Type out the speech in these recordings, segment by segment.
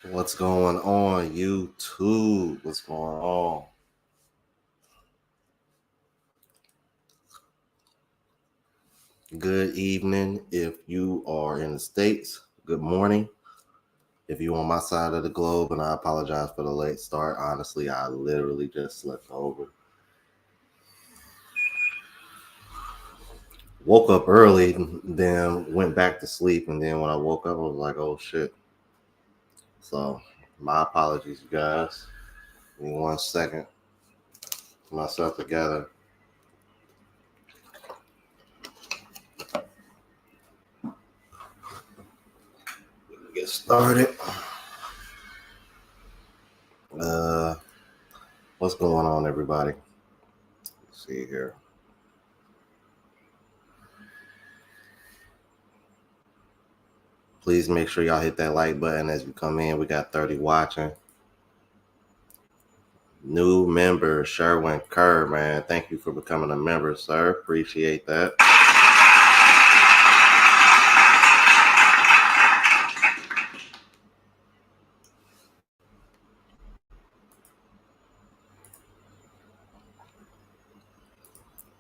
What's going on, YouTube? What's going on? Good evening if you are in the States. Good morning if you're on my side of the globe, and I apologize for the late start. Honestly, I literally just slept over. Woke up early, then went back to sleep, and then when I woke up, I was like, oh shit. So, my apologies, you guys. Give me 1 second. Get myself together. Get started. What's going on, everybody? Let's see here. Please make sure y'all hit that like button as you come in. We got 30 watching. New member, Sherwin Kerr, man. Thank you for becoming a member, sir. Appreciate that.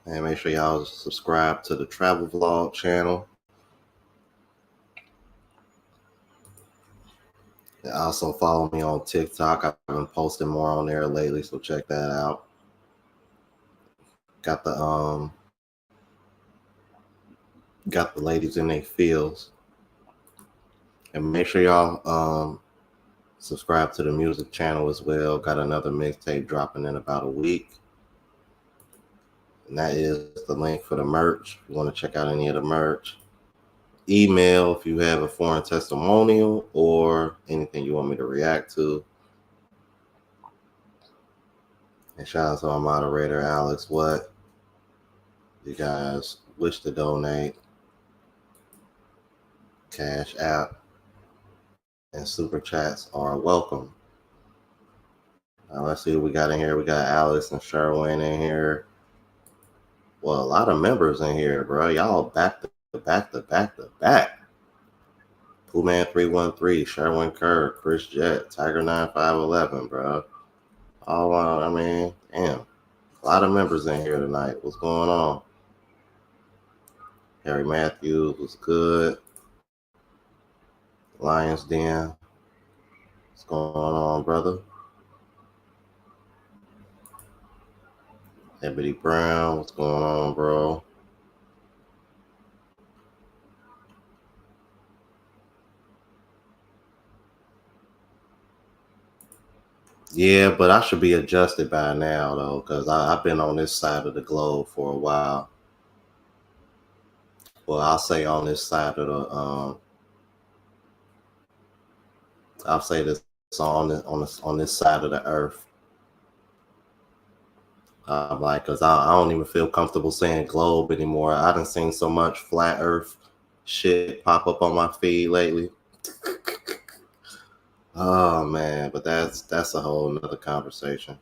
And make sure y'all subscribe to the travel vlog channel. And also follow me on TikTok. I've been posting more on there lately, so check that out. Got the ladies in their fields. And make sure y'all subscribe to the music channel as well. Got another mixtape dropping in about a week. And that is the link for the merch. If you want to check out any of the merch. Email if you have a foreign testimonial or anything you want me to react to. And shout out to our moderator, Alex. What you guys wish to donate, Cash App and Super Chats are welcome. Now let's see what we got in here. We got Alex and Sherwin in here. Well, a lot of members in here, bro. Y'all back to back. Poohman 313, Sherwin Kerr, Chris Jett, Tiger 9511, bro. Oh, I mean, damn. A lot of members in here tonight. What's going on? Harry Matthews was good. Lions Den. What's going on, brother? Ebony Brown. What's going on, bro? Yeah, but I should be adjusted by now, though, because I've been on this side of the globe for a while. Well, I'll say on this side of the I'll say this on this side of the earth. Like, cause I don't even feel comfortable saying globe anymore. I done seen so much flat earth shit pop up on my feed lately. Oh man, but that's a whole nother conversation.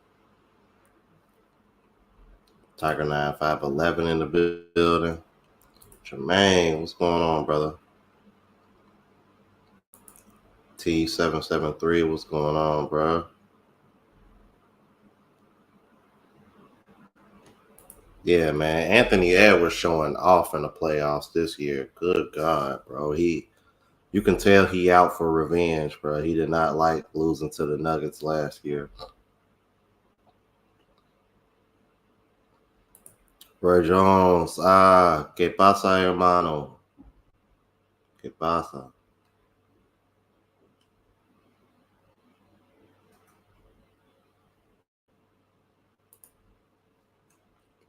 Tiger 9511 in the building. Jermaine, what's going on, brother? T773, what's going on, bro? Yeah, man. Anthony Edwards showing off in the playoffs this year. Good God, bro. You can tell he out for revenge, bro. He did not like losing to the Nuggets last year. Roy Jones, ¿qué pasa, hermano? ¿Qué pasa?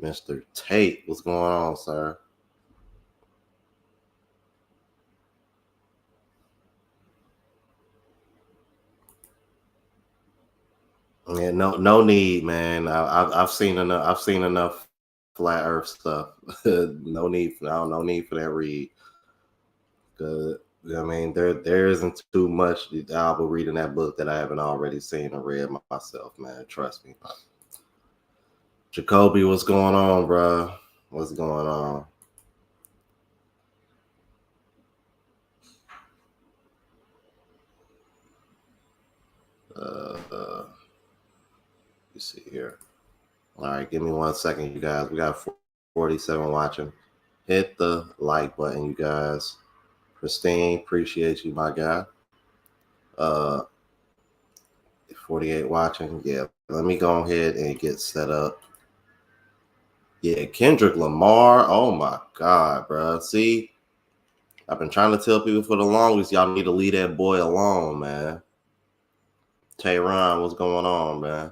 Mr. Tate, what's going on, sir? Yeah, no need, man. I've seen enough. I've seen enough flat Earth stuff. No need for that read. Cause I mean, there isn't too much I'll be reading that book that I haven't already seen or read myself, man. Trust me. Jacoby, what's going on, bro? What's going on? Yeah, You see here. All right, give me 1 second, you guys. We got 47 watching. Hit the like button, you guys. Christine, appreciate you, my guy. 48 watching. Yeah, let me go ahead and get set up. Yeah, Kendrick Lamar. Oh my God, bro. See, I've been trying to tell people for the longest, y'all need to leave that boy alone, man. Tehran, what's going on, man?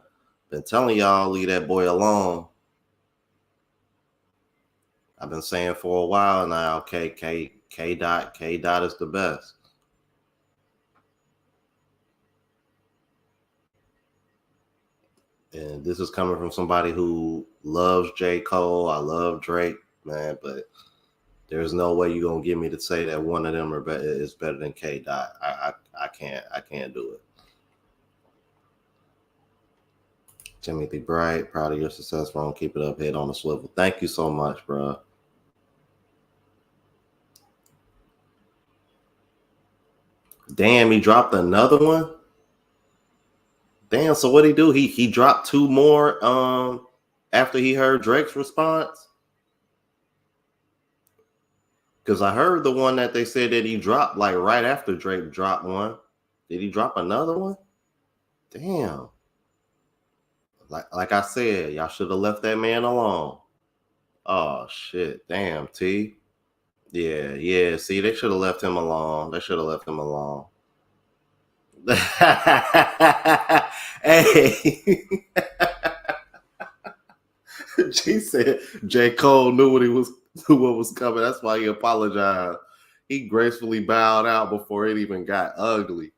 Been telling y'all, leave that boy alone. I've been saying for a while now, K dot is the best. And this is coming from somebody who loves J. Cole. I love Drake, man, but there's no way you're gonna get me to say that one of them is better than K dot. I can't do it. Timothy Bright, proud of your success, bro. Keep it up, head on the swivel. Thank you so much, bro. Damn, he dropped another one. Damn, so what'd he do? He dropped two more after he heard Drake's response. Because I heard the one that they said that he dropped like right after Drake dropped one. Did he drop another one? Damn. Like I said, y'all should have left that man alone. Oh shit. Damn, T. Yeah. See, they should have left him alone. They should have left him alone. Hey. She said J. Cole knew what was coming. That's why he apologized. He gracefully bowed out before it even got ugly.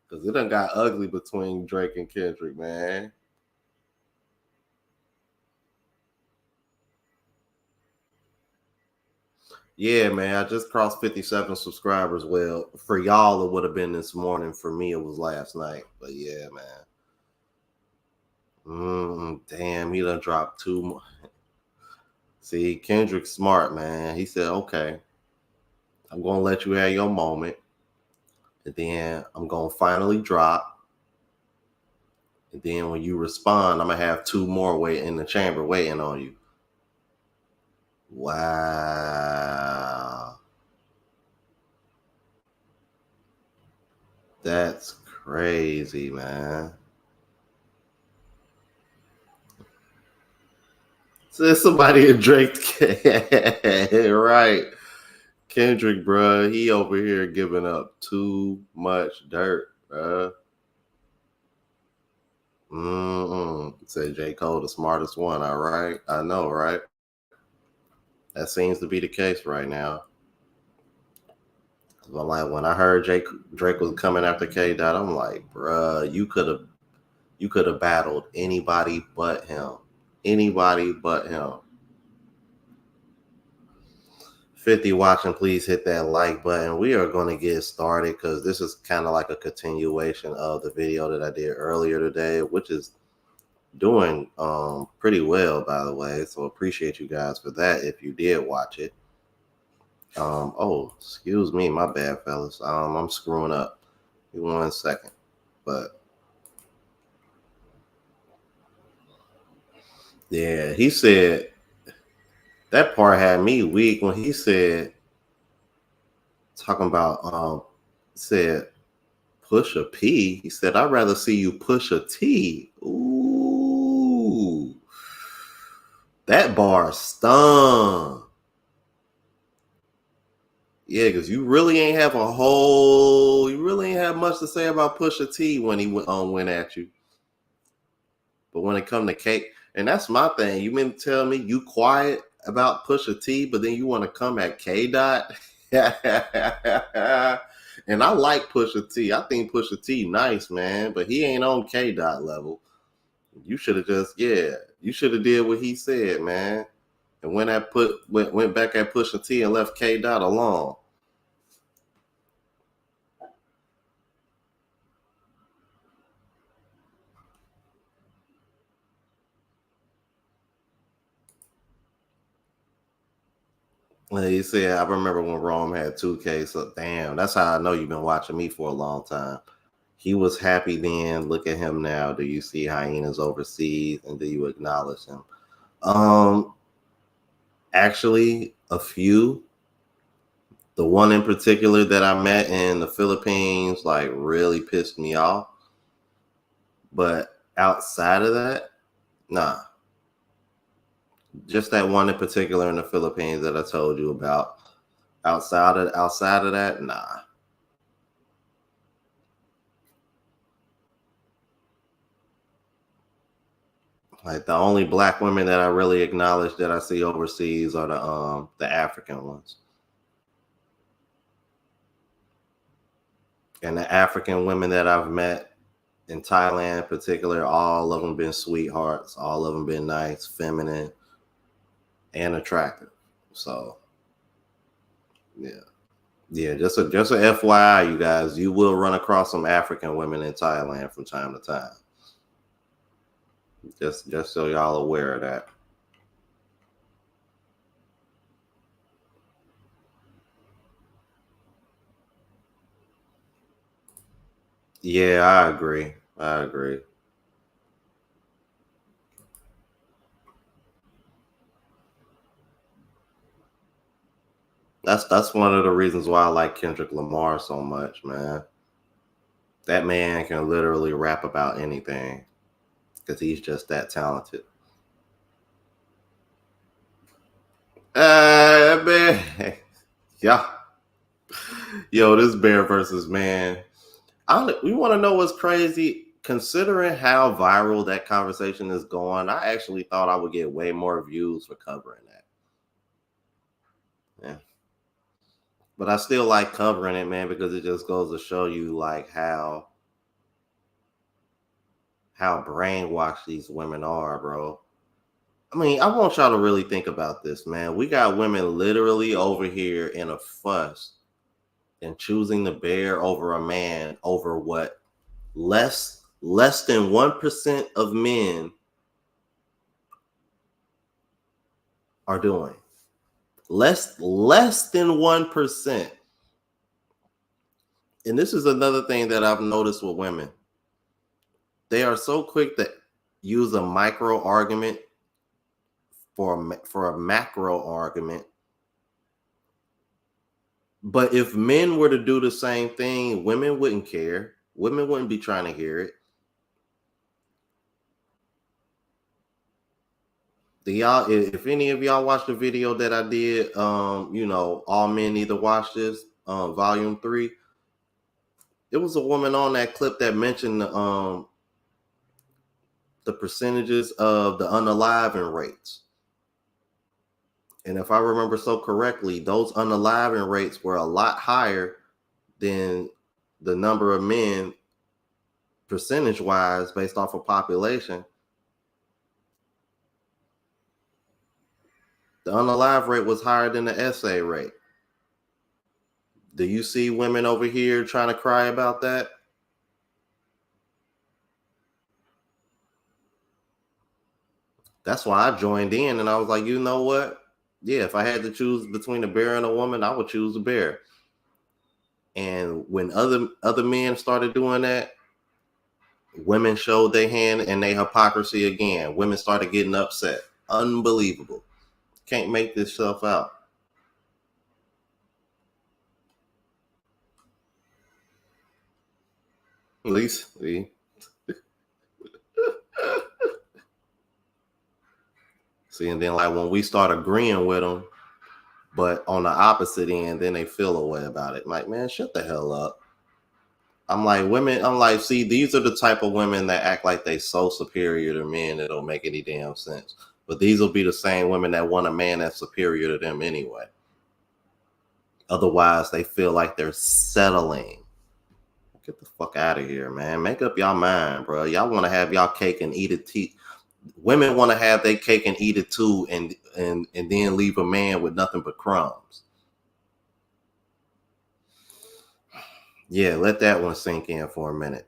Because it done got ugly between Drake and Kendrick, man. Yeah, man. I just crossed 57 subscribers. Well, for y'all, it would have been this morning. For me, it was last night. But yeah, man. Damn, he done dropped two more. See, Kendrick's smart, man. He said, okay, I'm going to let you have your moment. And then I'm going to finally drop. And then when you respond, I'm going to have two more wait in the chamber waiting on you. Wow. That's crazy, man. So somebody in Drake, right? Kendrick, bro, he over here giving up too much dirt, bro. Say J. Cole, the smartest one. All right, I know, right? That seems to be the case right now. But like when I heard Drake was coming after K. Dot, I'm like, bruh, you could have battled anybody but him. Anybody but him. 50 watching, please hit that like button. We are going to get started because this is kind of like a continuation of the video that I did earlier today, which is doing pretty well, by the way. So appreciate you guys for that if you did watch it. Oh, excuse me, my bad, fellas. I'm screwing up. Give me 1 second. But yeah, he said that part had me weak when he said talking about said push a P. He said, I'd rather see you push a T. Ooh. That bar stung. Yeah, because you really ain't have much to say about Pusha T when he went at you. But when it come to K, and that's my thing. You mean to tell me you quiet about Pusha T, but then you want to come at K Dot? And I like Pusha T. I think Pusha T nice, man, but he ain't on K Dot level. You should have you should have did what he said, man. And went back at Pusha T and left K Dot alone. Like he said, I remember when Rome had 2K. So damn, that's how I know you've been watching me for a long time. He was happy then. Look at him now. Do you see hyenas overseas, and do you acknowledge him? Actually, a few. The one in particular that I met in the Philippines, like, really pissed me off. But outside of that, nah. Just that one in particular in the Philippines that I told you about. Outside of that, nah. Like, the only black women that I really acknowledge that I see overseas are the African ones. And the African women that I've met in Thailand in particular, all of them been sweethearts, all of them been nice, feminine, and attractive. So yeah. Yeah, just a FYI, you guys, you will run across some African women in Thailand from time to time. Just so y'all aware of that. Yeah, I agree. I agree. That's one of the reasons why I like Kendrick Lamar so much, man. That man can literally rap about anything because he's just that talented. Man, yeah, yo, this bear versus man. We want to know what's crazy. Considering how viral that conversation is going, I actually thought I would get way more views for covering that. Yeah. But I still like covering it, man, because it just goes to show you like how brainwashed these women are, bro. I mean, I want y'all to really think about this, man. We got women literally over here in a fuss and choosing the bear over a man over what less than 1% of men are doing. Less than 1%. And this is another thing that I've noticed with women. They are so quick to use a micro argument for a macro argument. But if men were to do the same thing, women wouldn't care. Women wouldn't be trying to hear it. Do y'all, if any of y'all watched the video that I did, all men need to watch this, volume 3. It was a woman on that clip that mentioned the percentages of the unaliving rates. And if I remember so correctly, those unaliving rates were a lot higher than the number of men percentage wise based off of population. The unalive rate was higher than the essay rate. Do you see women over here trying to cry about that? That's why I joined in and I was like, you know what? Yeah, if I had to choose between a bear and a woman, I would choose a bear. And when other men started doing that, women showed their hand and their hypocrisy again. Women started getting upset. Unbelievable. Can't make this stuff out. At least, see, and then like when we start agreeing with them, but on the opposite end, then they feel a way about it. Like, man, shut the hell up. I'm like, see, these are the type of women that act like they so superior to men that don't make any damn sense. But these will be the same women that want a man that's superior to them anyway. Otherwise, they feel like they're settling. Get the fuck out of here, man. Make up y'all mind, bro. Y'all want to have y'all cake and eat it too. Women want to have their cake and eat it too, and then leave a man with nothing but crumbs. Yeah, let that one sink in for a minute.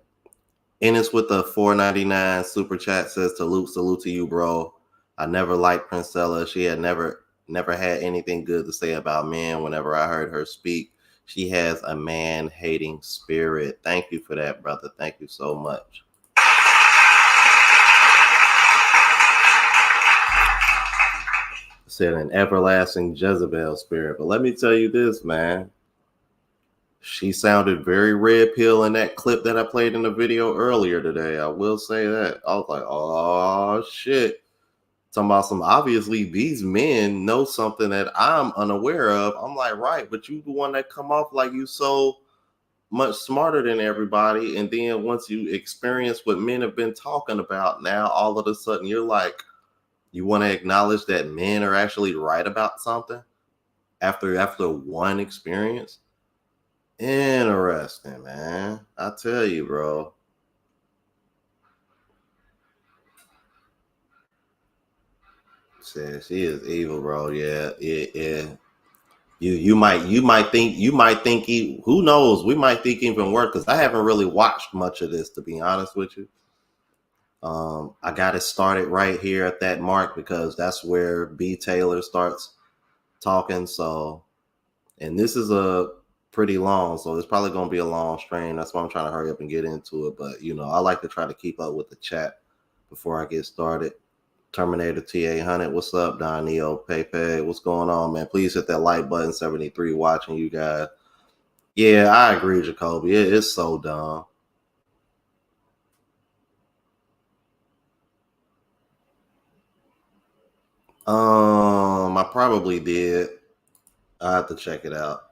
And it's with the $4.99 super chat says salute to you, bro. I never liked Princella. She had never had anything good to say about men. Whenever I heard her speak, She has a man-hating spirit. Thank you for that, brother. Thank you so much. Said an everlasting Jezebel spirit. But let me tell you this, man. She sounded very red pill in that clip that I played in the video earlier today. I will say that. I was like, oh shit. Talking about some, obviously these men know something that I'm unaware of. I'm like, right, but you the one that come off like you so much smarter than everybody. And then once you experience what men have been talking about, now all of a sudden you're like, you want to acknowledge that men are actually right about something after one experience. Interesting, man. I tell you, bro. Says she is evil, bro. Yeah, yeah. You might think who knows, we might think even worse, because I haven't really watched much of this, to be honest with you. I got it started right here at that mark because that's where B Taylor starts talking. So, and this is a pretty long, so it's probably going to be a long stream. That's why I'm trying to hurry up and get into it. But I like to try to keep up with the chat before I get started. Terminator T800, what's up? Don Neo, Pepe, what's going on, man? Please hit that like button. 73 watching you guys. Yeah, I agree, Jacoby. It's so dumb. I probably did. I have to check it out.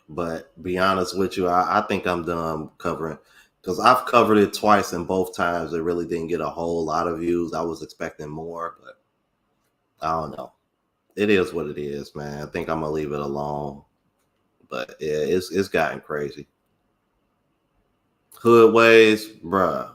But be honest with you, I think I'm done covering, because I've covered it twice, and both times it really didn't get a whole lot of views. I was expecting more, but I don't know. It is what it is, man. I think I'm gonna leave it alone. But yeah, it's gotten crazy. Hood ways, bruh.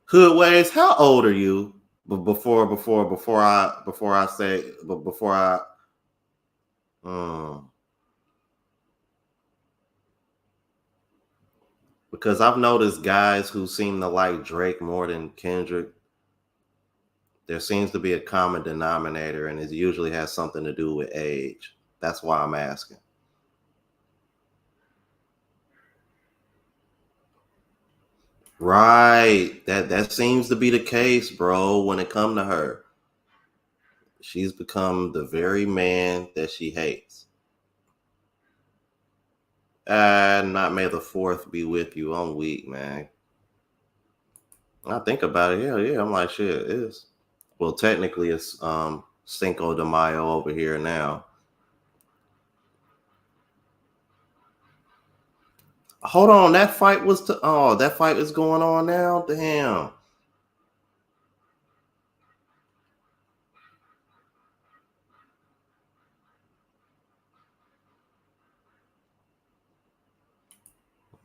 Hood ways. How old are you? Before I say, but before I um because I've noticed guys who seem to like Drake more than Kendrick. There seems to be a common denominator, and it usually has something to do with age. That's why I'm asking. Right. That seems to be the case, bro, when it come to her. She's become the very man that she hates. Not may the fourth be with you. I'm weak, man. I think about it. Yeah. I'm like, shit, it is. Well, technically it's Cinco de Mayo over here now. Hold on, that fight is going on now? Damn.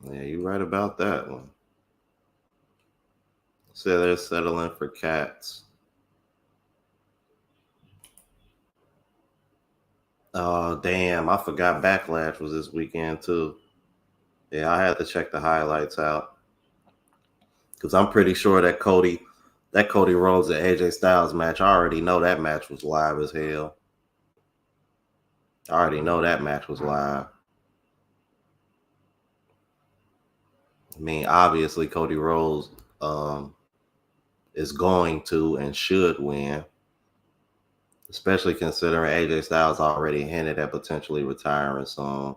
Yeah, you're right about that one. So they're settling for cats. Oh, damn. I forgot Backlash was this weekend, too. Yeah, I had to check the highlights out. Because I'm pretty sure that Cody Rhodes and AJ Styles match, I already know that match was live as hell. I already know that match was live. I mean, obviously, Cody Rhodes is going to and should win, especially considering AJ Styles already hinted at potentially retiring soon.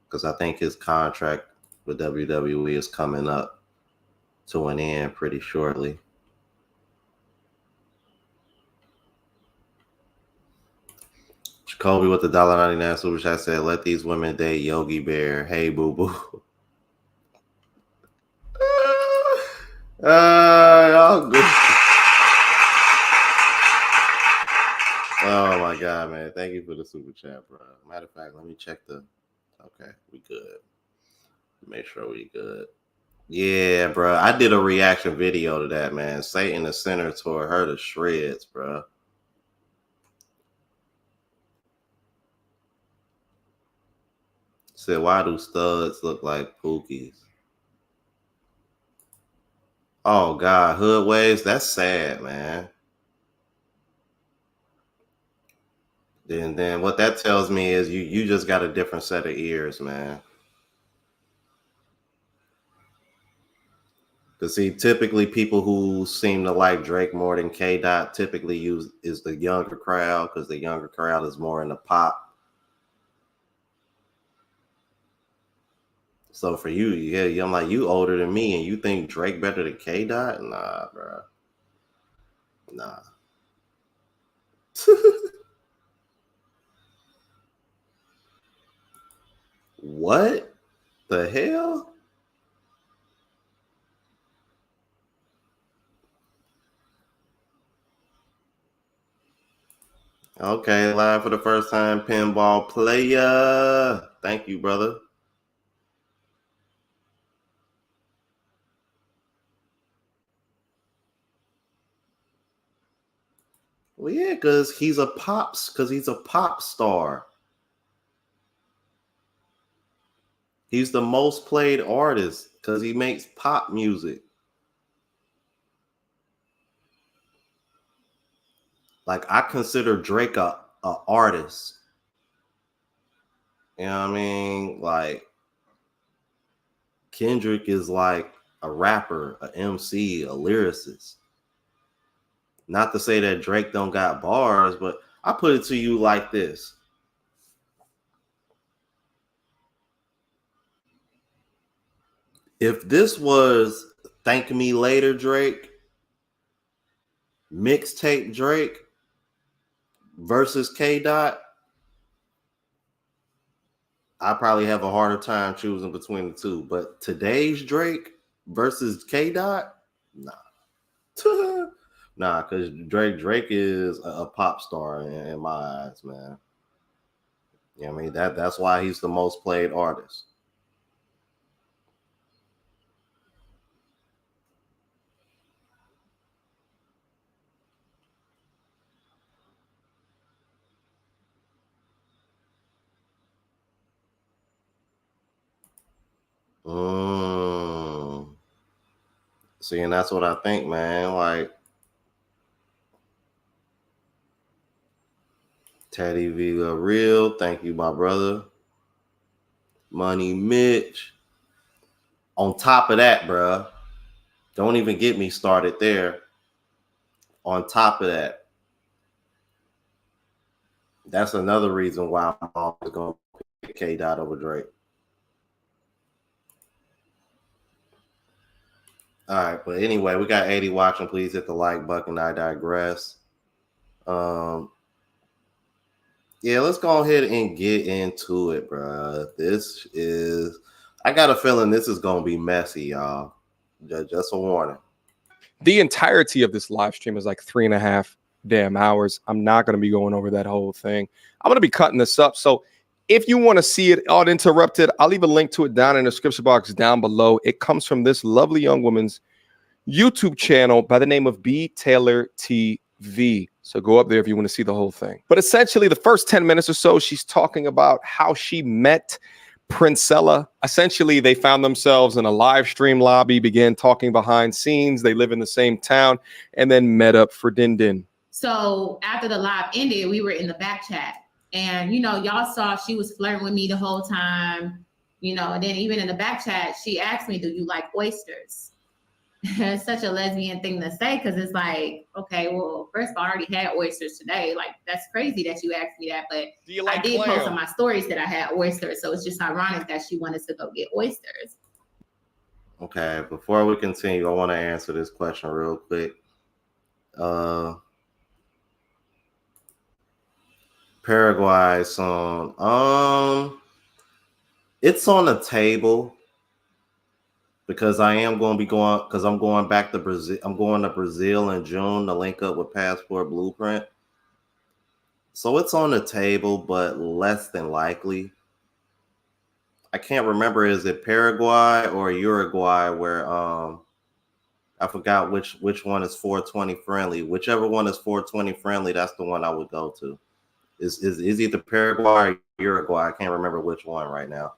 Because I think his contract with WWE is coming up to an end pretty shortly. Jacoby with the $1.99 super chat said, "Let these women date Yogi Bear." Hey, boo boo. Y'all good. Oh my god, man! Thank you for the super chat, bro. Matter of fact, let me check the. Okay, we good. Make sure we good. Yeah, bro. I did a reaction video to that, man. Satan the Sinner tore her to shreds, bro. Said, why do studs look like pookies? Oh God, hood waves. That's sad, man. Then what that tells me is you just got a different set of ears, man. Cause see, typically people who seem to like Drake more than K Dot typically is the younger crowd, because the younger crowd is more into pop. So for you, yeah, I'm like, you older than me, and you think Drake better than K Dot? Nah, bro, nah. What the hell? Okay, live for the first time, pinball player. Thank you, brother. Well, yeah, because he's a pop star. He's the most played artist because he makes pop music. Like, I consider Drake a artist. You know what I mean? Like, Kendrick is like a rapper, a MC, a lyricist. Not to say that Drake don't got bars, but I put it to you like this. If this was Thank Me Later Drake, mixtape Drake versus K Dot, I probably have a harder time choosing between the two. But today's Drake versus K Dot, nah. Nah, because Drake is a pop star in my eyes, man. You know what I mean? That's why he's the most played artist. Mm. See, and that's what I think, man. Like, Teddy Villa Real, thank you, my brother. Money Mitch. On top of that, bruh, don't even get me started there. On top of that, that's another reason why I'm always going to pick K Dot over Drake. All right, but anyway, we got 80 watching. Please hit the like button. I digress. Um, yeah, let's go ahead and get into it, bro. I got a feeling this is gonna be messy, y'all. Just a warning. The entirety of this live stream is like 3.5 damn hours. I'm not going to be going over that whole thing. I'm going to be cutting this up. So if you want to see it uninterrupted, I'll leave a link to it down in the description box down below. It comes from this lovely young woman's YouTube channel by the name of B Taylor TV. So go up there if you want to see the whole thing. But essentially, the first 10 minutes or so, she's talking about how she met Princella. Essentially, they found themselves in a live stream lobby, began talking behind scenes. They live in the same town, and then met up for Din Din. So after the live ended, we were in the back chat. And, y'all saw she was flirting with me the whole time, and then even in the back chat, she asked me, do you like oysters? It's such a lesbian thing to say, because it's like, okay, well, first of all, I already had oysters today. Like, that's crazy that you asked me that. But I did post on my stories that I had oysters. So it's just ironic that she wanted to go get oysters. Okay, before we continue, I want to answer this question real quick. Paraguay song. It's on the table because I am going to be going, because I'm going back to Brazil. I'm going to Brazil in June to link up with Passport Blueprint. So it's on the table, but less than likely. I can't remember, is it Paraguay or Uruguay where I forgot which one is 420 friendly. Whichever one is 420 friendly, that's the one I would go to. Is either Paraguay or Uruguay. I can't remember which one right now.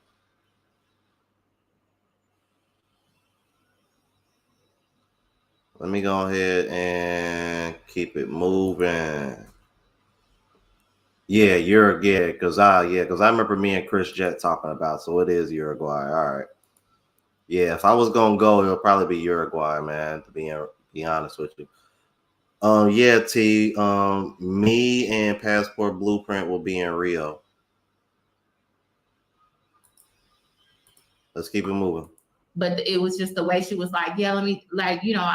Let me go ahead and keep it moving. Yeah, because I remember me and Chris Jett talking about. So it is Uruguay. All right. Yeah, if I was gonna go, it'll probably be Uruguay, man. To be honest with you. Yeah, T. Me and Passport Blueprint will be in Rio. Let's keep it moving. But it was just the way she was like, yeah, let me, like, you know,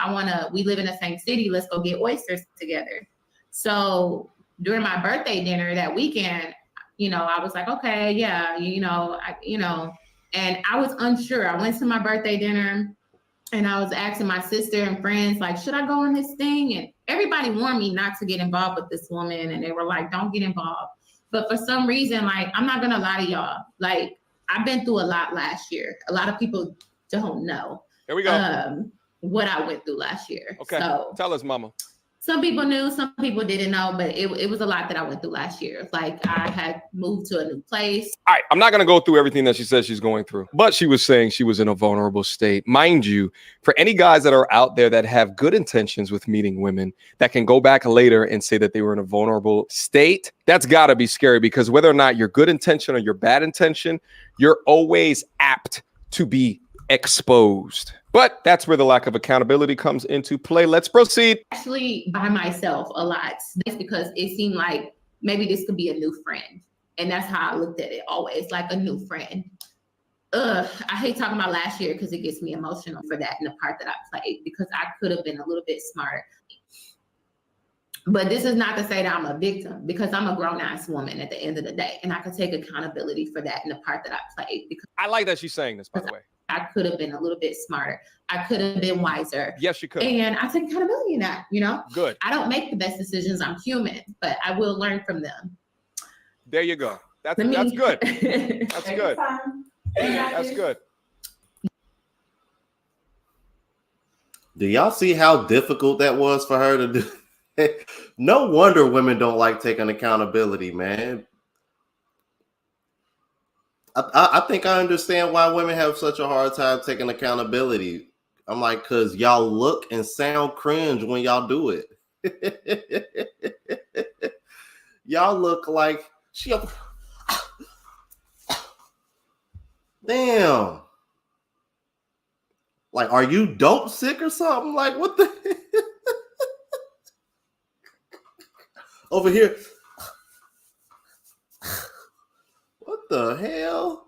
we live in the same city. Let's go get oysters together. So during my birthday dinner that weekend, you know, I was like, okay, yeah, and I was unsure. I went to my birthday dinner and I was asking my sister and friends, like, should I go on this thing? And everybody warned me not to get involved with this woman. And they were like, don't get involved. But for some reason, like, I'm not going to lie to y'all. Like, I've been through a lot last year. A lot of people don't know. Here we go. What I went through last year. Okay. So, tell us, mama. Some people knew, some people didn't know, but it was a lot that I went through last year. Like, I had moved to a new place. All right, I'm not going to go through everything that she says she's going through, but she was saying she was in a vulnerable state. Mind you, for any guys that are out there that have good intentions with meeting women that can go back later and say that they were in a vulnerable state, that's got to be scary, because whether or not your good intention or your bad intention, you're always apt to be exposed. But that's where the lack of accountability comes into play. Let's proceed. Actually, by myself a lot. That's because it seemed like maybe this could be a new friend. And that's how I looked at it always, like a new friend. I hate talking about last year because it gets me emotional for that and the part that I played, because I could have been a little bit smarter. But this is not to say that I'm a victim, because I'm a grown-ass woman at the end of the day. And I can take accountability for that and the part that I played. Because I like that she's saying this, by the way. I could have been a little bit smarter. I could have been wiser. Yes, you could. And I take accountability in that, you know? Good. I don't make the best decisions. I'm human, but I will learn from them. There you go. That's good. That's good. That's good. Do y'all see how difficult that was for her to do? No wonder women don't like taking accountability, man. I think I understand why women have such a hard time taking accountability. I'm like, because y'all look and sound cringe when y'all do it. Y'all look like, damn. Like, are you dope sick or something? Like, what the? Over here. What the hell?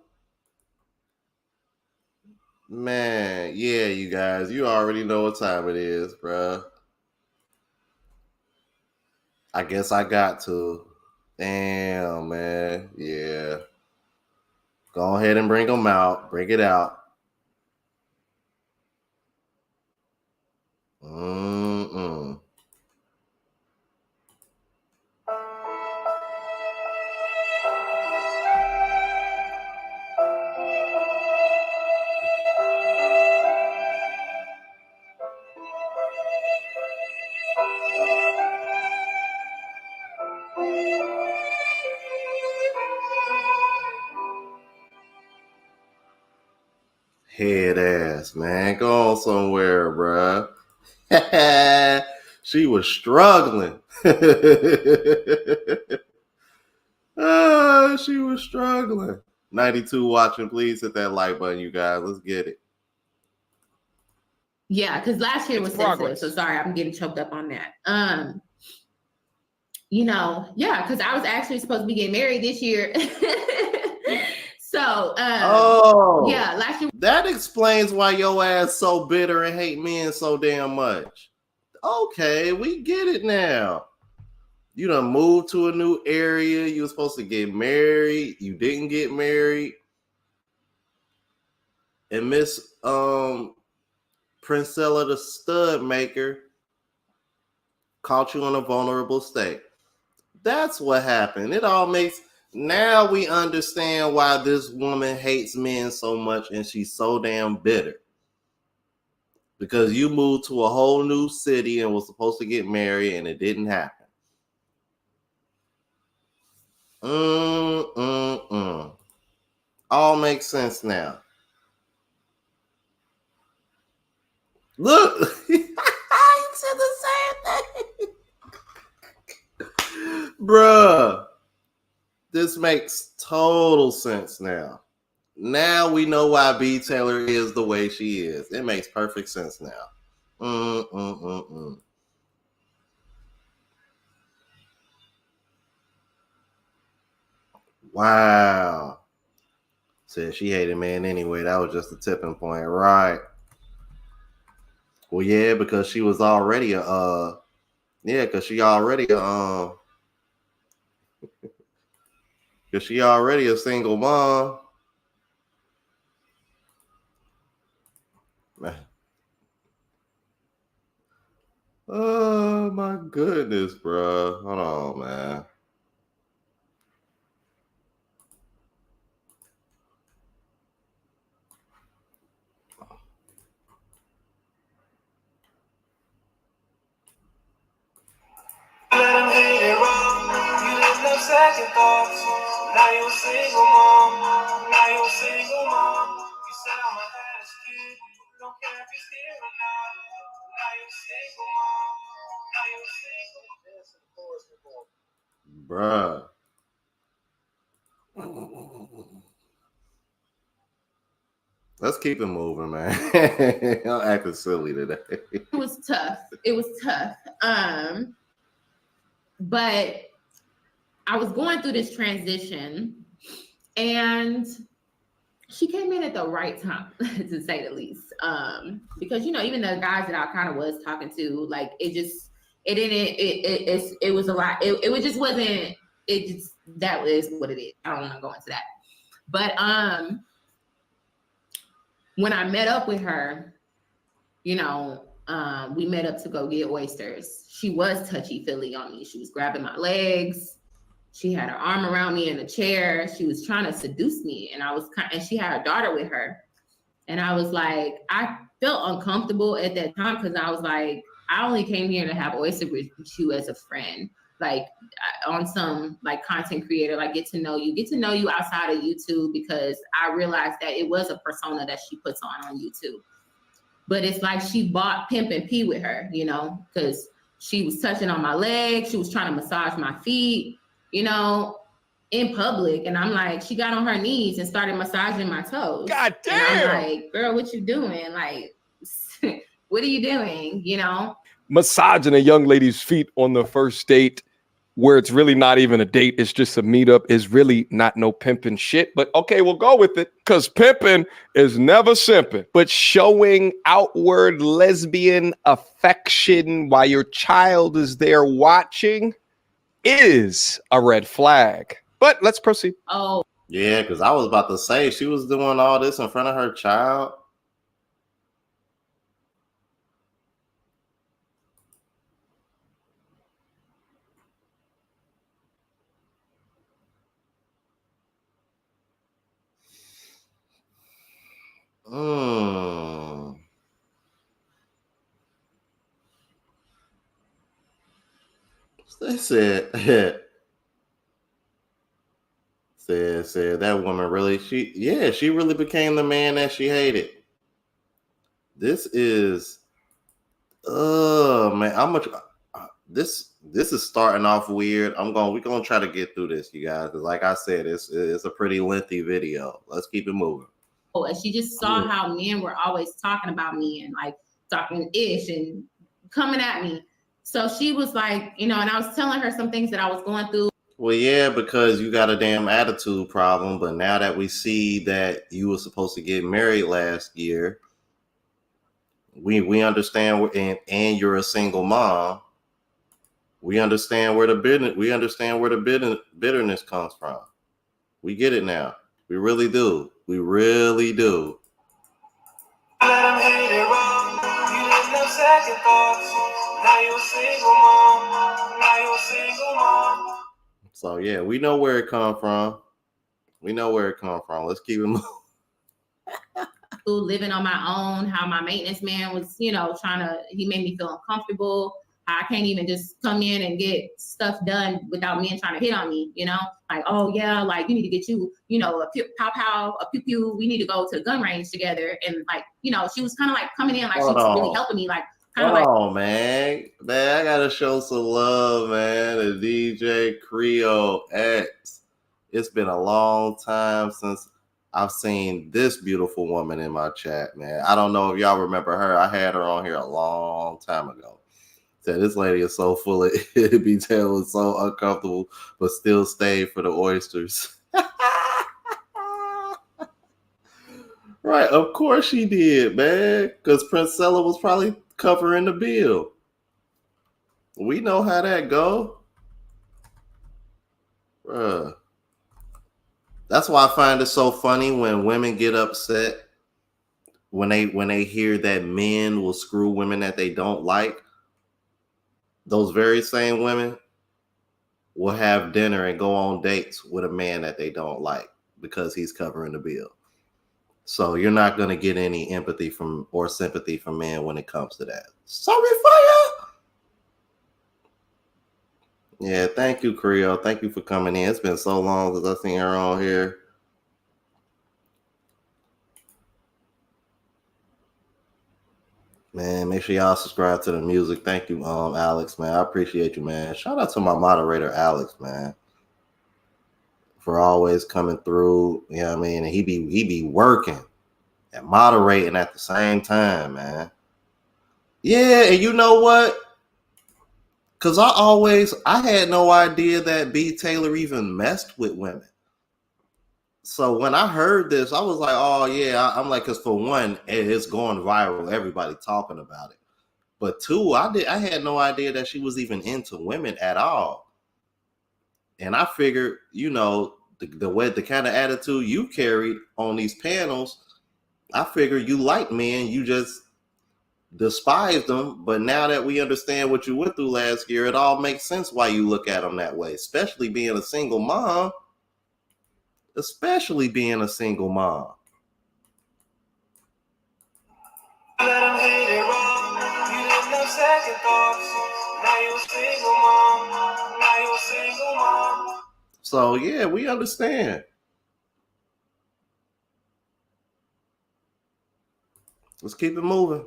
Man, yeah, you guys, you already know what time it is, bruh. I guess I got to. Damn, man. Yeah. Go ahead and bring them out. Bring it out. Head ass, man. Go on somewhere, bruh. She was struggling. She was struggling. 92 watching, please hit that like button, you guys. Let's get it. Yeah, because last year was sensitive, so sorry, I'm getting choked up on that. You know, yeah, because I was actually supposed to be getting married this year. So, yeah, last year. That explains why your ass so bitter and hate men so damn much. Okay, we get it now. You done moved to a new area. You were supposed to get married. You didn't get married. And Miss Princella the stud maker caught you in a vulnerable state. That's what happened. It all makes... Now we understand why this woman hates men so much and she's so damn bitter. Because you moved to a whole new city and was supposed to get married and it didn't happen. All makes sense now. Look. Bruh, this makes total sense now. Now we know why B. Taylor is the way she is. It makes perfect sense now. Wow. Said she hated man anyway. That was just a tipping point, right? Well, yeah, because she was already because she already a single mom. Man. Oh my goodness, bro. Hold on, man. Second thoughts. Now you're single mom. Now you're single mom. You said I'm a last kid. Don't care if you're here or not. Now you're single mom. Now you're single. Bruh. Let's keep it moving, man. I'm acting silly today. It was tough. But I was going through this transition, and she came in at the right time, to say the least. Because even the guys that I kind of was talking to, like it was a lot. It just wasn't. It just that is what it is. I don't want to go into that. But when I met up with her, we met up to go get oysters. She was touchy-feely on me. She was grabbing my legs. She had her arm around me in a chair. She was trying to seduce me. And and she had her daughter with her. And I was like, I felt uncomfortable at that time because I was like, I only came here to have oysters with you as a friend. Like on some like content creator, like get to know you outside of YouTube, because I realized that it was a persona that she puts on YouTube. But it's like she bought Pimp and P with her, because she was touching on my legs. She was trying to massage my feet, in public. And I'm like, she got on her knees and started massaging my toes. God damn. And I'm like, girl, what you doing? Like, what are you doing? Massaging a young lady's feet on the first date, where it's really not even a date, it's just a meetup, is really not no pimping shit. But okay, we'll go with it, because pimping is never simping. But showing outward lesbian affection while your child is there watching is a red flag. But let's proceed. Oh. Yeah, because I was about to say she was doing all this in front of her child. They said that woman really, she really became the man that she hated. This is, man, how much this is starting off weird. We're gonna try to get through this, you guys, because like I said, it's a pretty lengthy video. Let's keep it moving. Oh, and she just saw how men were always talking about me and like talking ish and coming at me. So she was like, and I was telling her some things that I was going through. Well, yeah, because you got a damn attitude problem. But now that we see that you were supposed to get married last year, we understand, and you're a single mom. We understand where the bitterness comes from. We get it now. We really do. We really do. Let them hate it wrong. You didn't have second thoughts. Now you're single mom. Now you're single mom. So yeah, we know where it come from. Let's keep it moving. Living on my own, how my maintenance man was, he made me feel uncomfortable. I can't even just come in and get stuff done without men trying to hit on me, like, oh yeah, like you need to get you, a pow, a pew, we need to go to the gun range together. And like, she was kind of like coming in, like she was really helping me, like, Oh man, I gotta show some love, man. To DJ Creole X. It's been a long time since I've seen this beautiful woman in my chat, man. I don't know if y'all remember her. I had her on here a long time ago. Said this lady is so full of detail and so uncomfortable, but still stayed for the oysters. Right, of course she did, man. Because Princella was probably covering the bill. We know how that go. Bruh. That's why I find it so funny when women get upset when they hear that men will screw women that they don't like. Those very same women will have dinner and go on dates with a man that they don't like because he's covering the bill. So you're not going to get any empathy from or sympathy from men when it comes to that. Sorry for you. Yeah, thank you, Creole. Thank you for coming in. It's been so long since I've seen her on here. Man, make sure y'all subscribe to the music. Thank you, Alex, man. I appreciate you, man. Shout out to my moderator, Alex, man, for always coming through. You know what I mean? And he be working and moderating at the same time, man. Yeah, and you know what? Because I had no idea that B. Taylor even messed with women. So when I heard this, I was like, oh, yeah. I'm like, because for one, it's going viral. Everybody talking about it. But two, I had no idea that she was even into women at all. And I figured, you know, the kind of attitude you carried on these panels, I figured you like men, you just despised them. But now that we understand what you went through last year, it all makes sense why you look at them that way, especially being a single mom. Especially being a single mom. So yeah, we understand. Let's keep it moving.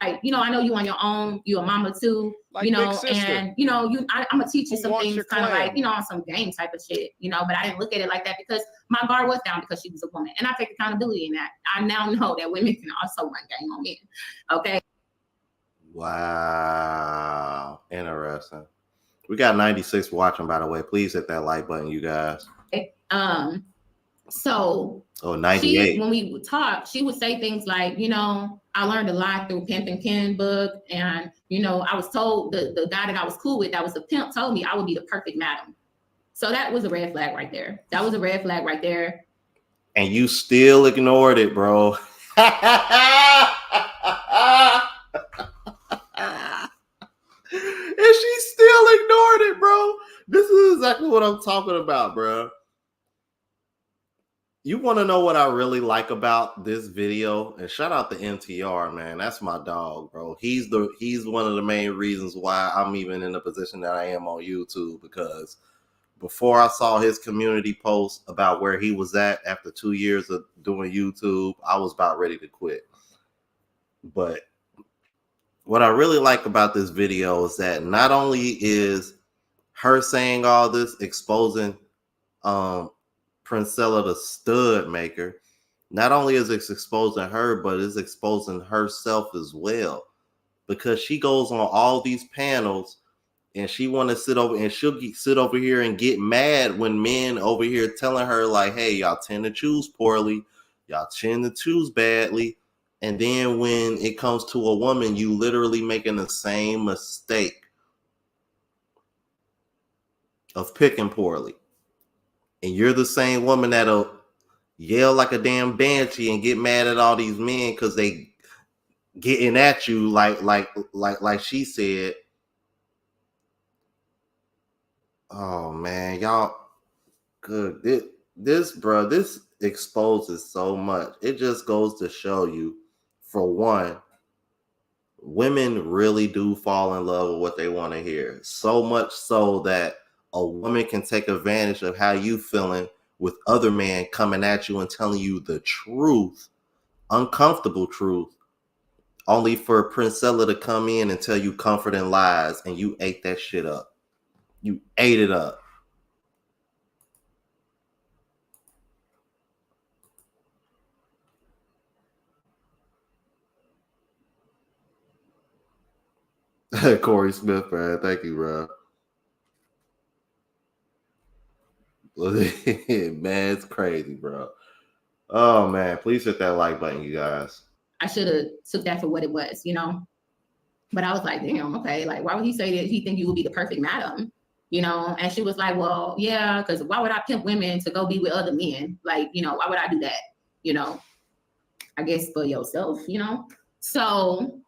Like, you know, I know you on your own. You a mama too, like, you know, and you know, I'm gonna teach you some things, kind of like, you know, on some game type of shit, you know. But I didn't look at it like that because my guard was down because she was a woman, and I take accountability in that. I now know that women can also run game on men. Okay. Wow, interesting. We got 96 watching, by the way. Please hit that like button, you guys. Okay. So 98. When we would talk, she would say things like, you know, I learned a lot through Pimp and Ken book. And, you know, I was told the guy that I was cool with, that was a pimp, told me I would be the perfect madam. So that was a red flag right there. That was a red flag right there. And you still ignored it, bro. And she still ignored it, bro. This is exactly what I'm talking about, bro. You want to know what I really like about this video? And shout out to MTR, man. That's my dog, bro. He's one of the main reasons why I'm even in the position that I am on YouTube, because before I saw his community post about where he was at after 2 years of doing YouTube, I was about ready to quit. But what I really like about this video is that not only is her saying all this, exposing Princella the stud maker, not only is it exposing her, but it's exposing herself as well, because she goes on all these panels and she want to sit over, and she'll sit over here and get mad when men over here telling her like, hey, y'all tend to choose poorly, y'all tend to choose badly. And then when it comes to a woman, you literally making the same mistake of picking poorly. And you're the same woman that'll yell like a damn banshee and get mad at all these men because they getting at you like she said. Oh man, y'all good. This exposes so much. It just goes to show you, for one, women really do fall in love with what they want to hear. So much so that a woman can take advantage of how you feeling with other men coming at you and telling you the truth, uncomfortable truth only for Princella to come in and tell you comforting lies, and you ate that shit up. You ate it up. Corey Smith, man. Thank you, bro. Man, it's crazy, bro. Oh man, please hit that like button, you guys. I should have took that for what it was, you know. But I was like, damn, okay, like why would he say that he think you would be the perfect madam? You know, and she was like, well, yeah, because why would I pimp women to go be with other men? Like, you know, why would I do that? You know, I guess for yourself, you know. So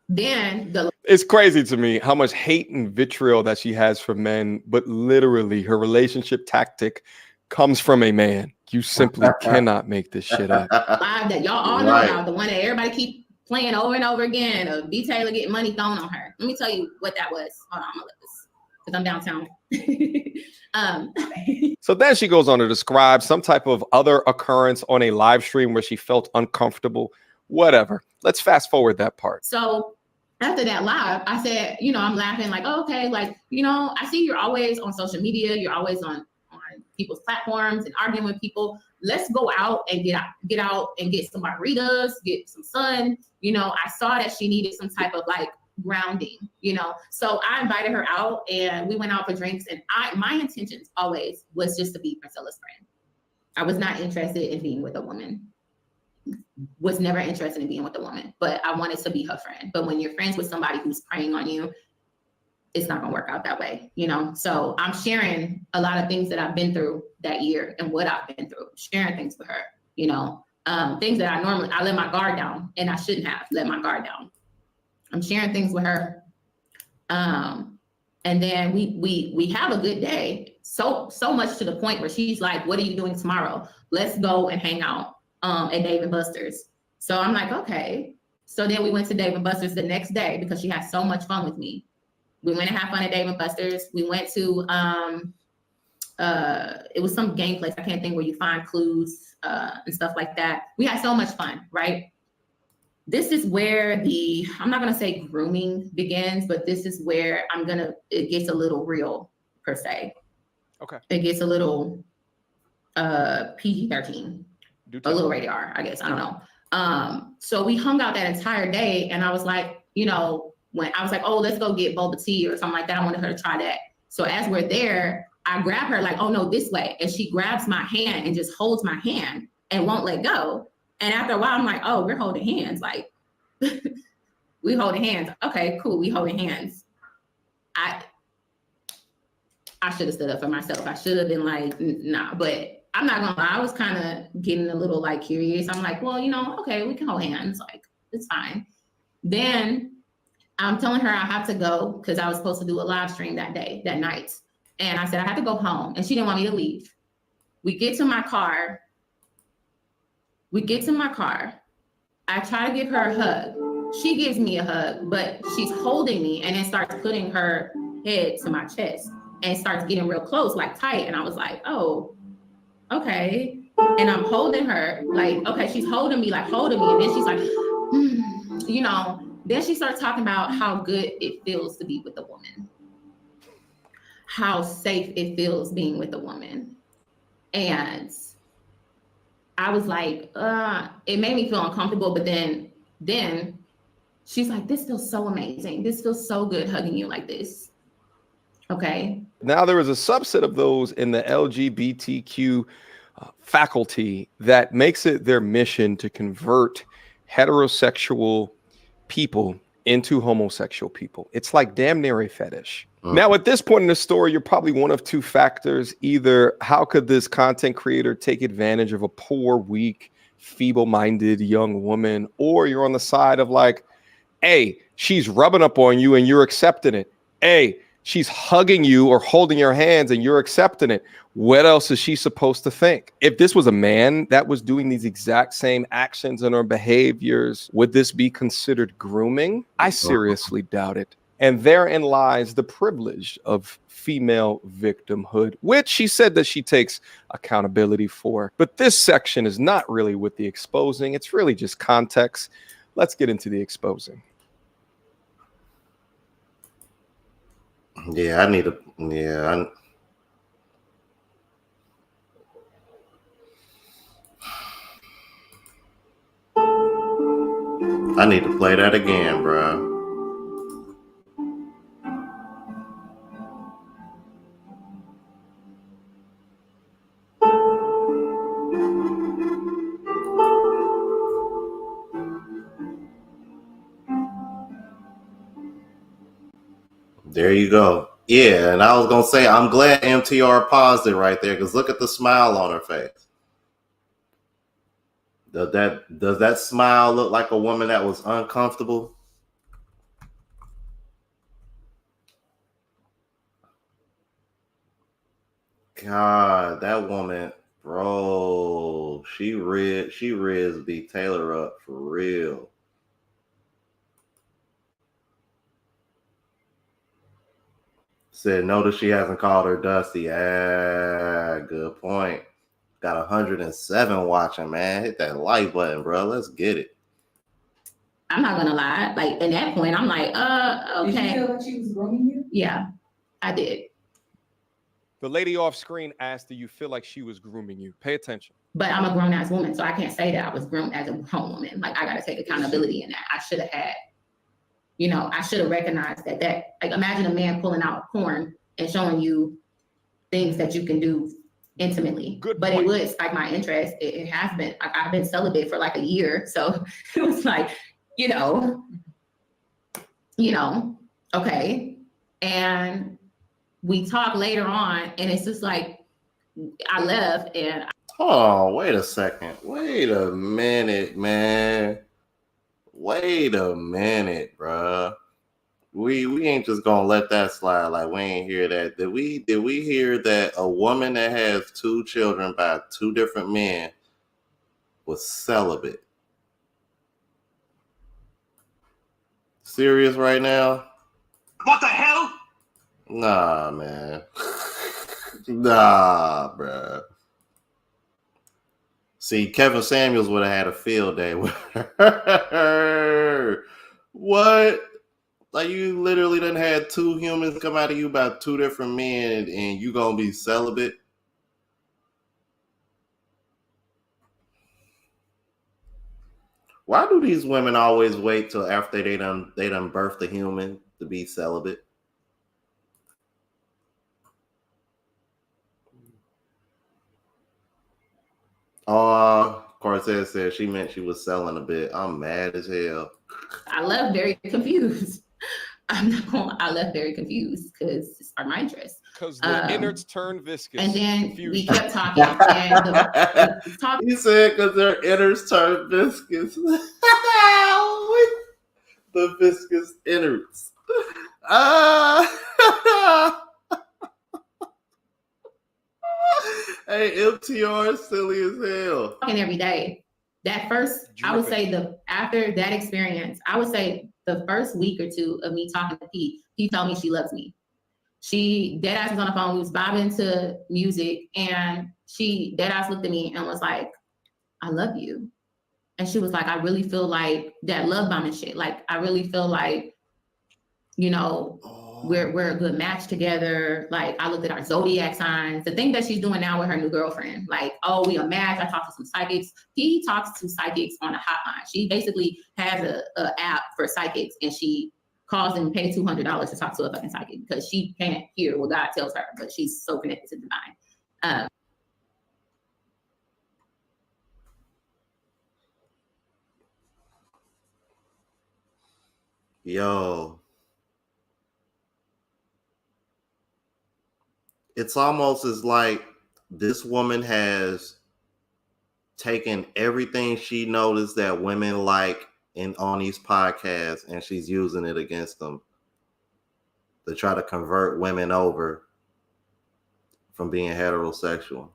then it's crazy to me how much hate and vitriol that she has for men, but literally her relationship tactic comes from a man. You simply cannot make this shit up. Live that y'all all know about, the one that everybody keep playing over and over again of B. Taylor getting money thrown on her. Let me tell you what that was. Hold on, I'm gonna let this, because I'm downtown. So then she goes on to describe some type of other occurrence on a live stream where she felt uncomfortable. Whatever. Let's fast forward that part. So after that live, I said, you know, I'm laughing like, oh, okay, like, you know, I see you're always on social media, you're always on people's platforms and arguing with people. Let's go out and get out and get some margaritas, get some sun. You know, I saw that she needed some type of like grounding, you know. So I invited her out and we went out for drinks, and my intentions always was just to be Princella's friend. I was not interested in being with a woman. Was never interested in being with a woman, but I wanted to be her friend. But when you're friends with somebody who's preying on you, it's not gonna work out that way, you know? So I'm sharing a lot of things that I've been through that year and what I've been through, sharing things with her, you know, things that I let my guard down, and I shouldn't have let my guard down. I'm sharing things with her. And then we have a good day. So much to the point where she's like, what are you doing tomorrow? Let's go and hang out at Dave & Buster's. So I'm like, okay. So then we went to Dave & Buster's the next day because she had so much fun with me. We went and had fun at Dave & Buster's. We went to, it was some game place. I can't think, where you find clues and stuff like that. We had so much fun, right? This is where I'm not going to say grooming begins, but this is where it gets a little real, per se. Okay. It gets a little PG-13, a little rated R, I guess. I don't know. So we hung out that entire day, and I was like, you know, when I was like, oh, let's go get boba tea or something like that. I wanted her to try that. So as we're there, I grab her like, oh no, this way. And she grabs my hand and just holds my hand and won't let go. And after a while, I'm like, oh, we're holding hands. Like, we holding hands. Okay, cool. We holding hands. I should have stood up for myself. I should have been like, nah, but I'm not gonna lie. I was kind of getting a little like curious. I'm like, well, you know, okay, we can hold hands. Like, it's fine. Then I'm telling her I have to go because I was supposed to do a live stream that night. And I said, I have to go home. And she didn't want me to leave. We get to my car. I try to give her a hug. She gives me a hug, but she's holding me and then starts putting her head to my chest and starts getting real close, like tight. And I was like, oh, okay. And I'm holding her like, okay, she's holding me. And then she's like, you know, then she starts talking about how good it feels to be with a woman, how safe it feels being with a woman. And I was like, it made me feel uncomfortable. But then she's like, this feels so amazing. This feels so good hugging you like this. Okay. Now there is a subset of those in the LGBTQ faculty that makes it their mission to convert heterosexual people into homosexual people. It's like damn near a fetish. Now, at this point in the story, you're probably one of two factors. Either how could this content creator take advantage of a poor, weak, feeble-minded young woman, or you're on the side of like, A, she's rubbing up on you and you're accepting it. A, she's hugging you or holding your hands and you're accepting it. What else is she supposed to think? If this was a man that was doing these exact same actions and or behaviors, would this be considered grooming? I seriously doubt it. And therein lies the privilege of female victimhood, which she said that she takes accountability for. But this section is not really with the exposing. It's really just context. let's get into the exposing. Yeah, I need to. Yeah, I need to play that again, bro. There you go. Yeah, and I was gonna say, I'm glad MTR paused it right there, because look at the smile on her face. Does that smile look like a woman that was uncomfortable? God, that woman, bro, she riz B Taylor up for real. Said, notice she hasn't called her Dusty. Ah, good point. Got 107 watching, man. Hit that like button, bro. Let's get it. I'm not gonna lie. Like, at that point, I'm like, okay. Did you feel like she was grooming you? Yeah, I did. The lady off screen asked, do you feel like she was grooming you? Pay attention. But I'm a grown ass woman, so I can't say that I was groomed as a grown woman. Like, I gotta take accountability in that. I should have had, I should have recognized that like, imagine a man pulling out porn and showing you things that you can do intimately. Good but point. It would spike my interest. It has been. Like, I've been celibate for like a year, so it was like, okay. And we talk later on, and it's just like, I left and. Oh, wait a second. Wait a minute, man. Wait a minute, bruh. We ain't just gonna let that slide like we ain't hear that. Did we hear that a woman that has 2 children by 2 different men was celibate? Serious right now? What the hell? Nah, man. Nah, bruh. See, Kevin Samuels would have had a field day with her. What? Like, you literally done had 2 humans come out of you by 2 different men, and you gonna be celibate? Why do these women always wait till after they done birthed a human to be celibate? Cortez said she meant she was selling a bit. I'm mad as hell. I left very confused. I left very confused because it sparked my interest. Because the innards turn viscous. And then Confusion. we kept talking. And the He said because their innards turn viscous. The viscous innards. Hey, MTR is silly as hell. talking every day. That first, I would say after that experience, I would say the first week or 2 of me talking to Pete, he told me she loves me. She dead ass was on the phone. We was vibing to music, and she dead ass looked at me and was like, "I love you." And she was like, "I really feel like that love bombing shit. Like, I really feel like, we're a good match together. Like, I looked at our zodiac signs. The thing that she's doing now with her new girlfriend, like, oh, we a match. I talked to some psychics. He talks to psychics on a hotline. She basically has a app for psychics, and she calls and pays $200 to talk to a fucking psychic because she can't hear what God tells her, but she's so connected to the divine. Yo. It's almost as like this woman has taken everything she noticed that women like on these podcasts, and she's using it against them to try to convert women over from being heterosexual.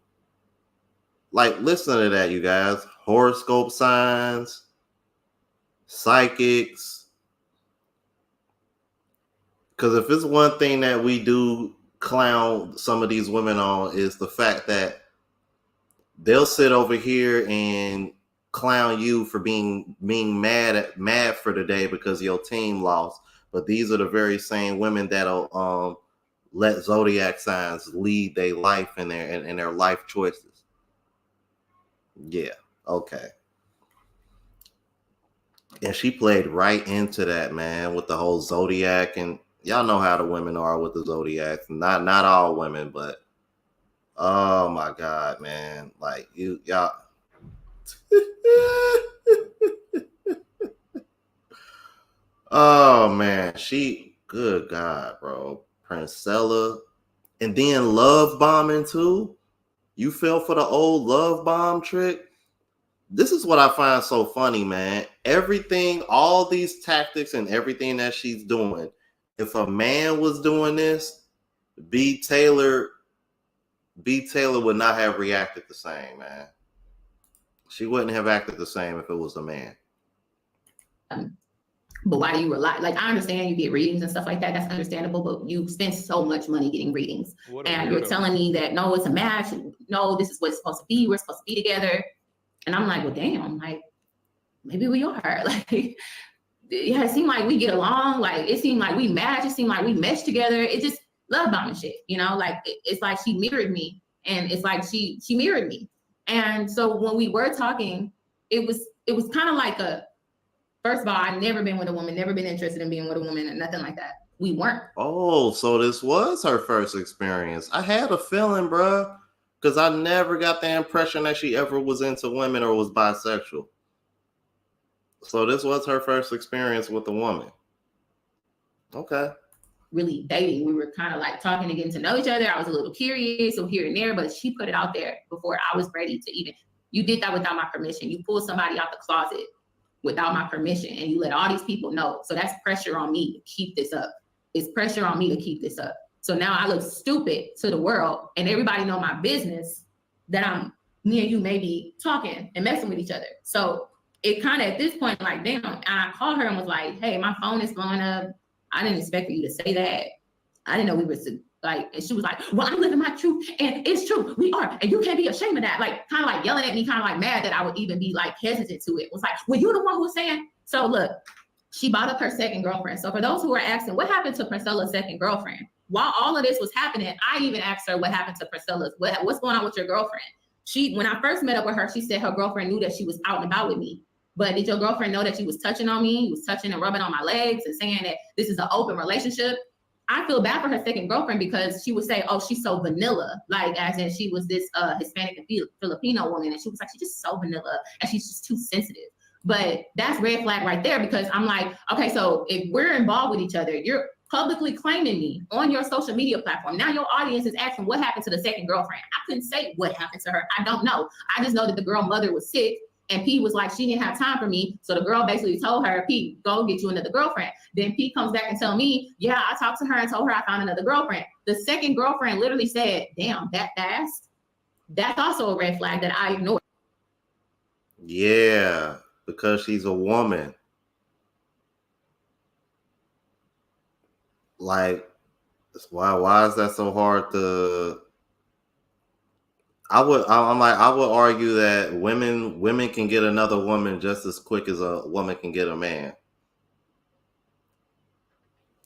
Like, listen to that, you guys. Horoscope signs, psychics. Because if it's one thing that we do clown some of these women on, is the fact that they'll sit over here and clown you for being mad for the day because your team lost. But these are the very same women that'll let zodiac signs lead their life and their life choices. Yeah, okay. And she played right into that, man, with the whole zodiac, and y'all know how the women are with the zodiac. Not all women, but oh my God, man. Like y'all. Oh man, good God, bro. Princella. And then love bombing too. You fell for the old love bomb trick. This is what I find so funny, man. Everything, all these tactics and everything that she's doing. If a man was doing this, B. Taylor would not have reacted the same, man. She wouldn't have acted the same if it was a man. But why do you rely? Like, I understand you get readings and stuff like that. That's understandable, but you spend so much money getting readings. And you're telling me that, no, it's a match. No, this is what it's supposed to be. We're supposed to be together. And I'm like, well, damn, like, maybe we are. Like, yeah, it seemed like we get along. Like, it seemed like we match. It seemed like we mesh together. It just love bombing shit, you know? Like, it's like she mirrored me. And it's like she mirrored me. And so when we were talking, it was kind of like first of all, I've never been with a woman, never been interested in being with a woman and nothing like that. We weren't. Oh, so this was her first experience. I had a feeling, bruh, because I never got the impression that she ever was into women or was bisexual. So this was her first experience with a woman. Okay. Really dating. We were kind of like talking and getting to know each other. I was a little curious of here and there, but she put it out there before I was ready to even. You did that without my permission. You pulled somebody out the closet without my permission, and you let all these people know. So that's pressure on me to keep this up. It's pressure on me to keep this up. So now I look stupid to the world, and everybody know my business that me and you may be talking and messing with each other. So it kind of at this point, like, damn, and I called her and was like, hey, my phone is blowing up. I didn't expect for you to say that. I didn't know we were like, and she was like, well, I'm living my truth, and it's true, we are, and you can't be ashamed of that. Like, kind of like yelling at me, kind of like mad that I would even be like hesitant to it. It was like, well, you the one who was saying. So look, she bought up her second girlfriend. So for those who are asking, what happened to Princella's second girlfriend? While all of this was happening, I even asked her what happened to Princella's, what's going on with your girlfriend? When I first met up with her, she said her girlfriend knew that she was out and about with me. But did your girlfriend know that she was touching on me? He was touching and rubbing on my legs and saying that this is an open relationship. I feel bad for her second girlfriend because she would say, oh, she's so vanilla. Like, as in she was this Hispanic and Filipino woman. And she was like, she's just so vanilla and she's just too sensitive. But that's red flag right there, because I'm like, okay, so if we're involved with each other, you're publicly claiming me on your social media platform. Now your audience is asking what happened to the second girlfriend. I couldn't say what happened to her. I don't know. I just know that the girl mother was sick. And P was like, she didn't have time for me. So the girl basically told her, P, go get you another girlfriend. Then P comes back and tell me, yeah, I talked to her and told her I found another girlfriend. The second girlfriend literally said, damn, that fast? That's also a red flag that I ignored. Yeah, because she's a woman. Like, why is that so hard to... I would argue that women can get another woman just as quick as a woman can get a man.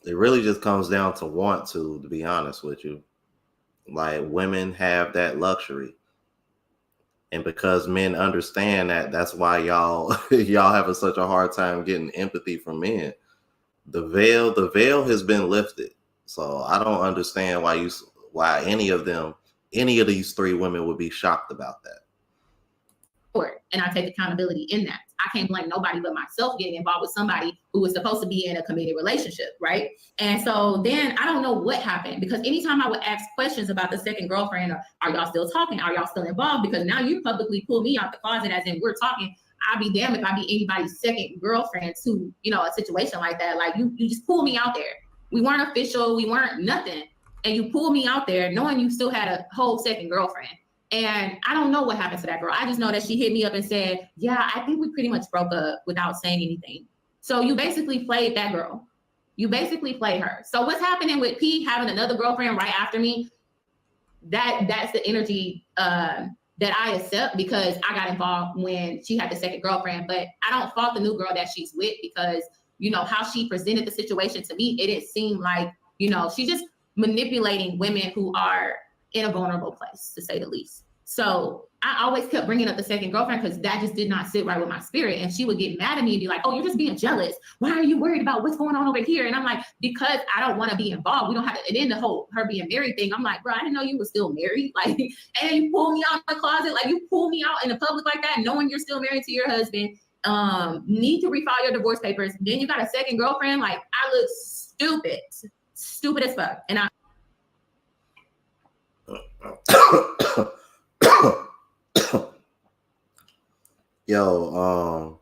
It really just comes down to want to be honest with you. Like, women have that luxury. And because men understand that, that's why y'all having such a hard time getting empathy from men. The veil has been lifted. So I don't understand why any of these three women would be shocked about that. And I take accountability in that. I can't blame nobody but myself getting involved with somebody who was supposed to be in a committed relationship, right? And so then I don't know what happened, because anytime I would ask questions about the second girlfriend, or are y'all still talking? Are y'all still involved? Because now you publicly pull me out the closet, as in we're talking. I'd be damned if I be anybody's second girlfriend to, a situation like that. Like, you just pull me out there. We weren't official. We weren't nothing. And you pull me out there knowing you still had a whole second girlfriend. And I don't know what happened to that girl. I just know that she hit me up and said, yeah, I think we pretty much broke up, without saying anything. So you basically played that girl. You basically played her. So what's happening with P having another girlfriend right after me? That's the energy that I accept because I got involved when she had the second girlfriend. But I don't fault the new girl that she's with because, you know, how she presented the situation to me, it didn't seem like, you know, she's just manipulating women who are in a vulnerable place, to say the least. So I always kept bringing up the second girlfriend because that just did not sit right with my spirit. And she would get mad at me and be like, oh, you're just being jealous. Why are you worried about what's going on over here? And I'm like, because I don't want to be involved. We don't have to. And then the whole her being married thing, I'm like, bro, I didn't know you were still married. Like, and you pull me out of the closet, like you pull me out in the public like that, knowing you're still married to your husband. Need to refile your divorce papers. Then you got a second girlfriend. Like, I look stupid as fuck. And I Yo,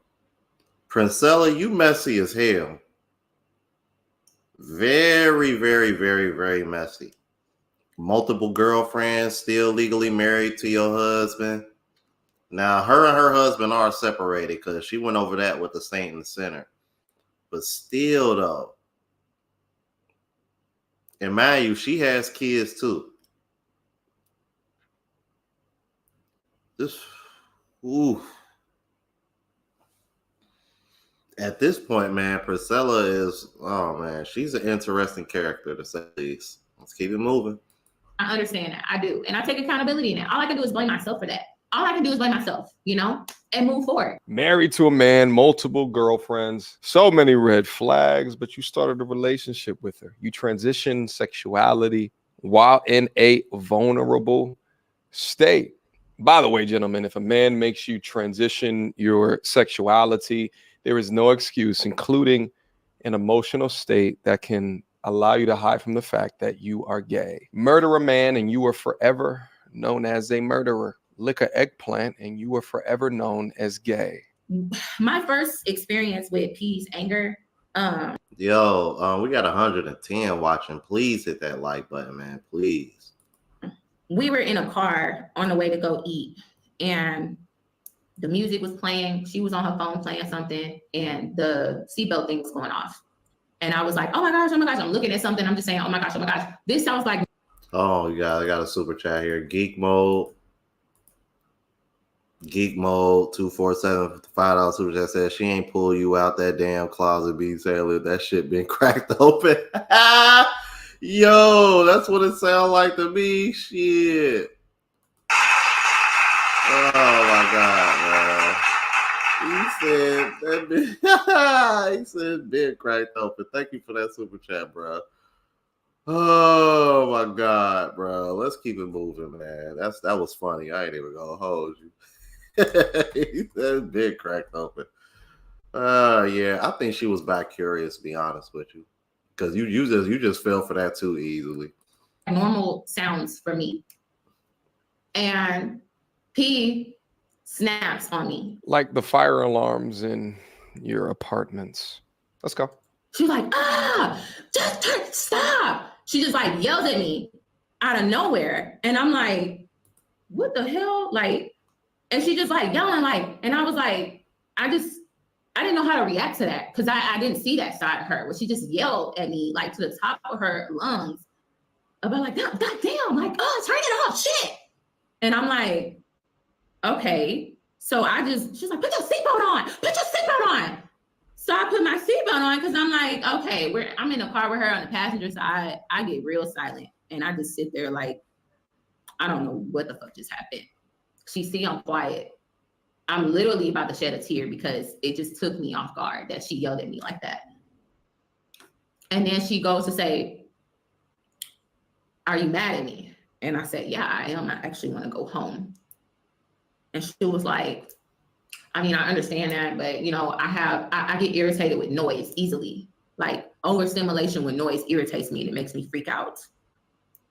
Princella, you messy as hell. Very, very, very, very messy. Multiple girlfriends, still legally married to your husband. Now, her and her husband are separated because she went over that with the saint and the sinner. But still, though, and mind you, she has kids too. Ooh. At this point, man, Priscilla is, oh man, she's an interesting character to say the least. Let's keep it moving. I understand that. I do. And I take accountability in that. All I can do is blame myself for that. All I can do is blame myself, you know, and move forward. Married to a man, multiple girlfriends, so many red flags, but you started a relationship with her. You transitioned sexuality while in a vulnerable state. By the way, gentlemen, if a man makes you transition your sexuality, there is no excuse, including an emotional state that can allow you to hide from the fact that you are gay. Murder a man and you are forever known as a murderer. Lick an eggplant and you are forever known as gay. My first experience with P's anger. We got 110 watching. Please hit that like button, man. Please. We were in a car on the way to go eat, and the music was playing. She was on her phone playing something, and the seatbelt thing was going off. And I was like, oh my gosh, oh my gosh. I'm looking at something. I'm just saying, oh my gosh. This sounds like. Oh, yeah, I got a super chat here. Geek mode 247 with the $5 super chat says she ain't pull you out that damn closet, B. Taylor. That shit been cracked open. Yo, that's what it sounds like to me. Shit. Oh my God, man. He said that been, he said been cracked open. Thank you for that super chat, bro. Oh my God, bro. Let's keep it moving, man. That was funny. I ain't even gonna hold you. He said been cracked open. Yeah, I think she was back curious, to be honest with you. Because you just fell for that too easily. Normal sounds for me. And P snaps on me. Like the fire alarms in your apartments. Let's go. She's like, just stop. She just like yells at me out of nowhere. And I'm like, what the hell? Like, and she just like yelling like, and I was like, I didn't know how to react to that because I didn't see that side of her where she just yelled at me like to the top of her lungs about like, God damn, like, oh, turn it off, shit. And I'm like, okay. So she's like, put your seatbelt on. So I put my seatbelt on because I'm like, okay, I'm in the car with her on the passenger side. I get real silent and I just sit there like, I don't know what the fuck just happened. She see I'm quiet. I'm literally about to shed a tear because it just took me off guard that she yelled at me like that. And then she goes to say, are you mad at me? And I said, yeah, I am. I actually want to go home. And she was like, I mean, I understand that, but you know, I get irritated with noise easily. Like overstimulation with noise irritates me and it makes me freak out.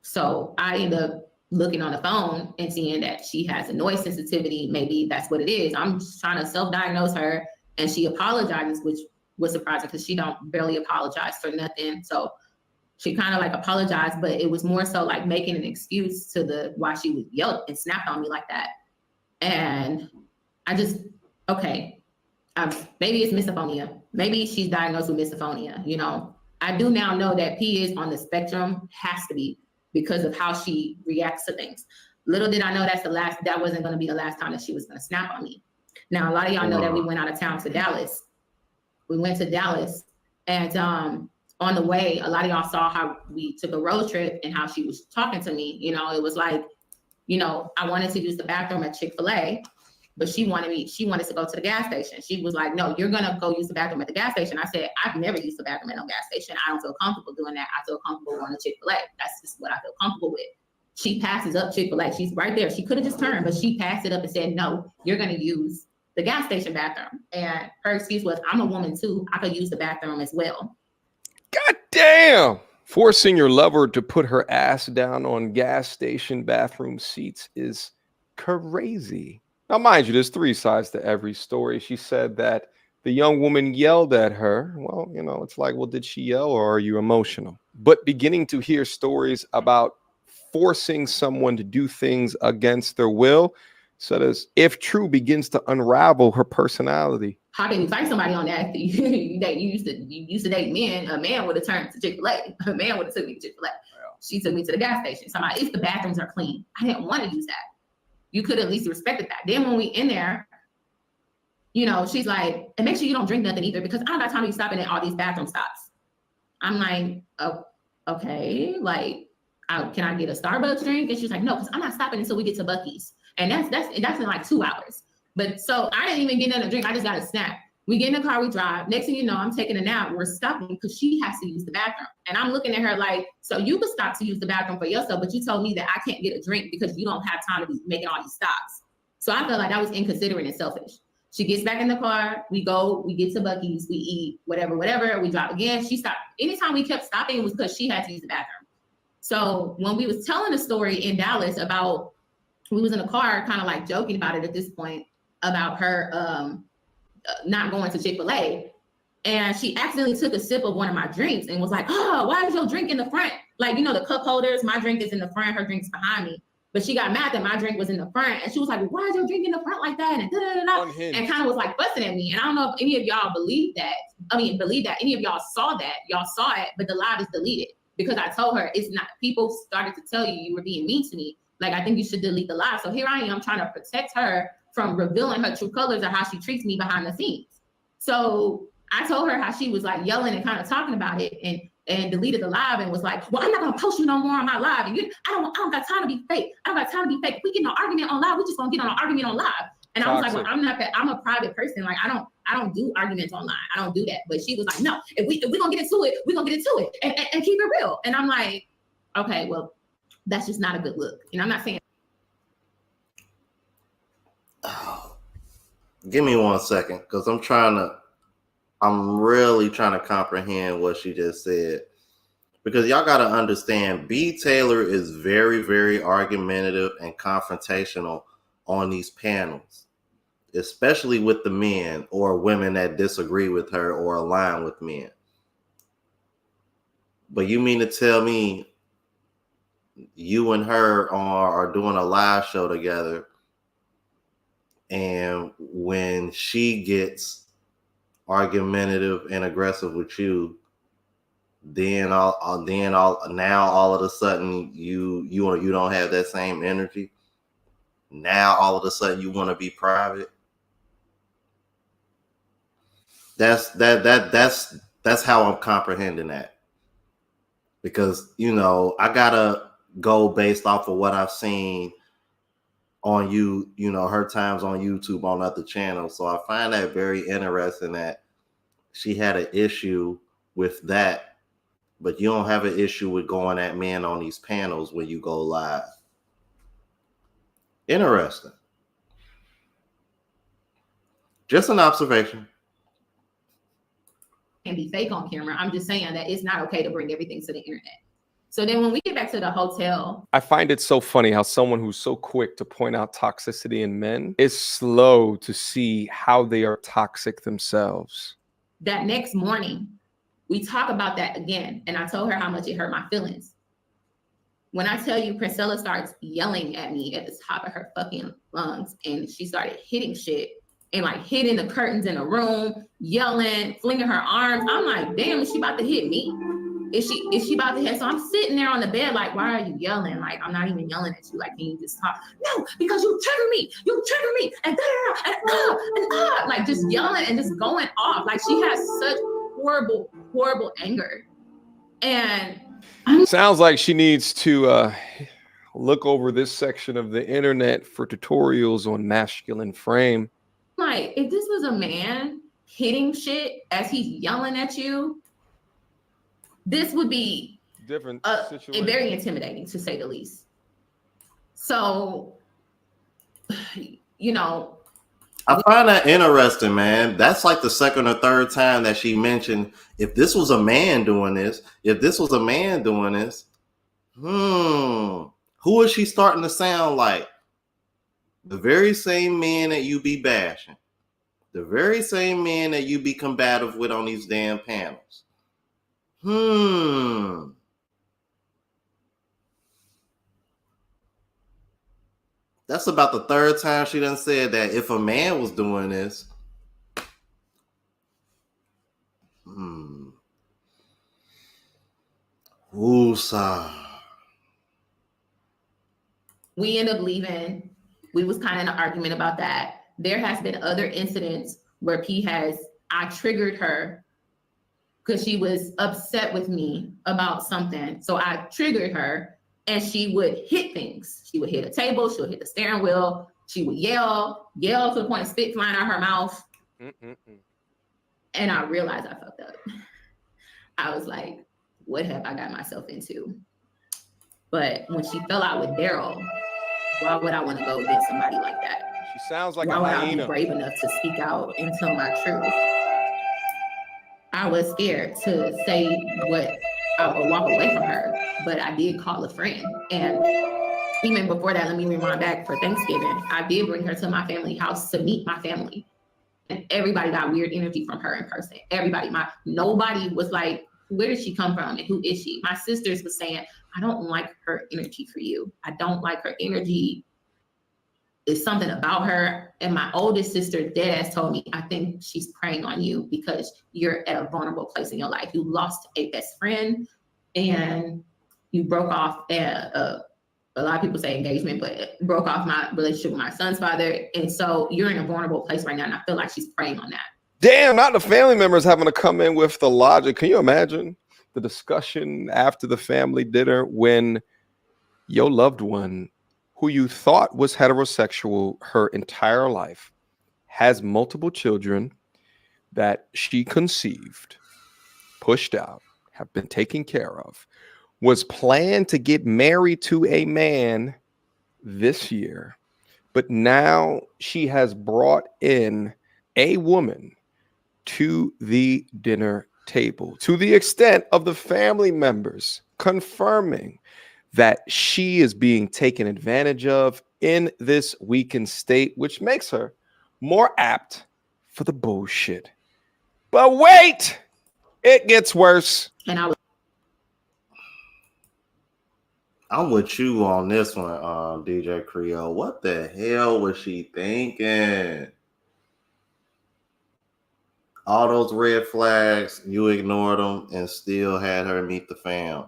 So I end up looking on the phone and seeing that she has a noise sensitivity. Maybe that's what it is. I'm just trying to self-diagnose her, and she apologizes, which was surprising because she don't barely apologize for nothing. So she kind of like apologized, but it was more so like making an excuse to why she would yell and snap on me like that. And I just, okay, maybe it's misophonia. Maybe she's diagnosed with misophonia. You know, I do now know that P is on the spectrum, has to be, because of how she reacts to things. Little did I know that wasn't going to be the last time that she was going to snap on me. Now, a lot of y'all know that we went out of town to Dallas. We went to Dallas, and on the way, a lot of y'all saw how we took a road trip and how she was talking to me. You know, it was like, you know, I wanted to use the bathroom at Chick-fil-A, but she wanted to go to the gas station. She was like, no, you're going to go use the bathroom at the gas station. I said, I've never used the bathroom at no gas station. I don't feel comfortable doing that. I feel comfortable going to Chick-fil-A. That's just what I feel comfortable with. She passes up Chick-fil-A. She's right there. She could have just turned, but she passed it up and said, no, you're going to use the gas station bathroom. And her excuse was, I'm a woman too. I could use the bathroom as well. God damn. Forcing your lover to put her ass down on gas station bathroom seats is crazy. Now, mind you, there's 3 sides to every story. She said that the young woman yelled at her. Well, you know, it's like, well, did she yell or are you emotional? But beginning to hear stories about forcing someone to do things against their will, so as if true, begins to unravel her personality. How can you fight somebody on that? You used to date men. A man would have turned to Chick-fil-A. A man would have took me to Chick-fil-A. Yeah. She took me to the gas station. Somebody, if the bathrooms are clean, I didn't want to use that. You could at least respected that. Then when we in there, you know, she's like, and make sure you don't drink nothing either, because I don't got time to be stopping at all these bathroom stops. I'm like, oh, okay, like, can I get a Starbucks drink? And she's like, no, because I'm not stopping until we get to Buc-ee's. And that's in like 2 hours. But so I didn't even get nothing to drink. I just got a snack. We get in the car, we drive. Next thing you know, I'm taking a nap. We're stopping because she has to use the bathroom. And I'm looking at her like, so you could stop to use the bathroom for yourself, but you told me that I can't get a drink because you don't have time to be making all these stops. So I felt like that was inconsiderate and selfish. She gets back in the car. We get to Buc-ee's, we eat, whatever. We drive again. She stopped. Anytime we kept stopping, it was because she had to use the bathroom. So when we was telling the story in Dallas about, we was in the car kind of like joking about it at this point about her not going to Chick-fil-A. And she accidentally took a sip of one of my drinks and was like, oh, why is your drink in the front? Like, you know, the cup holders, my drink is in the front, her drink's behind me. But she got mad that my drink was in the front. And she was like, well, why is your drink in the front like that? And and kind of was like fussing at me. And I don't know if any of y'all believe that. Any of y'all saw that. Y'all saw it, but the live is deleted. Because I told her it's not, people started to tell you were being mean to me. Like, I think you should delete the live. So here I am trying to protect her from revealing her true colors of how she treats me behind the scenes. So I told her how she was like yelling and kind of talking about it and deleted the live and was like, well, I'm not gonna post you no more on my live. And I don't got time to be fake. If we get in an argument on live, we just gonna get on an argument on live. And I was like, well, I'm a private person. Like, I don't do arguments online. I don't do that. But she was like, no, if we gonna get into it, we're gonna get into it and keep it real. And I'm like, okay, well, that's just not a good look. And I'm not saying. Oh, give me 1 second, because I'm really trying to comprehend what she just said. Because y'all got to understand, B. Taylor is very, very argumentative and confrontational on these panels, especially with the men or women that disagree with her or align with men. But you mean to tell me you and her are doing a live show together, and when she gets argumentative and aggressive with you, then all of a sudden you don't have that same energy? Now all of a sudden you want to be private? That's how I'm comprehending that. Because, you know, I gotta go based off of what I've seen on her times on YouTube on other channels. So I find that very interesting that she had an issue with that, but you don't have an issue with going at men on these panels when you go live. Interesting. Just an observation. And be fake on camera. I'm just saying that it's not okay to bring everything to the internet. So then when we get back to the hotel. I find it so funny how someone who's so quick to point out toxicity in men is slow to see how they are toxic themselves. That next morning, we talk about that again. And I told her how much it hurt my feelings. When I tell you, Princella starts yelling at me at the top of her fucking lungs, and she started hitting shit and like hitting the curtains in the room, yelling, flinging her arms. I'm like, damn, is she about to hit me? is she about to hit? So I'm sitting there on the bed like, why are you yelling? Like, I'm not even yelling at you. Like, can you just talk? No, because you trigger me, and like just yelling and just going off. Like, she has such horrible anger. And sounds like she needs to look over this section of the internet for tutorials on masculine frame. Like, if this was a man hitting shit as he's yelling at you, this would be different very intimidating, to say the least. So, you know, I find that interesting, man. That's like the second or third time that she mentioned, if this was a man doing this, who is she starting to sound like? The very same man that you be bashing. The very same man that you be combative with on these damn panels. That's about the third time she done said that if a man was doing this. Woosah. We end up leaving. We was kind of in an argument about that. There has been other incidents where I triggered her because she was upset with me about something. So I triggered her, and she would hit things. She would hit a table. She would hit the steering wheel. She would yell to the point of spit flying out of her mouth. And I realized I fucked up. I was like, what have I got myself into? But when she fell out with Daryl, why would I want to go against somebody like that? She sounds like why a would hyena. I be brave enough to speak out and tell my truth? I was scared to say what I would walk away from her, but I did call a friend. And even before that, let me rewind back for Thanksgiving. I did bring her to my family house to meet my family. And everybody got weird energy from her in person. Nobody was like, where did she come from and who is she? My sisters was saying, I don't like her energy for you. I don't like her energy. It's something about her. And my oldest sister, deadass, told me, I think she's preying on you because you're at a vulnerable place in your life. You lost a best friend and you broke off a lot of people say engagement, but broke off my relationship with my son's father. And so you're in a vulnerable place right now. And I feel like she's preying on that. Damn, not the family members having to come in with the logic. Can you imagine the discussion after the family dinner when your loved one, who you thought was heterosexual her entire life, has multiple children that she conceived, pushed out, have been taken care of, was planned to get married to a man this year, but now she has brought in a woman to the dinner table, to the extent of the family members confirming that she is being taken advantage of in this weakened state, which makes her more apt for the bullshit. But wait, it gets worse. And I'm with you on this one, DJ Creole. What the hell was she thinking? All those red flags, you ignored them and still had her meet the fam.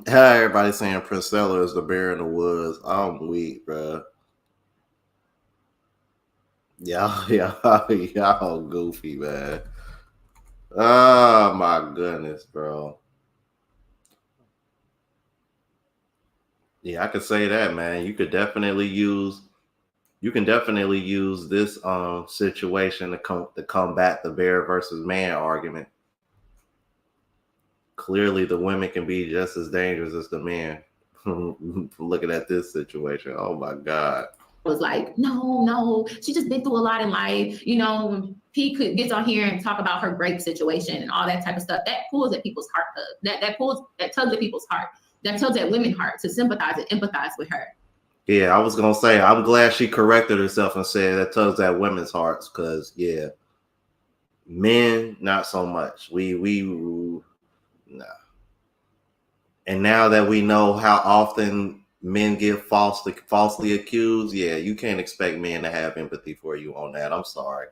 Everybody's saying Princella is the bear in the woods. I'm weak, bro. Y'all goofy, man. Oh my goodness, bro. Yeah, I could say that, man. You can definitely use this situation to combat the bear versus man argument. Clearly, the women can be just as dangerous as the men. Looking at this situation, oh my God. Was like, no, she just been through a lot in life. You know, P gets on here and talk about her grape situation and all that type of stuff. That pulls at people's heart. That tugs at people's heart. That tugs at women's heart to sympathize and empathize with her. Yeah, I was gonna say, I'm glad she corrected herself and said that tugs at women's hearts, because yeah, men not so much. Nah. And now that we know how often men get falsely accused, yeah, you can't expect men to have empathy for you on that. I'm sorry.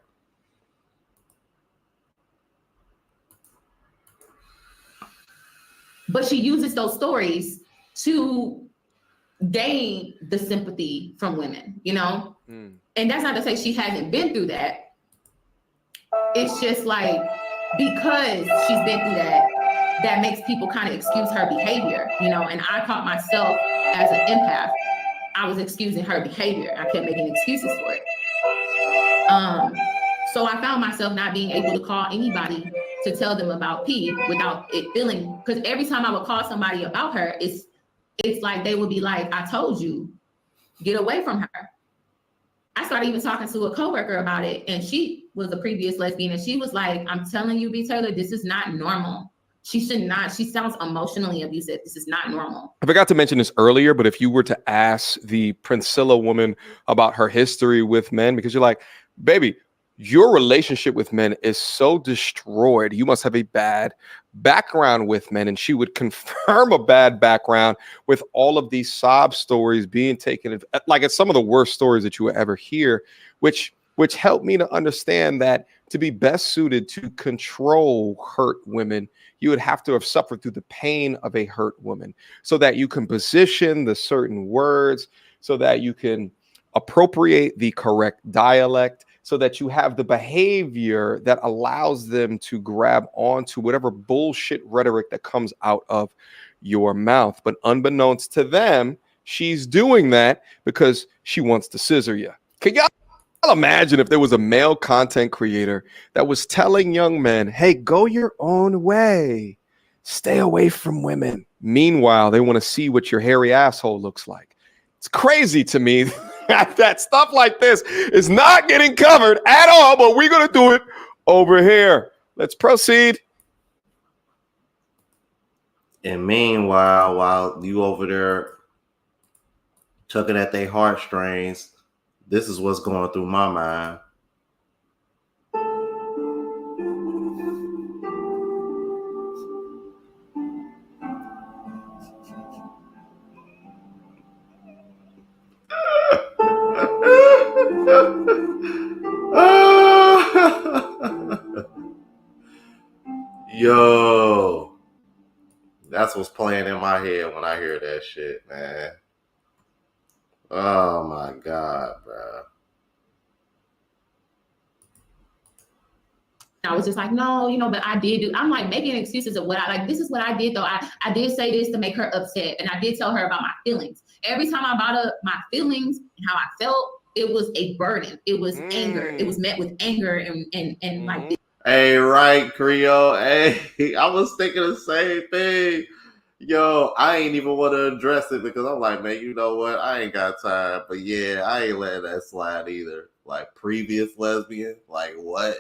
But she uses those stories to gain the sympathy from women, you know? And that's not to say she hasn't been through that. It's just like, because she's been through that, that makes people kind of excuse her behavior, you know? And I caught myself as an empath. I was excusing her behavior. I kept making excuses for it. So I found myself not being able to call anybody to tell them about P without it feeling, because every time I would call somebody about her, it's like they would be like, I told you, get away from her. I started even talking to a coworker about it, and she was a previous lesbian, and she was like, I'm telling you, B. Taylor, this is not normal. She should not, she sounds emotionally abusive. This is not normal. I forgot to mention this earlier, but if you were to ask the Princella woman about her history with men, because you're like, baby, your relationship with men is so destroyed. You must have a bad background with men. And she would confirm a bad background with all of these sob stories being taken. Like, it's some of the worst stories that you will ever hear, which helped me to understand that to be best suited to control hurt women, you would have to have suffered through the pain of a hurt woman, so that you can position the certain words, so that you can appropriate the correct dialect, so that you have the behavior that allows them to grab onto whatever bullshit rhetoric that comes out of your mouth. But unbeknownst to them, she's doing that because she wants to scissor you. Can y'all imagine if there was a male content creator that was telling young men, hey, go your own way, stay away from women. Meanwhile, they want to see what your hairy asshole looks like. It's crazy to me that stuff like this is not getting covered at all, but we're going to do it over here. Let's proceed. And meanwhile, while you over there tugging at their heartstrings, this is what's going through my mind. Yo, that's what's playing in my head when I hear that shit, man. Oh my God, bro. I was just like, no, you know, but I did do, I'm like making excuses of what I like. This is what I did though. I did say this to make her upset. And I did tell her about my feelings. Every time I brought up my feelings and how I felt, it was a burden. It was anger. It was met with anger and like this. Hey, right, Creole. Hey, I was thinking the same thing. Yo, I ain't even want to address it because I'm like, man, you know what? I ain't got time. But yeah, I ain't letting that slide either. Like, previous lesbian? Like, what?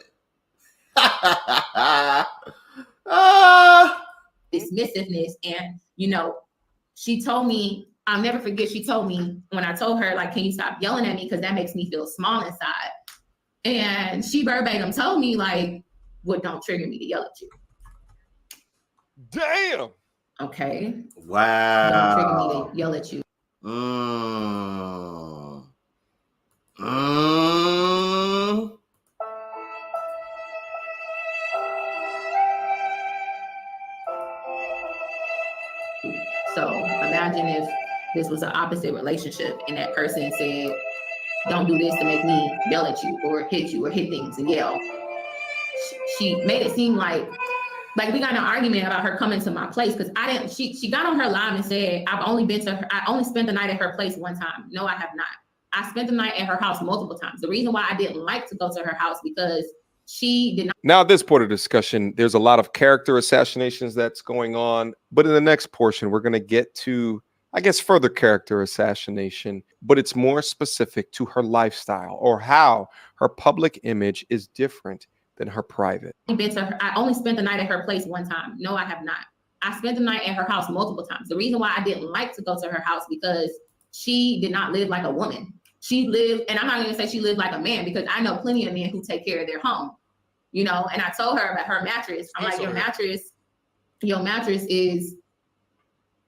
Dismissiveness. And, you know, she told me, I'll never forget, she told me when I told her, like, can you stop yelling at me? Because that makes me feel small inside. And she verbatim told me, like, well, don't trigger me to yell at you. Damn. Okay. Wow. Don't trigger me to yell at you. So imagine if this was an opposite relationship and that person said, don't do this to make me yell at you or hit things and yell. She made it seem like we got in an argument about her coming to my place because I didn't, she got on her live and said, I only spent the night at her place one time. No, I have not. I spent the night at her house multiple times. The reason why I didn't like to go to her house because she did not. Now, at this point of discussion, there's a lot of character assassinations that's going on. But in the next portion, we're going to get to, I guess, further character assassination. But it's more specific to her lifestyle or how her public image is different than her private. I only spent the night at her place one time. No, I have not. I spent the night at her house multiple times. The reason why I didn't like to go to her house because she did not live like a woman. She lived, and I'm not going to say she lived like a man because I know plenty of men who take care of their home, you know. And I told her about her mattress. I'm like, your mattress is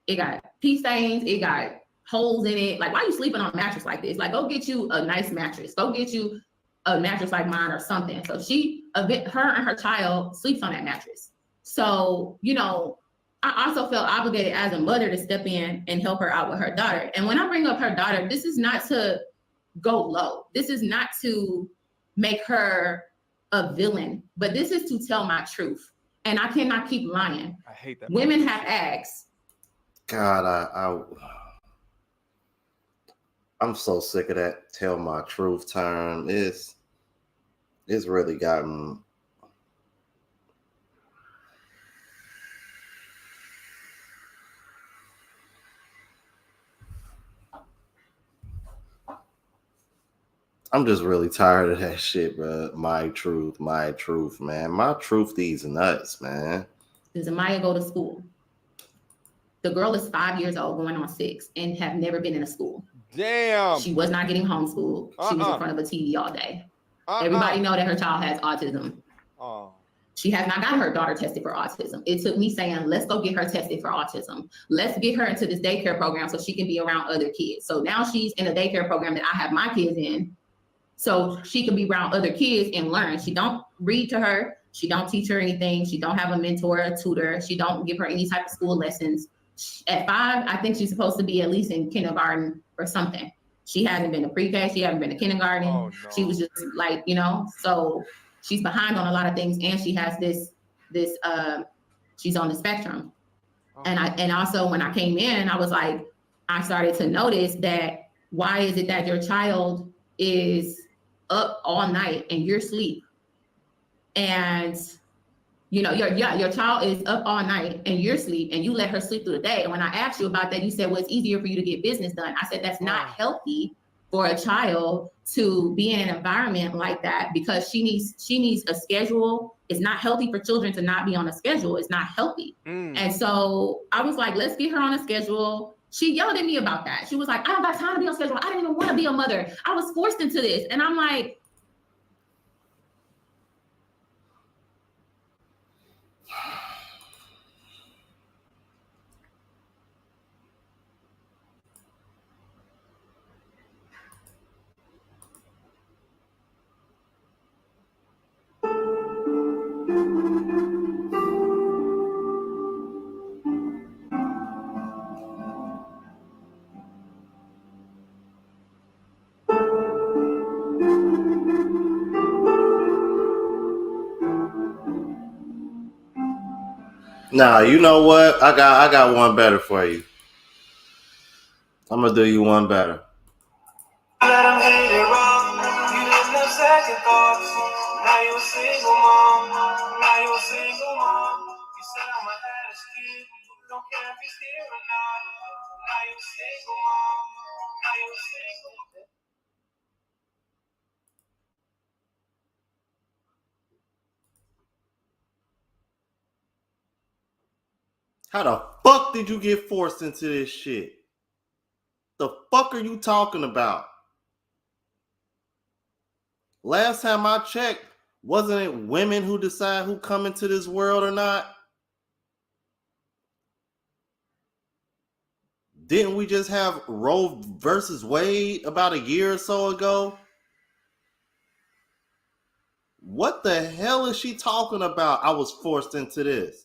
It got pee stains. It got holes in it. Like, why are you sleeping on a mattress like this? Like, go get you a nice mattress. Go get you a mattress like mine or something. So her and her child sleeps on that mattress. So, you know, I also felt obligated as a mother to step in and help her out with her daughter. And when I bring up her daughter, this is not to go low. This is not to make her a villain, but this is to tell my truth. And I cannot keep lying. I hate that. Women have asked. God, I'm so sick of that tell my truth term. It's really gotten. I'm just really tired of that shit, bro. My truth, man. My truth, these nuts, man. Does Amaya go to school? The girl is 5 years old, going on 6, and have never been in a school. Damn. She was not getting homeschooled. She was in front of a TV all day. Everybody know that her child has autism. She has not got her daughter tested for autism. It took me saying, let's go get her tested for autism. Let's get her into this daycare program so she can be around other kids. So now she's in a daycare program that I have my kids in, so she can be around other kids and learn. She don't read to her. She don't teach her anything. She don't have a mentor, a tutor. She don't give her any type of school lessons. At 5, I think she's supposed to be at least in kindergarten or something. She hasn't been to pre-K. She hasn't been to kindergarten. Oh, no. She was just like, you know, so she's behind on a lot of things. And she has this she's on the spectrum. And also when I came in, I was like, I started to notice that why is it that your child is up all night and you're asleep? And you know, your child is up all night and you're asleep and you let her sleep through the day. And when I asked you about that, you said, well, it's easier for you to get business done. I said, that's not healthy for a child to be in an environment like that, because she needs a schedule. It's not healthy for children to not be on a schedule. It's not healthy. And so I was like, let's get her on a schedule. She yelled at me about that. She was like, I don't got time to be on schedule. I didn't even want to be a mother. I was forced into this. And I'm like, Nah, you know what? I got one better for you. I'm gonna do you one better. Let them hate it wrong. You didn't have second thoughts. Now you're a single mom. Now you're a single mom. You said I'm a ass kid. Don't care if he's here or not. Now you're a single mom. Now you're a single mom. How the fuck did you get forced into this shit? The fuck are you talking about? Last time I checked, wasn't it women who decide who come into this world or not? Didn't we just have Roe versus Wade about a year or so ago? What the hell is she talking about? I was forced into this.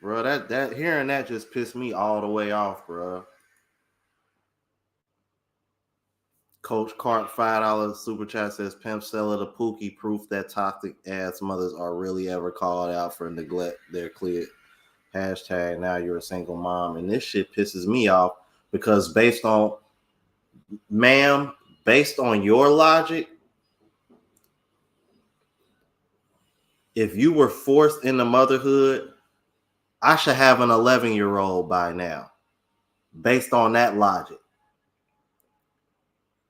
Bro, that hearing that just pissed me all the way off, bro. Coach Clark, $5 super chat says, Princella the Pookie, proof that toxic ass mothers are really ever called out for neglect. They're clear. Hashtag now you're a single mom. And this shit pisses me off because based on your logic, if you were forced into motherhood, I should have an 11-year-old by now. Based on that logic.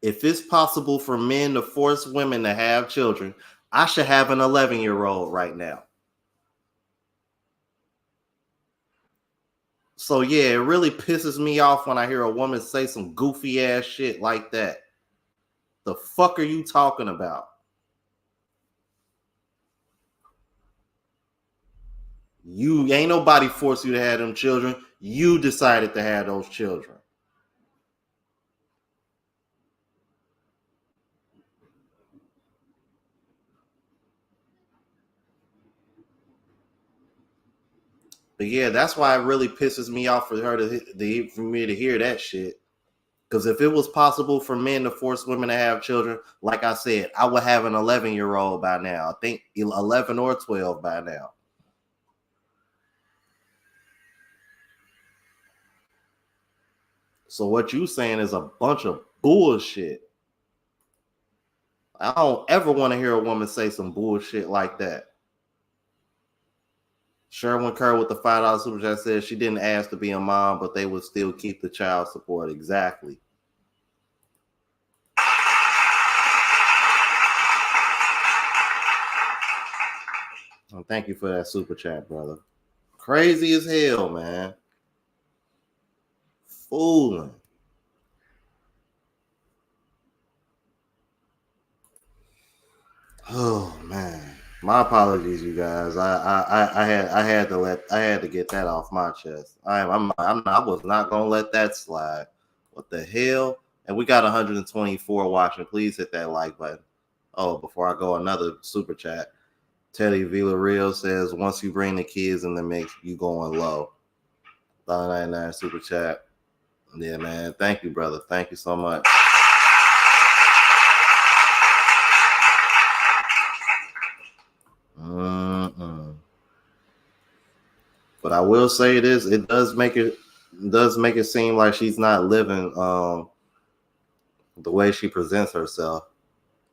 If it's possible for men to force women to have children, I should have an 11-year-old right now. So yeah, it really pisses me off when I hear a woman say some goofy ass shit like that. The fuck are you talking about? You ain't nobody forced you to have them children. You decided to have those children. But yeah, that's why it really pisses me off for her for me to hear that shit. Because if it was possible for men to force women to have children, like I said, I would have an 11-year-old by now. I think 11 or 12 by now. So what you saying is a bunch of bullshit. I don't ever want to hear a woman say some bullshit like that. Sherwin Kerr with the $5 super chat says she didn't ask to be a mom, but they would still keep the child support. Exactly. Oh, thank you for that super chat, brother. Crazy as hell, man. Fooling. Oh man, my apologies, you guys. I had to get that off my chest. I was not gonna let that slide. What the hell? And we got 124 watching. Please hit that like button. Oh, before I go, another super chat. Teddy Villarreal says, once you bring the kids in the mix, you going low. $1.99 super chat. Yeah, man. Thank you, brother. Thank you so much. But I will say this: it does make it seem like she's not living the way she presents herself.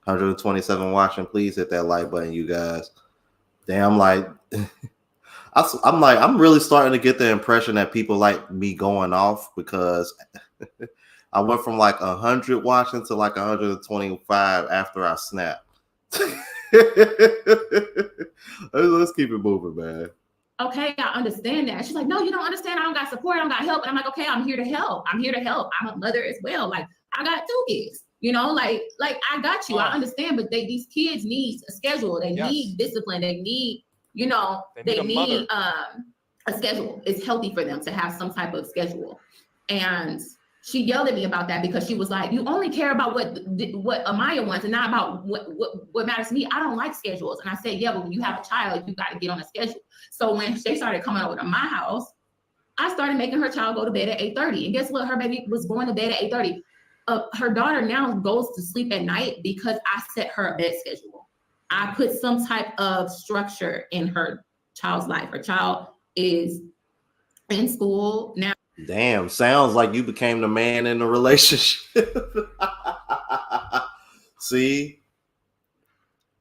127 watching. Please hit that like button, you guys. Damn, I'm really starting to get the impression that people like me going off because I went from like 100 watching to like 125 after I snapped. Let's keep it moving, man. Okay, I understand that. She's like, no, you don't understand. I don't got support. I don't got help. And I'm like, okay, I'm here to help. I'm here to help. I'm a mother as well. Like, I got 2 kids. You know, like I got you. I understand, but these kids need a schedule. They need discipline. They need, you know, they need a schedule. It's healthy for them to have some type of schedule. And she yelled at me about that because she was like, you only care about what Amaya wants and not about what matters to me. I don't like schedules. And I said, yeah, but when you have a child, you got to get on a schedule. So when they started coming over to my house, I started making her child go to bed at 8:30. And guess what? Her baby was going to bed at 8:30. Her daughter now goes to sleep at night because I set her a bed schedule. I put some type of structure in her child's life. Her child is in school now. Damn, sounds like you became the man in the relationship. See?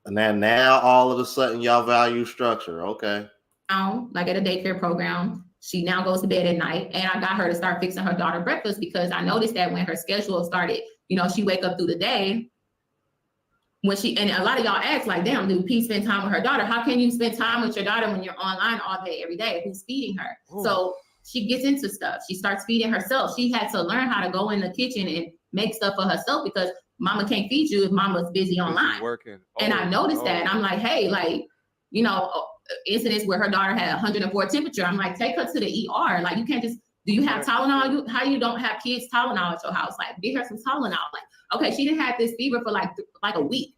And then now all of a sudden y'all value structure. Okay. Now, like at a daycare program, she now goes to bed at night, and I got her to start fixing her daughter breakfast because I noticed that when her schedule started, you know, she wake up through the day. And a lot of y'all ask like, damn, do P spend time with her daughter? How can you spend time with your daughter when you're online all day, every day? Who's feeding her? Ooh. So she gets into stuff. She starts feeding herself. She had to learn how to go in the kitchen and make stuff for herself because mama can't feed you if mama's busy online. Working. And I noticed that, and I'm like, hey, like, you know, incidents where her daughter had 104 temperature. I'm like, take her to the ER. Like, you can't just, do you have Tylenol? How you don't have kids Tylenol at your house? Like, get her some Tylenol. Like, okay, she didn't have this fever for like a week.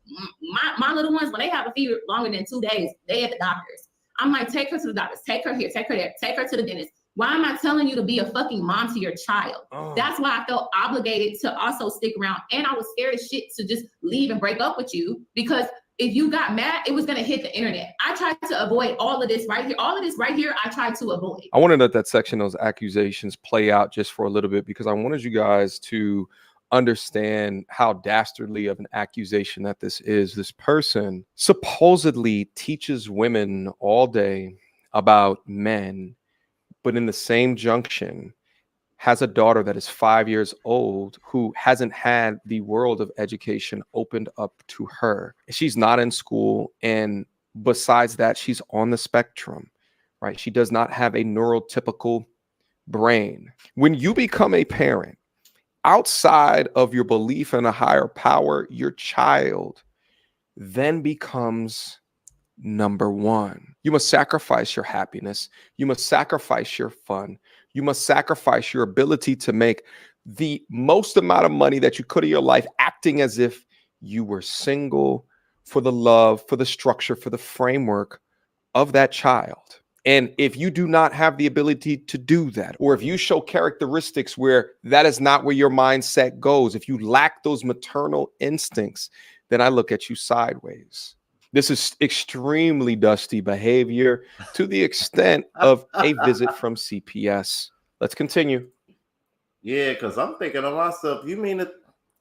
My little ones, when they have a fever longer than 2 days, they at the doctors. I'm like, take her to the doctors, take her here, take her there, take her to the dentist. Why am I telling you to be a fucking mom to your child? Oh. That's why I felt obligated to also stick around. And I was scared as shit to just leave and break up with you because if you got mad, it was going to hit the internet. I tried to avoid all of this right here. All of this right here, I tried to avoid. I want to let that section, those accusations, play out just for a little bit because I wanted you guys to understand how dastardly of an accusation that this is. This person supposedly teaches women all day about men, but in the same junction has a daughter that is 5 years old who hasn't had the world of education opened up to her. She's not in school. And besides that, she's on the spectrum, right? She does not have a neurotypical brain. When you become a parent outside of your belief in a higher power, your child then becomes number one. You must sacrifice your happiness. You must sacrifice your fun. You must sacrifice your ability to make the most amount of money that you could in your life, acting as if you were single, for the love, for the structure, for the framework of that child. And if you do not have the ability to do that, or if you show characteristics where that is not where your mindset goes, if you lack those maternal instincts, then I look at you sideways. This is extremely dusty behavior to the extent of a visit from CPS. Let's continue. Yeah, because I'm thinking to myself, you mean it?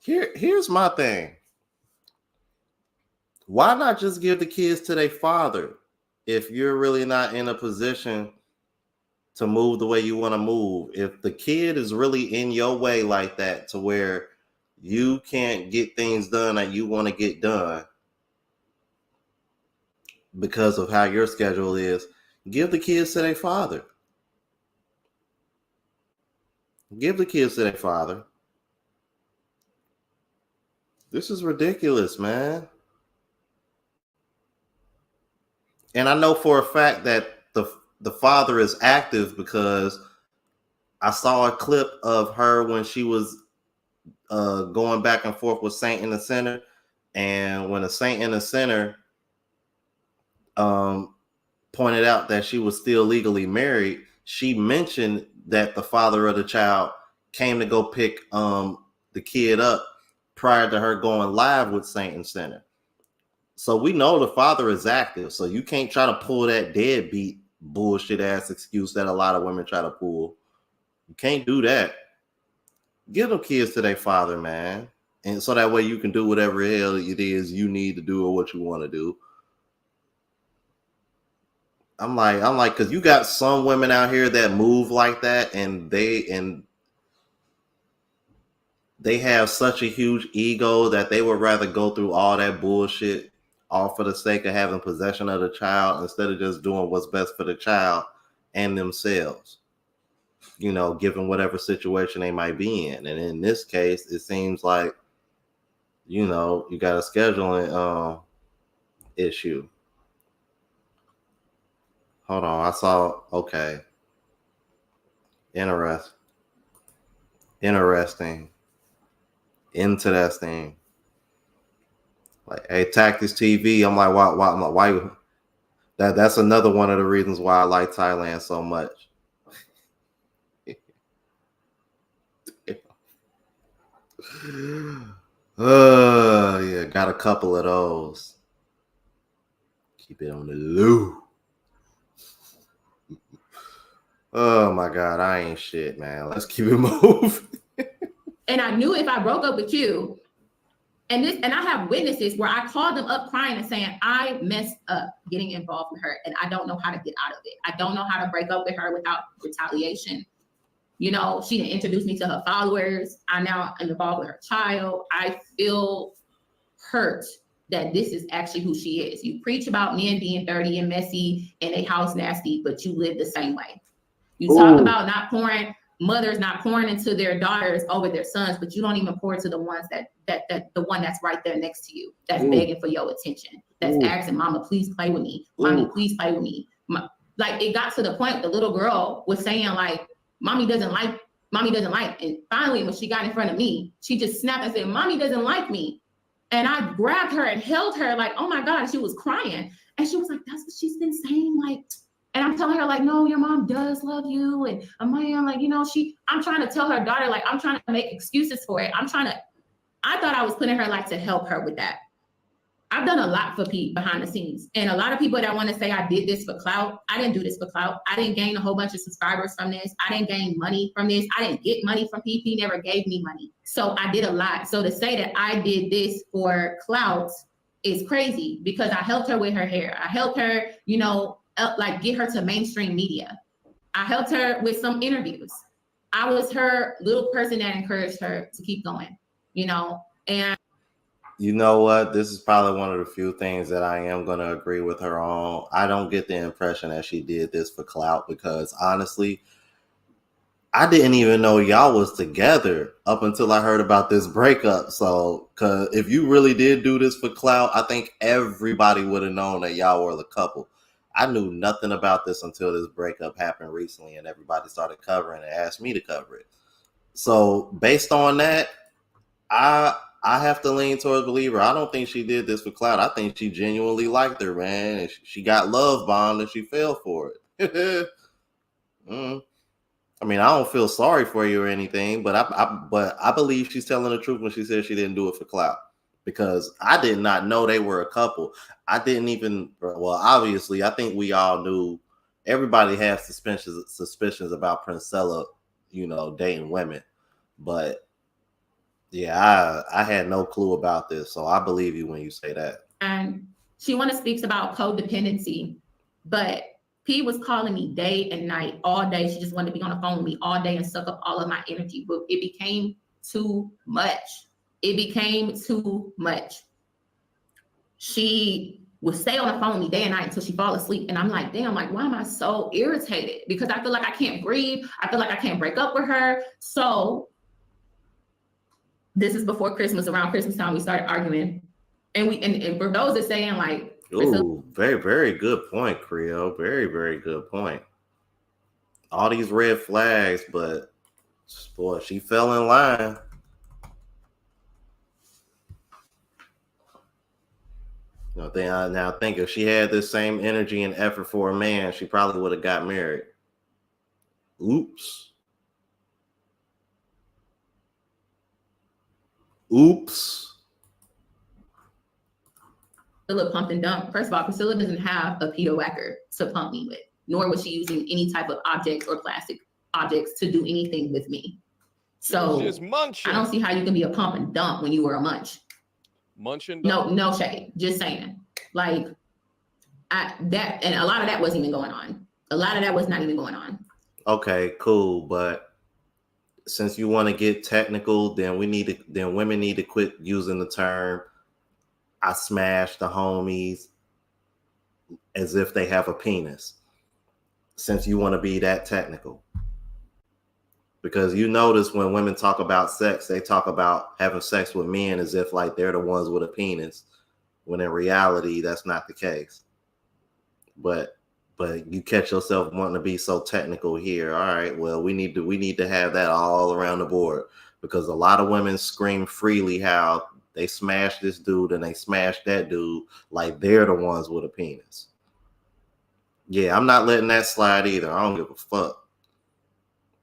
Here's my thing. Why not just give the kids to their father if you're really not in a position to move the way you want to move? If the kid is really in your way like that to where you can't get things done that you want to get done because of how your schedule is, give the kids to their father. Give the kids to their father. This is ridiculous, man. And I know for a fact that the father is active because I saw a clip of her when she was going back and forth with Saint in the Center. And when a Saint in the Center pointed out that she was still legally married, she mentioned that the father of the child came to go pick the kid up prior to her going live with Saint and Center. So we know the father is active. So you can't try to pull that deadbeat bullshit ass excuse that a lot of women try to pull. You can't do that. Give them kids to their father, man. And so that way you can do whatever the hell it is you need to do or what you want to do. I'm like, because you got some women out here that move like that, and they have such a huge ego that they would rather go through all that bullshit all for the sake of having possession of the child instead of just doing what's best for the child and themselves, you know, given whatever situation they might be in. And in this case, it seems like, you know, you got a scheduling issue. Hold on, I saw, okay. Interesting. Interesting. Like, hey, Tactics TV. I'm like, why? That's another one of the reasons why I like Thailand so much. Yeah, got a couple of those. Keep it on the low. Oh my God, I ain't shit, man. Let's keep it moving. And I knew if I broke up with you, and I have witnesses where I called them up crying and saying, I messed up getting involved with her and I don't know how to get out of it. I don't know how to break up with her without retaliation. You know, she didn't introduce me to her followers. I now am involved with her child. I feel hurt that this is actually who she is. You preach about men being dirty and messy and a house nasty, but you live the same way. You talk about not pouring, mothers not pouring into their daughters over their sons, but you don't even pour into the ones that the one that's right there next to you, that's begging for your attention, that's asking, Mama, please play with me. Mommy, please play with me. Like, it got to the point the little girl was saying, like, Mommy doesn't like. And finally, when she got in front of me, she just snapped and said, Mommy doesn't like me. And I grabbed her and held her like, oh my God, she was crying. And she was like, that's what she's been saying. Like, and I'm telling her, like, no, your mom does love you. And I'm like, you know, I'm trying to tell her daughter, like, I'm trying to make excuses for it. I thought I was putting her, like, to help her with that. I've done a lot for Pete behind the scenes. And a lot of people that want to say I did this for clout, I didn't do this for clout. I didn't gain a whole bunch of subscribers from this. I didn't gain money from this. I didn't get money from Pete. He never gave me money. So I did a lot. So to say that I did this for clout is crazy because I helped her with her hair. I helped her, you know, like get her to mainstream media. I helped her with some interviews. I was her little person that encouraged her to keep going, you know, and you know what? This is probably one of the few things that I am going to agree with her on. I don't get the impression that she did this for clout because honestly, I didn't even know y'all was together up until I heard about this breakup. So, cause if you really did do this for clout, I think everybody would have known that y'all were the couple. I knew nothing about this until this breakup happened recently, and everybody started covering and asked me to cover it. So, based on that, I have to lean towards believer. I don't think she did this for clout. I think she genuinely liked her, man. And she got love bombed and she fell for it. Mm. I mean, I don't feel sorry for you or anything, but I believe she's telling the truth when she says she didn't do it for clout, because I did not know they were a couple. I didn't even, well, obviously, I think we all knew. Everybody has suspicions about Princella, dating women, but yeah, I had no clue about this, so I believe you when you say that. And she speaks about codependency, but P was calling me day and night, all day. She just wanted to be on the phone with me all day and suck up all of my energy. But it became too much. It became too much. She would stay on the phone with me day and night until she fall asleep. And I'm like, damn, like, why am I so irritated? Because I feel like I can't breathe. I feel like I can't break up with her. So this is before Christmas. Around Christmas time, we started arguing. And for those that saying like, ooh, very, very good point, Creole. Very, very good point. All these red flags, but boy, she fell in line. Now think if she had this same energy and effort for a man, she probably would have got married. Oops. Priscilla pumped and dumped. First of all, Priscilla doesn't have a pedo whacker to pump me with, nor was she using any type of objects or plastic objects to do anything with me. So I don't see how you can be a pump and dump when you were a munch. Munching? No shade. Just saying. Like that, and a lot of that wasn't even going on. A lot of that was not even going on. Okay, cool, but since you want to get technical, then women need to quit using the term "I smashed the homies" as if they have a penis. Since you want to be that technical, because you notice when women talk about sex, they talk about having sex with men as if like they're the ones with a penis, when in reality that's not the case. But you catch yourself wanting to be so technical here. All right, well, we need to have that all around the board, because a lot of women scream freely how they smash this dude and they smash that dude like they're the ones with a penis. Yeah, I'm not letting that slide either. I don't give a fuck.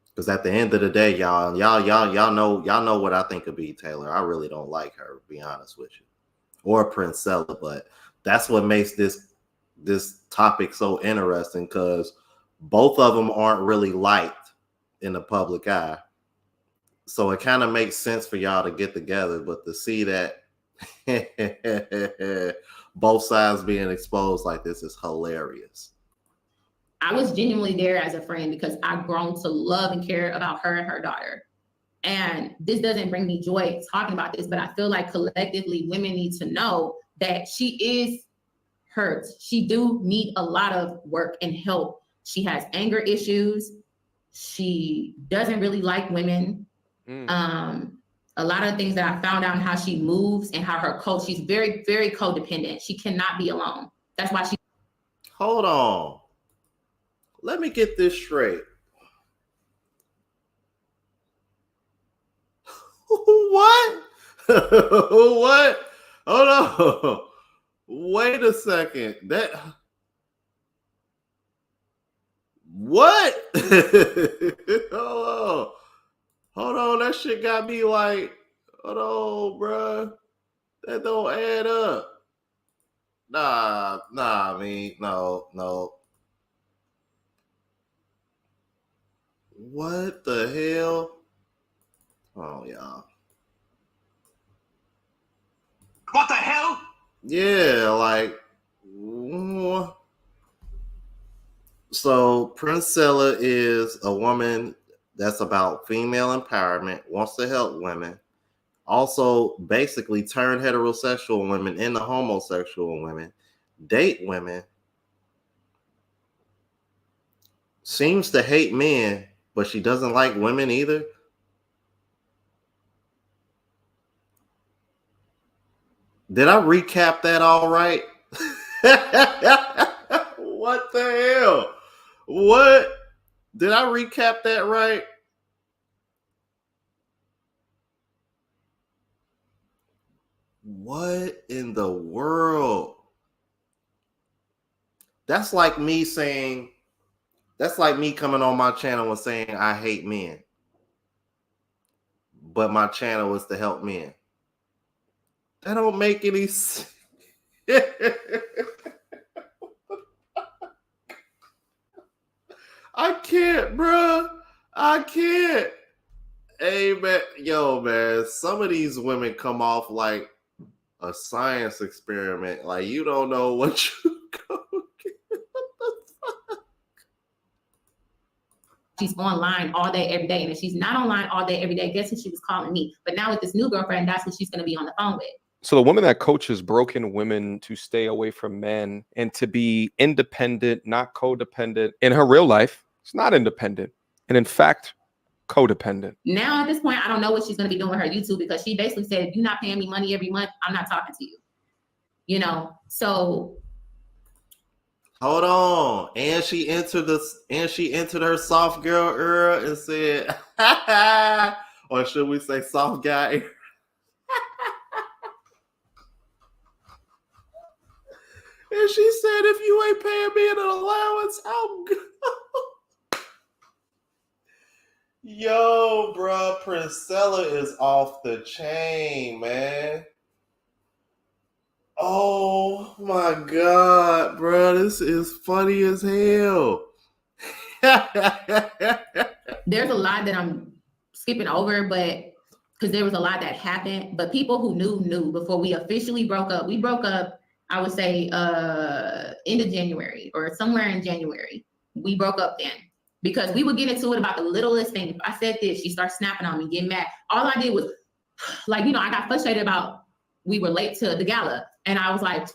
Because at the end of the day, y'all know what I think of B. Taylor. I really don't like her, to be honest with you, or Princella. But that's what makes this topic so interesting, because both of them aren't really liked in the public eye. So it kind of makes sense for y'all to get together, but to see that both sides being exposed like this is hilarious. I was genuinely there as a friend because I've grown to love and care about her and her daughter. And this doesn't bring me joy talking about this, but I feel like collectively women need to know that she is hurt. She do need a lot of work and help. She has anger issues. She doesn't really like women. A lot of things that I found out how she moves and how her coach, she's very, very codependent. She cannot be alone. That's why she. Hold on. Let me get this straight. What? What? Hold on. Wait a second. What? Hold on. That shit got me like, hold on, bruh. That don't add up. Nah, I mean, no. What the hell? Oh, y'all. What the hell? Yeah, like, so Princella is a woman that's about female empowerment, wants to help women, also basically turn heterosexual women into homosexual women, date women, seems to hate men, but she doesn't like women either. Did I recap that all right? What the hell? What? Did I recap that right? What in the world? That's like me saying, that's like me coming on my channel and saying I hate men, but my channel is to help men. That don't make any sense. I can't, bro. I can't. Hey, man. Yo, man. Some of these women come off like a science experiment. Like, you don't know what you go get. She's online all day, every day. And if she's not online all day, every day, guess who she was calling me? But now with this new girlfriend, that's who she's going to be on the phone with. So the woman that coaches broken women to stay away from men and to be independent, not codependent in her real life, it's not independent. And in fact, codependent. Now at this point, I don't know what she's going to be doing with her YouTube, because she basically said, if you're not paying me money every month, I'm not talking to you. You know, so. Hold on. And she entered her soft girl era and said, or should we say soft guy era? And she said, if you ain't paying me an allowance, I'm good. Yo, bro, Princella is off the chain, man. Oh my God, bro, this is funny as hell. There's a lot that I'm skipping over, but because there was a lot that happened, but people who knew before we officially broke up. We broke up, I would say, end of January or somewhere in January. We broke up then because we would get into it about the littlest thing. If I said this, she starts snapping on me, getting mad. All I did was, like, you know, I got frustrated about we were late to the gala, and I was like,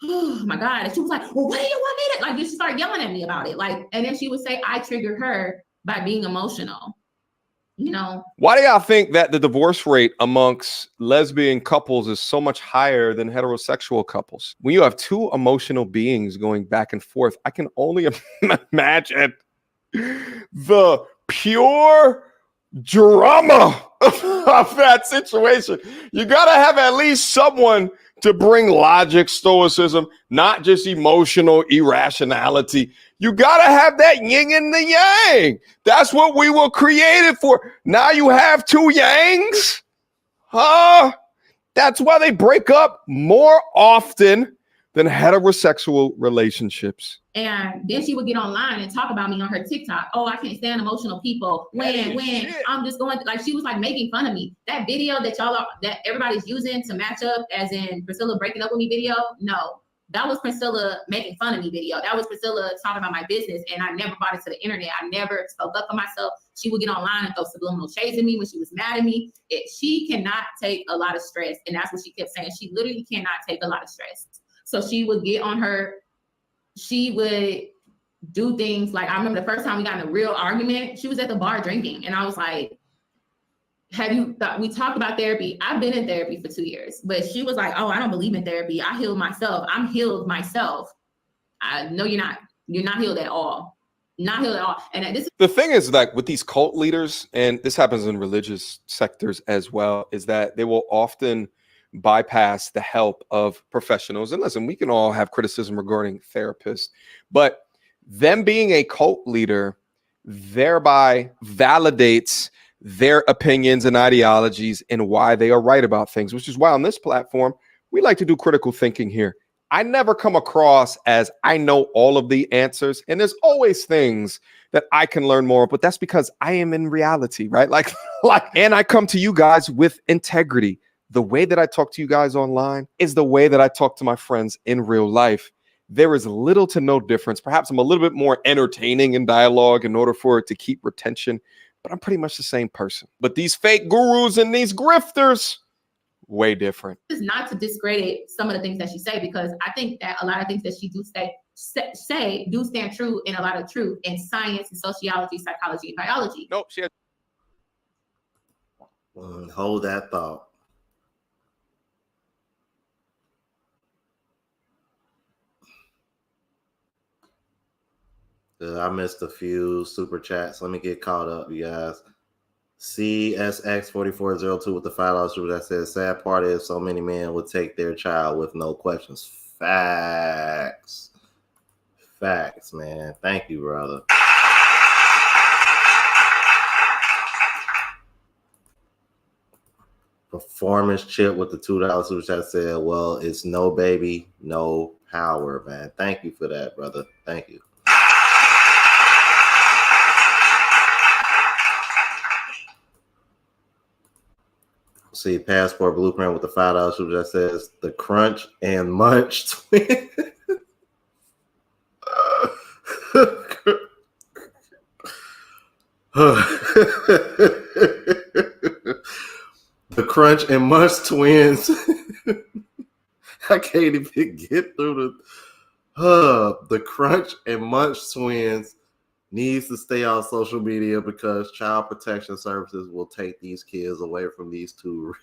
oh my God. And she was like, well, what do you want me to, like, she started yelling at me about it. Like, and then she would say, I triggered her by being emotional. You know, why do y'all think that the divorce rate amongst lesbian couples is so much higher than heterosexual couples? When you have two emotional beings going back and forth, I can only imagine the pure drama of that situation. You got to have at least someone to bring logic, stoicism, not just emotional irrationality. You got to have that yin and the yang. That's what we were created for. Now you have two yangs? Huh? That's why they break up more often than heterosexual relationships. And then she would get online and talk about me on her TikTok. Oh, I can't stand emotional people. When I'm just going, like, she was like making fun of me. That video that that everybody's using to match up, as in Priscilla breaking up with me video. No, that was Priscilla making fun of me video. That was Priscilla talking about my business, and I never brought it to the internet. I never spoke up for myself. She would get online and throw subliminal shades at me when she was mad at me. She cannot take a lot of stress, and that's what she kept saying. She literally cannot take a lot of stress. So she would get on her. She would do things like, I remember the first time we got in a real argument, she was at the bar drinking. And I was like, we talked about therapy. I've been in therapy for 2 years, but she was like, oh, I don't believe in therapy. I healed myself. I'm healed myself. No, you're not. You're not healed at all. Not healed at all. And the thing is, like, with these cult leaders, and this happens in religious sectors as well, is that they will often bypass the help of professionals. And listen, we can all have criticism regarding therapists, but them being a cult leader thereby validates their opinions and ideologies and why they are right about things, which is why on this platform, we like to do critical thinking here. I never come across as I know all of the answers, and there's always things that I can learn more, but that's because I am in reality, right? Like, and I come to you guys with integrity. The way that I talk to you guys online is the way that I talk to my friends in real life. There is little to no difference. Perhaps I'm a little bit more entertaining in dialogue in order for it to keep retention, but I'm pretty much the same person. But these fake gurus and these grifters, way different. It's not to discredit some of the things that she say, because I think that a lot of things that she do say say do stand true in a lot of truth in science and sociology, psychology, and biology. Nope, she has. Hold that thought. I missed a few super chats. Let me get caught up, you guys. CSX4402 with the $5 super that says, sad part is so many men would take their child with no questions. Facts. Facts, man. Thank you, brother. Performance chip with the $2 super chat said, well, it's no baby, no power, man. Thank you for that, brother. Thank you. See, passport blueprint with the $5 super that says the crunch and munch twin. The crunch and munch twins. I can't even get through the crunch and munch twins needs to stay on social media because child protection services will take these kids away from these two.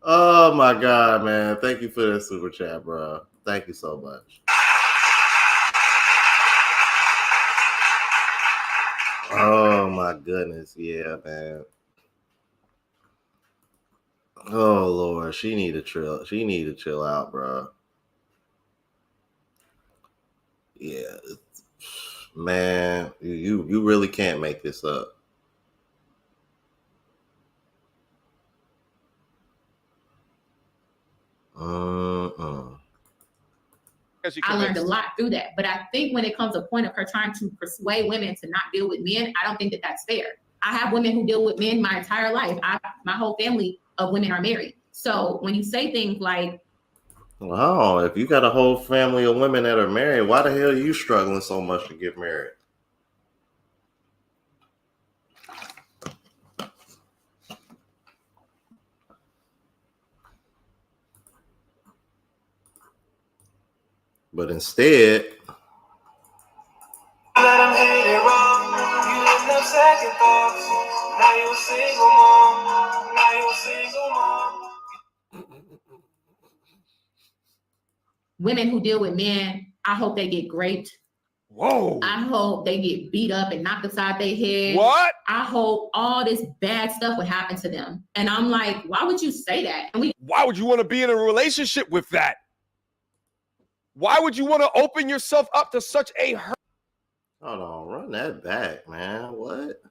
Oh my God, man. Thank you for that super chat, bro. Thank you so much. Oh my goodness. Yeah, man. Oh Lord, she need to chill. She need to chill out, bro. Yeah, man, you really can't make this up. I learned a lot through that, but I think when it comes to a point of her trying to persuade women to not deal with men, I don't think that that's fair. I have women who deal with men my entire life. My whole family of women are married. So when you say things like, wow, if you got a whole family of women that are married, why the hell are you struggling so much to get married? But instead, let them hate it wrong. You didn't have second thoughts. Now you're a single mom. Now you're a single mom. women who deal with men, I hope they get raped. Whoa. I hope they get beat up and knocked aside their head. What? I hope all this bad stuff would happen to them. And I'm like, why would you say that? And why would you want to be in a relationship with that? Why would you want to open yourself up to such a hurt? Hold on, run that back, man. What?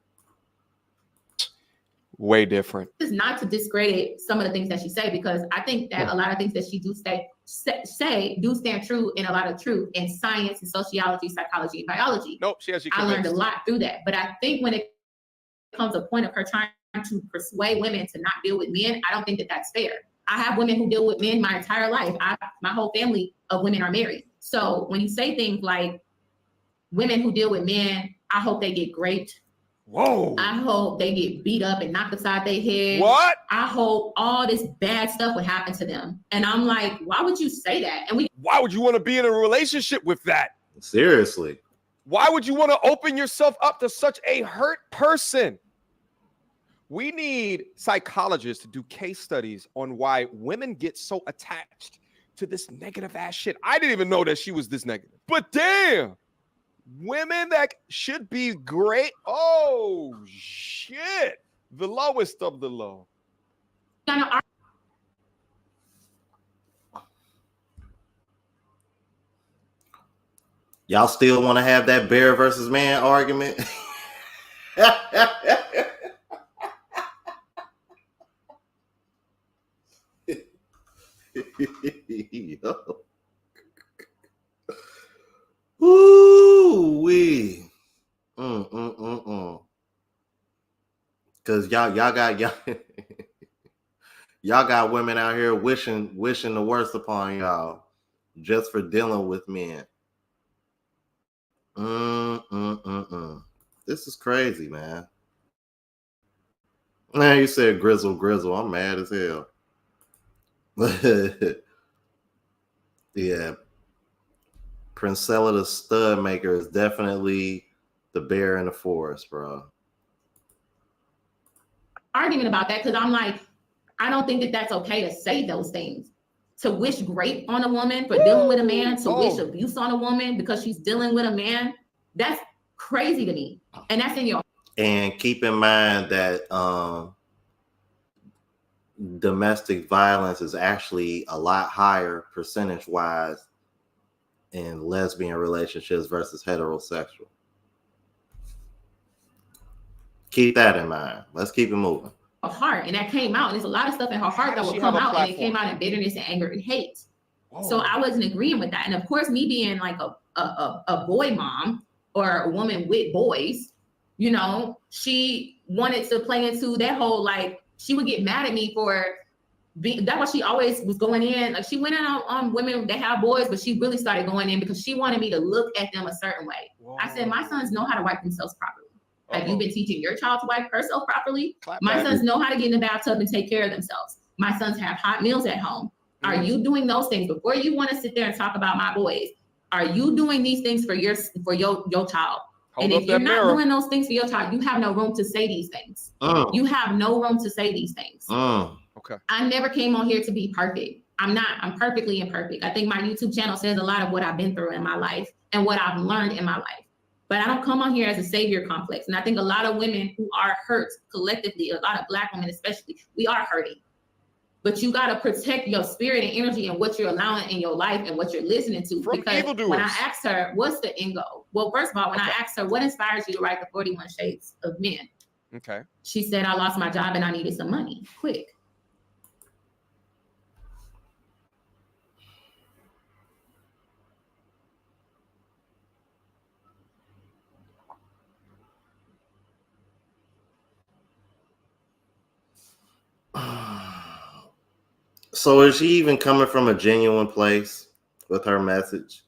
Way different. It's not to discredit some of the things that she say, because I think that a lot of things that she do say do stand true in a lot of truth in science and sociology, psychology, and biology. Nope, she has you I convinced. learned a lot through that. But I think when it comes to a point of her trying to persuade women to not deal with men, I don't think that that's fair. I have women who deal with men my entire life. My whole family of women are married. So when you say things like women who deal with men, I hope they get raped. Whoa. I hope they get beat up and knocked aside their head. What? I hope all this bad stuff would happen to them. And I'm like, why would you say that? And why would you want to be in a relationship with that? Seriously. Why would you want to open yourself up to such a hurt person? We need psychologists to do case studies on why women get so attached to this negative ass shit. I didn't even know that she was this negative. But damn, women that should be great. Oh, shit. The lowest of the low. Y'all still want to have that bear versus man argument? Ooh-wee. Cause y'all got women out here wishing the worst upon y'all just for dealing with men. This is crazy, man. Man, you said grizzle. I'm mad as hell. Yeah. Princella the stud maker is definitely the bear in the forest, bro. Argument about that because I'm like, I don't think that that's okay to say those things. To wish grape on a woman for dealing with a man, to wish abuse on a woman because she's dealing with a man, that's crazy to me. And that's in your. And keep in mind that domestic violence is actually a lot higher percentage-wise in lesbian relationships versus heterosexual. Keep that in mind. Let's keep it moving. Heart, and that came out, and there's a lot of stuff in her heart that will come out, and it came out in bitterness and anger and hate. So I wasn't agreeing with that. And of course, me being like a boy mom or a woman with boys, you know, she wanted to play into that whole, like, she would get mad at me for being, that's why she always was going in. Like, she went in on women that have boys, but she really started going in because she wanted me to look at them a certain way. I said, my sons know how to wipe themselves properly. Have you been teaching your child to wipe herself properly? My sons know how to get in the bathtub and take care of themselves. My sons have hot meals at home. Are you doing those things before you want to sit there and talk about my boys? Are you doing these things for your child? And if you're not doing those things for your child, you have no room to say these things. You have no room to say these things. Okay. I never came on here to be perfect. I'm not. I'm perfectly imperfect. I think my YouTube channel says a lot of what I've been through in my life and what I've learned in my life. But I don't come on here as a savior complex. And I think a lot of women who are hurt collectively, a lot of Black women especially, we are hurting. But you got to protect your spirit and energy and what you're allowing in your life and what you're listening to. From because evildoers. When I asked her, what's the end goal? Well, first of all, when I asked her, what inspires you to write the 41 Shades of Men? Okay. She said, I lost my job and I needed some money, quick. So is she even coming from a genuine place with her message?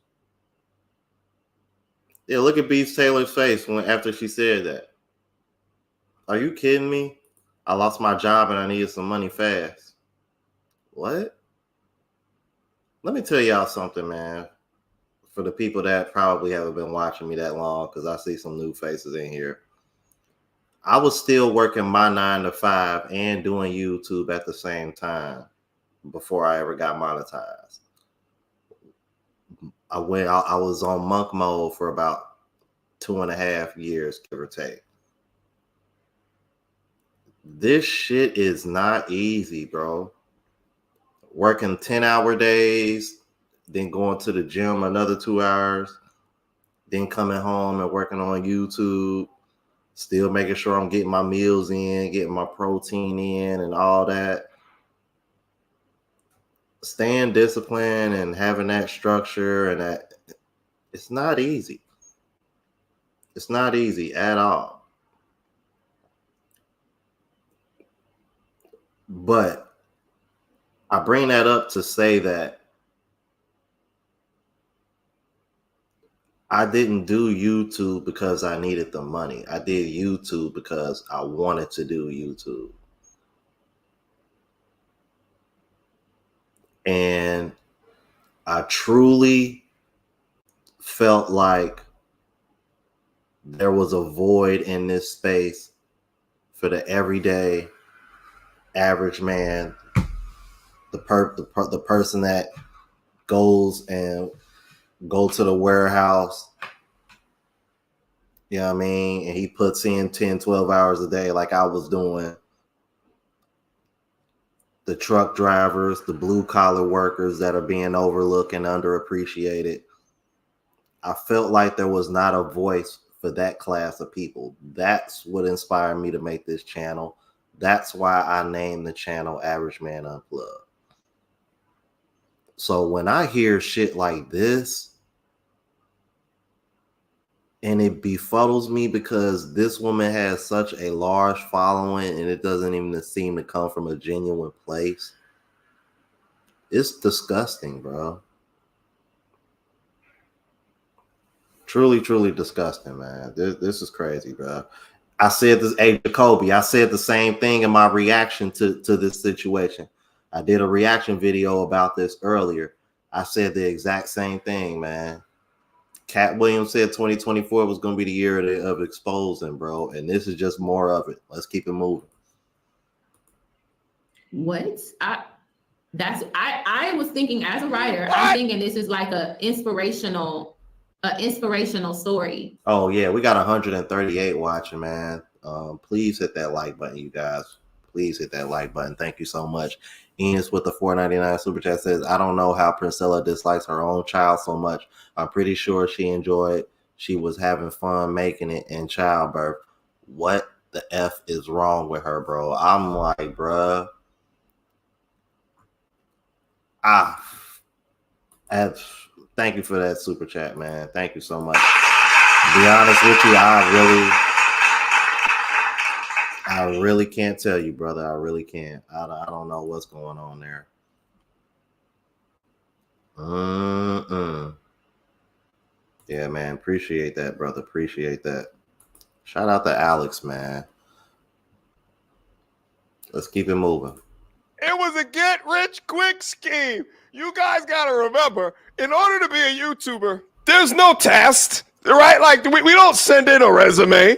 Yeah, look at Beef Taylor's face after she said that. Are you kidding me? I lost my job and I needed some money fast. What? Let me tell y'all something, man. For the people that probably haven't been watching me that long, because I see some new faces in here. I was still working my 9 to 5 and doing YouTube at the same time before I ever got monetized. I was on monk mode for about 2.5 years, give or take. This shit is not easy, bro. Working 10-hour days, then going to the gym another 2 hours, then coming home and working on YouTube, still making sure I'm getting my meals in, getting my protein in and all that. Staying disciplined and having that structure and that, it's not easy. It's not easy at all. But I bring that up to say that I didn't do YouTube because I needed the money. I did YouTube because I wanted to do YouTube. And I truly felt like there was a void in this space for the everyday average man, the person that goes to the warehouse, you know what I mean? And he puts in 10, 12 hours a day like I was doing. The truck drivers, the blue collar workers that are being overlooked and underappreciated. I felt like there was not a voice for that class of people. That's what inspired me to make this channel. That's why I named the channel Average Man Unplugged. So when I hear shit like this, and it befuddles me because this woman has such a large following and it doesn't even seem to come from a genuine place. It's disgusting, bro. Truly, truly disgusting, man. This is crazy, bro. I said this, hey, Jacoby, I said the same thing in my reaction to this situation. I did a reaction video about this earlier. I said the exact same thing, man. Cat Williams said 2024 was going to be the year of exposing, bro. And this is just more of it. Let's keep it moving. What? I was thinking as a writer, I'm thinking this is like a inspirational story. Oh yeah, we got 138 watching, man. Please hit that like button, you guys. Please hit that like button. Thank you so much. Enos with the $4.99 super chat says, I don't know how Princella dislikes her own child so much. I'm pretty sure she was having fun making it in childbirth. What the F is wrong with her, bro? I'm like, bruh. Thank you for that super chat, man. Thank you so much. To be honest with you, I really can't tell you, brother. I really can't. I don't know what's going on there. Yeah, man. Appreciate that, brother. Appreciate that. Shout out to Alex, man. Let's keep it moving. It was a get-rich-quick scheme. You guys got to remember, in order to be a YouTuber, there's no test, right? Like, we don't send in a resume,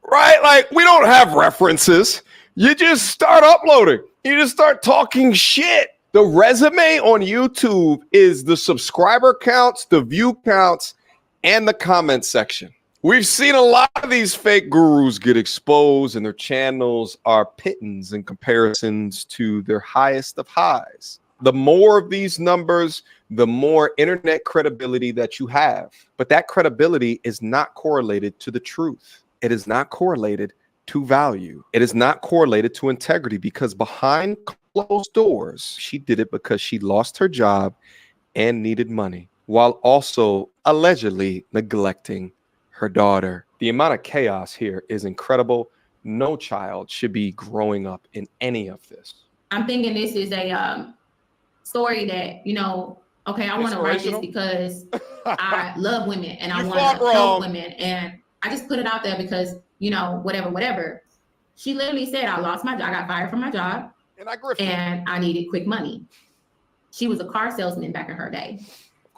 right? Like, we don't have references. You just start uploading. You just start talking shit. The resume on YouTube is the subscriber counts, the view counts, and the comment section. We've seen a lot of these fake gurus get exposed, and their channels are pittance in comparisons to their highest of highs. The more of these numbers, the more internet credibility that you have. But that credibility is not correlated to the truth. It is not correlated to value. It is not correlated to integrity, because behind closed doors, she did it because she lost her job and needed money, while also allegedly neglecting her daughter. The amount of chaos here is incredible. No child should be growing up in any of this. I'm thinking this is a story that, okay, I want to write this because I love women and I want to help women. And I just put it out there because, whatever. She literally said, I lost my job. I got fired from my job. And I needed quick money. She was a car salesman back in her day.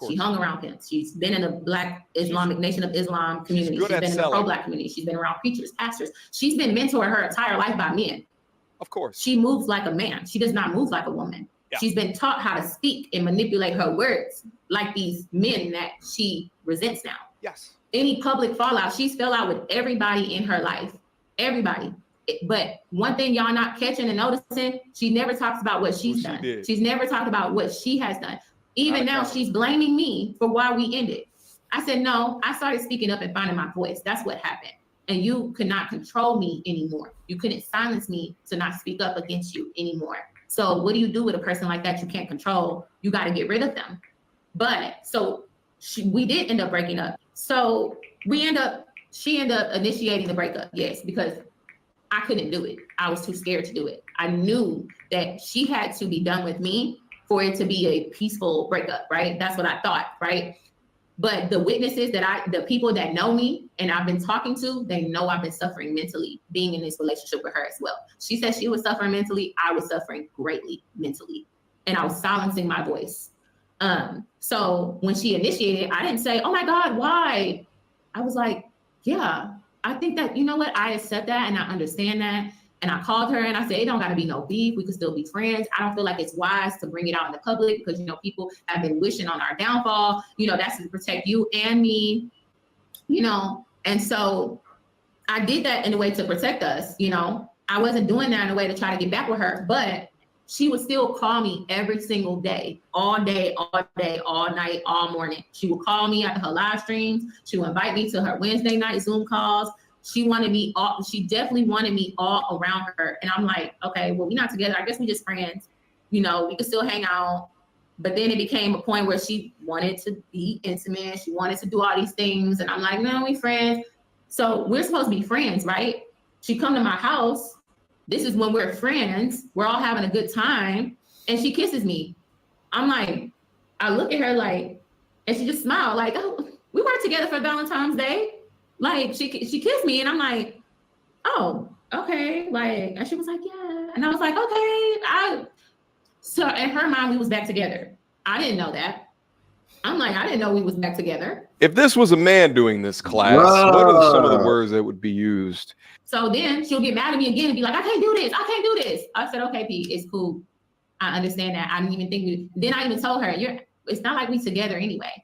She hung around pimps. She's been in the Black Islamic Nation of Islam community. She's been in the pro-Black community. She's been around preachers, pastors. She's been mentored her entire life by men. Of course. She moves like a man. She does not move like a woman. Yeah. She's been taught how to speak and manipulate her words like these men that she resents now. Yes. Any public fallout, she's fell out with everybody in her life. Everybody. But one thing y'all not catching and noticing, she never talks about what she's done. She's never talked about what she has done. Even now, she's blaming me for why we ended. I said, no, I started speaking up and finding my voice. That's what happened. And you could not control me anymore. You couldn't silence me to not speak up against you anymore. So what do you do with a person like that you can't control? You got to get rid of them. But so we did end up breaking up. So she ended up initiating the breakup. Yes, because I couldn't do it. I was too scared to do it. I knew that she had to be done with me for it to be a peaceful breakup, right? That's what I thought, right? But the witnesses the people that know me and I've been talking to, they know I've been suffering mentally being in this relationship with her as well. She said she was suffering mentally. I was suffering greatly mentally, and I was silencing my voice. So when she initiated, I didn't say, oh my God, why? I was like, yeah, I think that, I accept that and I understand that. And I called her and I said, it don't got to be no beef. We could still be friends. I don't feel like it's wise to bring it out in the public because, people have been wishing on our downfall. That's to protect you and me, And so I did that in a way to protect us. I wasn't doing that in a way to try to get back with her, but she would still call me every single day, all night, all morning. She would call me after her live streams. She would invite me to her Wednesday night Zoom calls. She definitely wanted me all around her. And I'm like, okay, well, we're not together. I guess we just friends. We could still hang out. But then it became a point where she wanted to be intimate. She wanted to do all these things. And I'm like, no, we friends. So we're supposed to be friends, right? She come to my house. This is when we're friends. We're all having a good time. And she kisses me. I'm like, I look at her like, and she just smiled like, oh, we weren't together for Valentine's Day. Like she kissed me and I'm like, oh, okay. Like, and she was like, yeah. And I was like, okay. So in her mind, we was back together. I didn't know that. I'm like, I didn't know we was back together. If this was a man doing this class, what are some of the words that would be used? So then she'll get mad at me again and be like, I can't do this. I can't do this. I said, okay, P, it's cool. I understand that. I didn't even think then I even told her, it's not like we together anyway.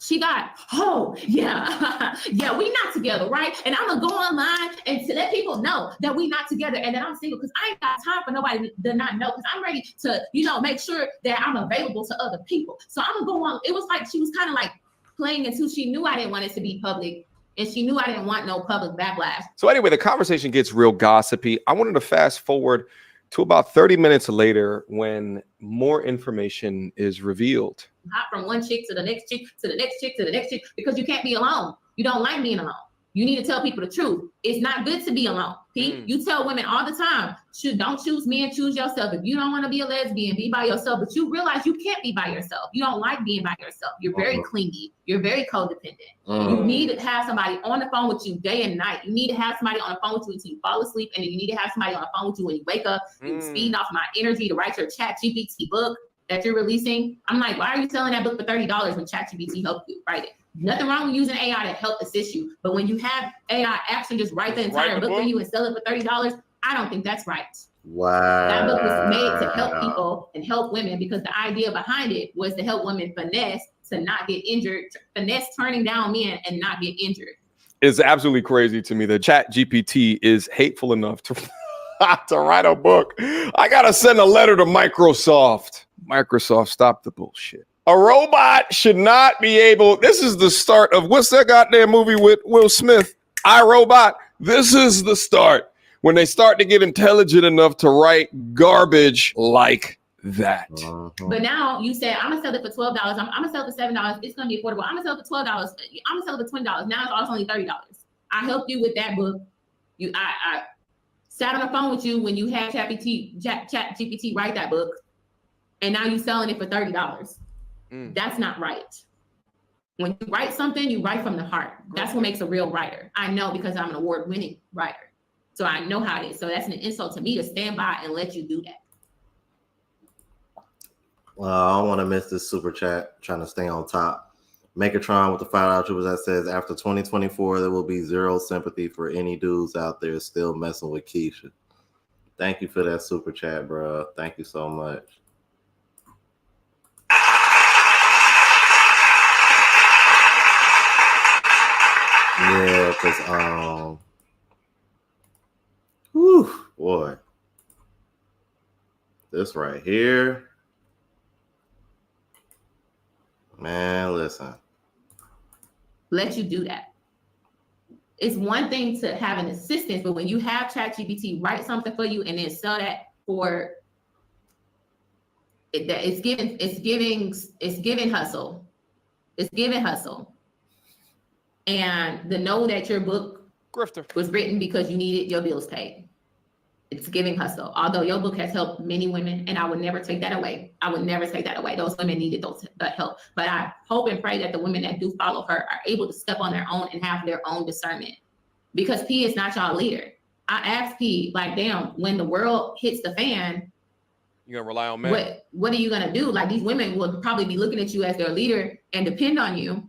She got, oh, yeah, yeah, we not together, right? And I'm gonna go online and to let people know that we not together and that I'm single because I ain't got time for nobody to not know because I'm ready to, make sure that I'm available to other people. So I'm gonna go on. It was like she was kind of like playing until she knew I didn't want it to be public and she knew I didn't want no public backlash. So anyway, the conversation gets real gossipy. I wanted to fast forward to about 30 minutes later when more information is revealed. Hop from one chick to the next chick to the next chick to the next chick because you can't be alone. You don't like being alone. You need to tell people the truth. It's not good to be alone. Pete, you tell women all the time, don't choose men, choose yourself. If you don't want to be a lesbian, be by yourself. But you realize you can't be by yourself. You don't like being by yourself. You're very clingy. You're very codependent. You need to have somebody on the phone with you day and night. You need to have somebody on the phone with you until you fall asleep. And then you need to have somebody on the phone with you when you wake up. You're speeding off my energy to write your ChatGPT book that you're releasing. I'm like, why are you selling that book for $30 when ChatGPT helped you write it? Nothing wrong with using AI to help assist you, but when you have AI actually just write the entire book for you and sell it for $30, I don't think that's right. Wow. That book was made to help people and help women because the idea behind it was to help women finesse to not get injured, finesse turning down men and not get injured. It's absolutely crazy to me that ChatGPT is hateful enough to to write a book. I gotta send a letter to Microsoft. Microsoft, stop the bullshit. A robot should not be able. This is the start of what's that goddamn movie with Will Smith? I, Robot. This is the start when they start to get intelligent enough to write garbage like that. But now you said, I'm gonna sell it for $12. I'm gonna sell it for $7. It's gonna be affordable. I'm gonna sell it for $12. I'm gonna sell it for $20. Now it's only $30. I helped you with that book. I sat on the phone with you when you had ChatGPT write that book, and now you're selling it for $30. That's not right. When you write something, you write from the heart. That's what makes a real writer. I know because I'm an award-winning writer. So I know how it is. So that's an insult to me to stand by and let you do that. Well, I don't want to miss this super chat. Trying to stay on top. Megatron with the $5 tribute that says, after 2024, there will be zero sympathy for any dudes out there still messing with Keisha. Thank you for that super chat, bro. Thank you so much. Yeah, because boy, this right here, man, listen. Let you do that. It's one thing to have an assistant, but when you have ChatGPT write something for you and then sell that for it, it's giving hustle. It's giving hustle. And to know that your book was written because you needed your bills paid. It's giving hustle. Although your book has helped many women, and I would never take that away. I would never take that away. Those women needed that help. But I hope and pray that the women that do follow her are able to step on their own and have their own discernment. Because P is not y'all leader. I asked P, like, damn, when the world hits the fan, you're gonna rely on men. What are you gonna do? Like, these women will probably be looking at you as their leader and depend on you.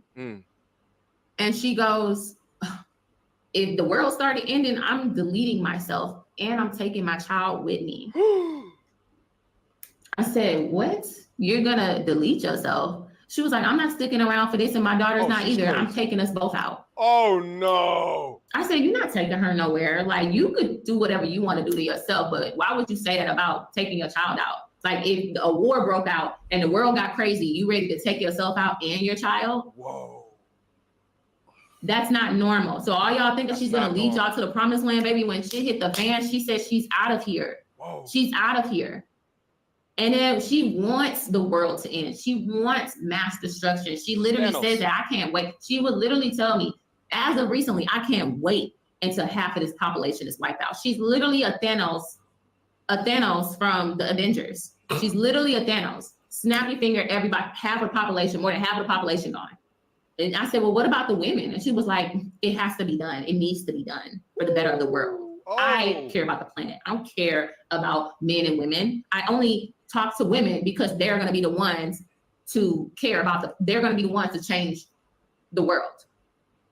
And she goes, if the world started ending, I'm deleting myself and I'm taking my child with me. I said, what? You're gonna delete yourself? She was like, I'm not sticking around for this and my daughter's not either. I'm taking us both out. Oh no. I said, you're not taking her nowhere. Like, you could do whatever you want to do to yourself, but why would you say that about taking your child out? Like, if a war broke out and the world got crazy, you ready to take yourself out and your child? Whoa. That's not normal. So all y'all think that she's gonna lead y'all to the promised land, baby. When shit hit the fan, she said she's out of here. Whoa. She's out of here. And then she wants the world to end. She wants mass destruction. She literally says that I can't wait. She would literally tell me, as of recently, I can't wait until half of this population is wiped out. She's literally a Thanos from the Avengers. She's literally a Thanos. Snap your finger, everybody, half of the population, more than half of the population gone. And I said, well, what about the women? And she was like, it has to be done. It needs to be done for the better of the world. I care about the planet. I don't care about men and women. I only talk to women because they're going to be the ones to care about they're going to be the ones to change the world.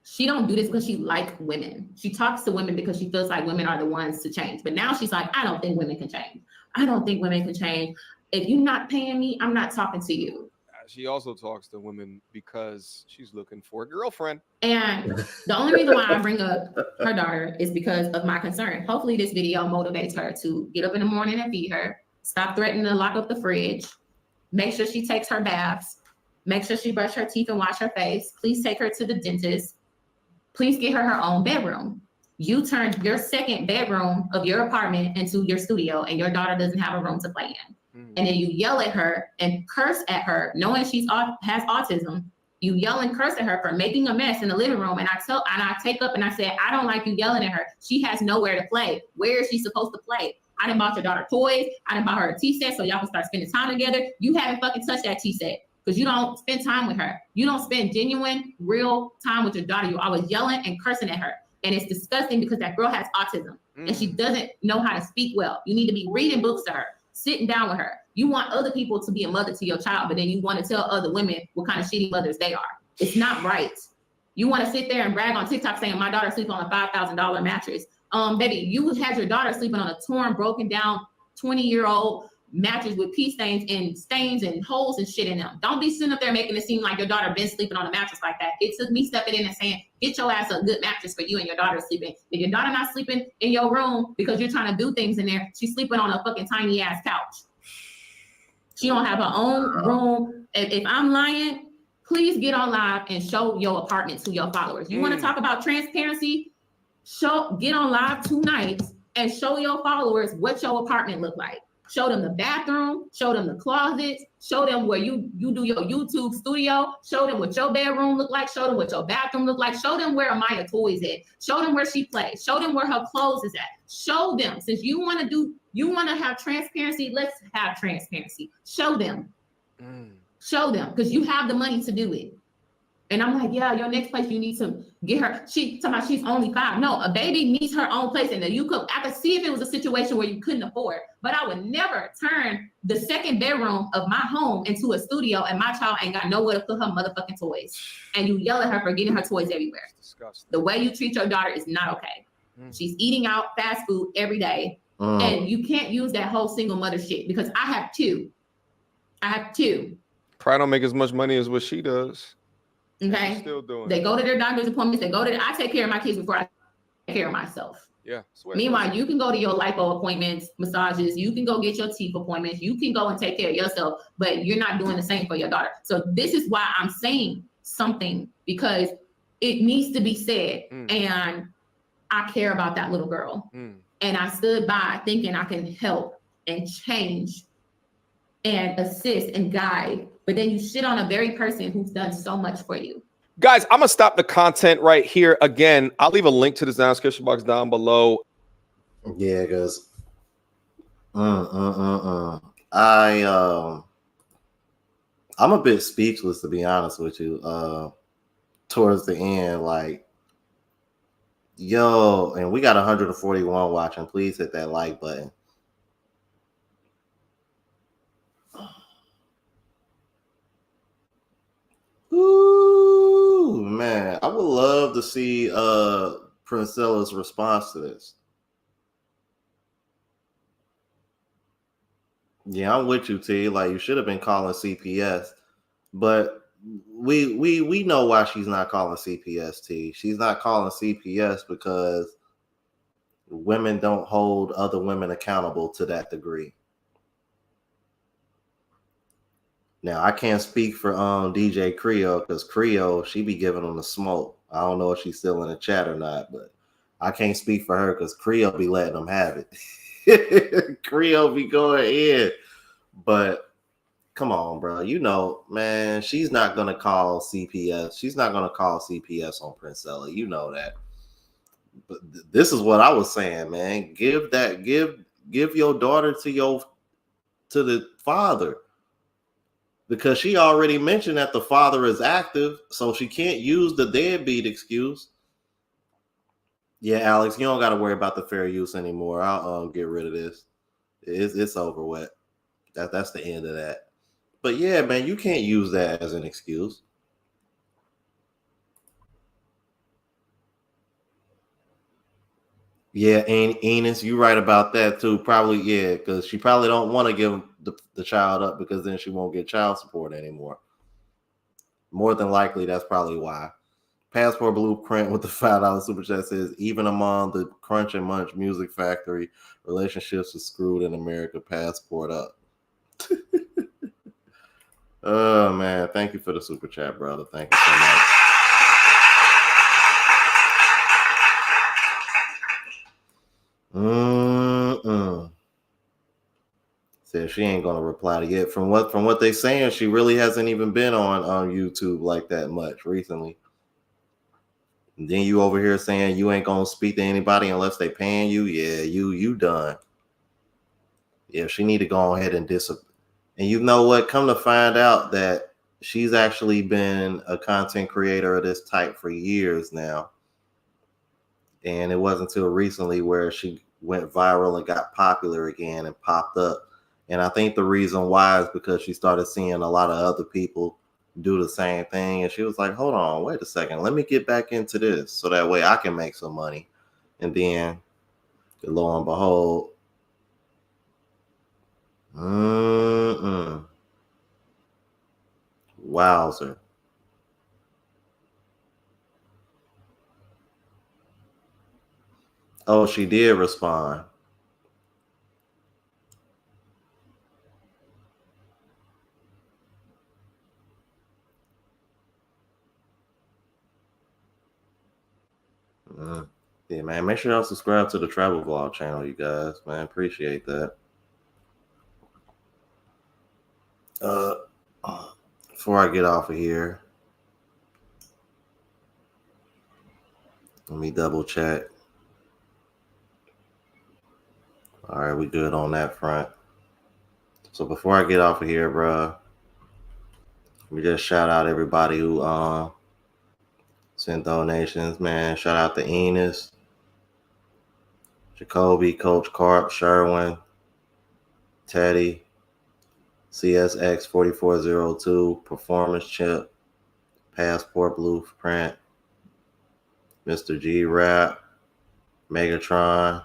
She don't do this because she likes women. She talks to women because she feels like women are the ones to change. But now she's like, I don't think women can change. I don't think women can change. If you're not paying me, I'm not talking to you. She also talks to women because she's looking for a girlfriend. And the only reason why I bring up her daughter is because of my concern. Hopefully this video motivates her to get up in the morning and feed her, stop threatening to lock up the fridge, make sure she takes her baths, make sure she brushes her teeth and wash her face. Please take her to the dentist. Please get her own bedroom. You turned your second bedroom of your apartment into your studio, and your daughter doesn't have a room to play in. And then you yell at her and curse at her, knowing she has autism. You yell and curse at her for making a mess in the living room. And I take up and I say, I don't like you yelling at her. She has nowhere to play. Where is she supposed to play? I done bought your daughter toys. I done bought her a tea set so y'all can start spending time together. You haven't fucking touched that tea set because you don't spend time with her. You don't spend genuine, real time with your daughter. You're always yelling and cursing at her. And it's disgusting because that girl has autism and she doesn't know how to speak well. You need to be reading books to her, sitting down with her. You want other people to be a mother to your child, but then you want to tell other women what kind of shitty mothers they are. It's not right. You want to sit there and brag on TikTok saying my daughter sleeps on a $5,000 mattress. Baby, you had your daughter sleeping on a torn, broken down 20-year-old mattress with pee stains and holes and shit in them. Don't be sitting up there making it seem like your daughter been sleeping on a mattress like that. It took me stepping in and saying, get your ass a good mattress for you and your daughter sleeping. If your daughter not sleeping in your room because you're trying to do things in there, she's sleeping on a fucking tiny ass couch. She don't have her own room. If I'm lying, please get on live and show your apartment to your followers. You want to talk about transparency? Get on live tonight and show your followers what your apartment look like. Show them the bathroom, show them the closets, show them where you do your YouTube studio, show them what your bedroom look like, show them what your bathroom look like, show them where Amaya toys at, show them where she plays, show them where her clothes is at. Show them, since you want to have transparency, let's have transparency. Show them. Show them, because you have the money to do it. And I'm like, yeah, your next place you need to get her. She's only 5. No, a baby needs her own place. And then I could see if it was a situation where you couldn't afford, but I would never turn the second bedroom of my home into a studio and my child ain't got nowhere to put her motherfucking toys. And you yell at her for getting her toys everywhere. Disgusting. The way you treat your daughter is not okay. She's eating out fast food every day. And you can't use that whole single mother shit because I have two. Probably don't make as much money as what she does. Okay. Still doing. They go to their doctor's appointments. I take care of my kids before I take care of myself. Yeah. Meanwhile, you can go to your lipo appointments, massages. You can go get your teeth appointments. You can go and take care of yourself, but you're not doing the same for your daughter. So this is why I'm saying something, because it needs to be said. And I care about that little girl. And I stood by thinking I can help and change and assist and guide. But then you shit on a very person who's done so much for you. Guys, I'm going to stop the content right here. Again, I'll leave a link to this description box down below. Yeah, because I'm a bit speechless, to be honest with you. Towards the end, like, yo, and we got 141 watching. Please hit that like button. Ooh, man, I would love to see Princella's response to this. Yeah, I'm with you, T. Like, you should have been calling CPS, but we know why she's not calling CPS, T. She's not calling CPS because women don't hold other women accountable to that degree. Now, I can't speak for DJ Creole because Creole, she be giving them the smoke. I don't know if she's still in the chat or not, but I can't speak for her because Creole be letting them have it. Creole be going in. But come on, bro. You know, man, she's not going to call CPS. She's not going to call CPS on Princella. You know that. But this is what I was saying, man. Give your daughter to the father. Because she already mentioned that the father is active, so she can't use the deadbeat excuse. Yeah, Alex, you don't got to worry about the fair use anymore. I'll get rid of this. It's over with. That's the end of that. But yeah, man, you can't use that as an excuse. Yeah, and Enos, you right about that too. Probably, yeah, because she probably don't want to give the child up because then she won't get child support anymore. More than likely, that's probably why. Passport Blueprint with the $5 super chat says, even among the Crunch and Munch Music Factory, relationships are screwed in America. Passport up. Oh man, thank you for the super chat, brother. Thank you so much. Says she ain't gonna reply to it. From what they saying, she really hasn't even been on YouTube like that much recently. And then you over here saying you ain't gonna speak to anybody unless they paying you. Yeah, you done. Yeah, she need to go ahead and disappear. And you know what? Come to find out that she's actually been a content creator of this type for years now. And it wasn't until recently where she went viral and got popular again and popped up. And I think the reason why is because she started seeing a lot of other people do the same thing. And she was like, hold on, wait a second. Let me get back into this so that way I can make some money. And then, lo and behold, wowzer. Oh, she did respond. Yeah, man. Make sure y'all subscribe to the travel vlog channel, you guys. Man, appreciate that. Before I get off of here, let me double check. All right, we good on that front. So before I get off of here, bro, let me just shout out everybody who sent donations, man. Shout out to Enos, Jacoby, Coach Carp, Sherwin, Teddy, CSX 4402, Performance Chip, Passport Blueprint, Mr. G Rap, Megatron,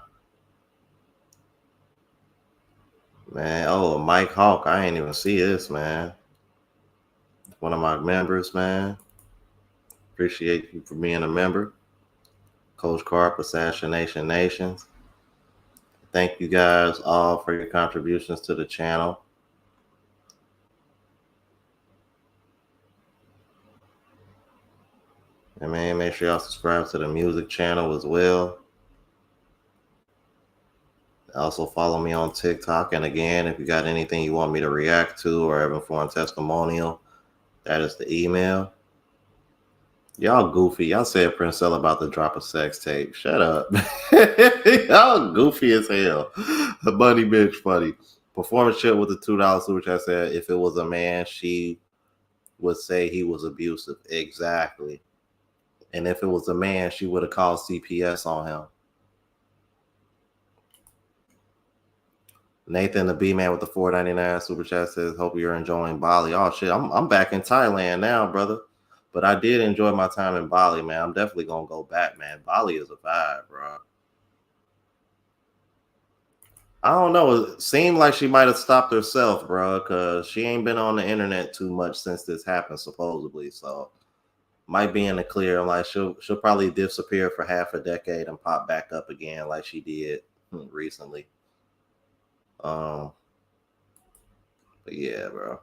man. Oh, Mike Hawk. I ain't even see this, man. One of my members, man. Appreciate you for being a member. Coach Carp, Assassination Nations. Thank you guys all for your contributions to the channel. And man, make sure y'all subscribe to the music channel as well. Also follow me on TikTok. And again, if you got anything you want me to react to or have a foreign testimonial, that is the email. Y'all goofy. Y'all said Princella about to drop a sex tape. Shut up. Y'all goofy as hell. The bunny bitch funny. Performance chip with the $2 which I said if it was a man, she would say he was abusive. Exactly. And if it was a man, she would have called CPS on him. Nathan, the B man with the $4.99 super chat says, "Hope you're enjoying Bali." Oh shit, I'm back in Thailand now, brother. But I did enjoy my time in Bali, man. I'm definitely gonna go back, man. Bali is a vibe, bro. I don't know. It seemed like she might have stopped herself, bro, because she ain't been on the internet too much since this happened, supposedly. So might be in the clear. Like she'll probably disappear for half a decade and pop back up again, like she did recently. But yeah, bro.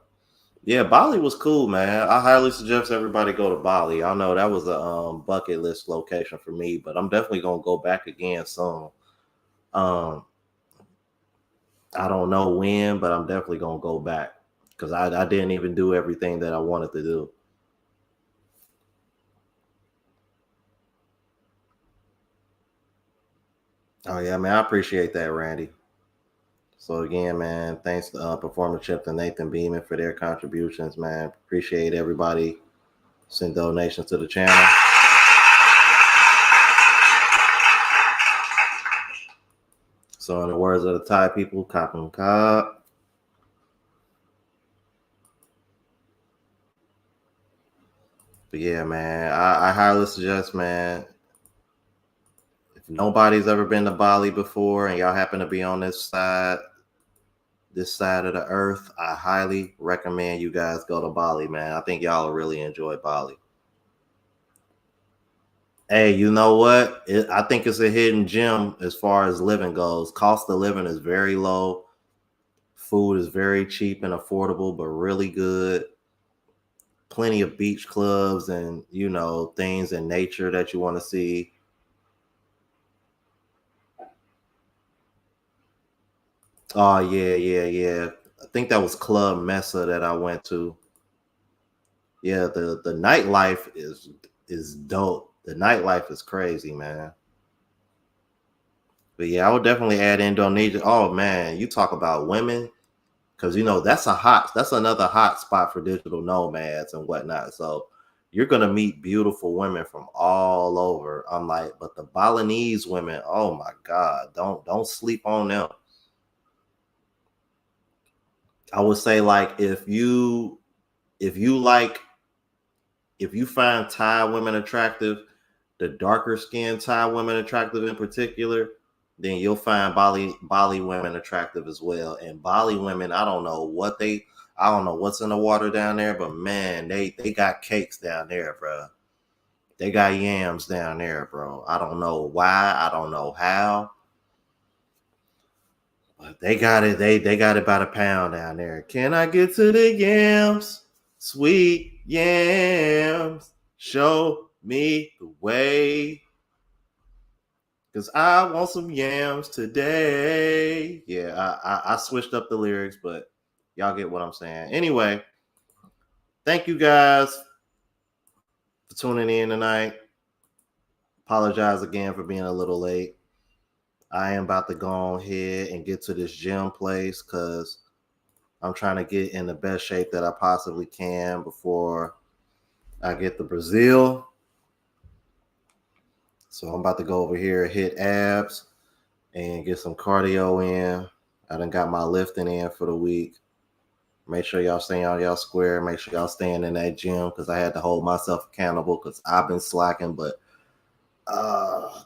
Yeah, Bali was cool, man. I highly suggest everybody go to Bali. I know that was a bucket list location for me, but I'm definitely gonna go back again soon. I don't know when, but I'm definitely gonna go back because I didn't even do everything that I wanted to do. Oh yeah, man, I appreciate that, Randy. So again, man, thanks to Performance Chip and Nathan Beeman for their contributions, man. Appreciate everybody send donations to the channel. So in the words of the Thai people, cop and cop. But yeah, man, I highly suggest, man, if nobody's ever been to Bali before and y'all happen to be on this side of the earth, I highly recommend you guys go to Bali, man. I think y'all will really enjoy Bali. Hey, you know what? I think it's a hidden gem as far as living goes. Cost of living is very low. Food is very cheap and affordable, but really good. Plenty of beach clubs and, you know, things in nature that you want to see. Oh, yeah. I think that was Club Mesa that I went to. Yeah, the nightlife is dope. The nightlife is crazy, man. But yeah, I would definitely add Indonesia. Oh man, you talk about women, because you know that's another hot spot for digital nomads and whatnot. So you're gonna meet beautiful women from all over. I'm like, but the Balinese women, oh my God, don't sleep on them. I would say, like, if you find Thai women attractive, the darker skinned Thai women attractive in particular, then you'll find Bali women attractive as well. And Bali women, I don't know what's in the water down there, but man, they got cakes down there, bro. They got yams down there, bro. I don't know why, I don't know how, but they got it. They got it by the pound down there. Can I get to the yams? Sweet yams, show me the way. Cause I want some yams today. Yeah, I switched up the lyrics, but y'all get what I'm saying. Anyway, thank you guys for tuning in tonight. Apologize again for being a little late. I am about to go ahead and get to this gym place because I'm trying to get in the best shape that I possibly can before I get to Brazil. So I'm about to go over here, hit abs, and get some cardio in. I done got my lifting in for the week. Make sure y'all stay on y'all square. Make sure y'all staying in that gym because I had to hold myself accountable because I've been slacking, but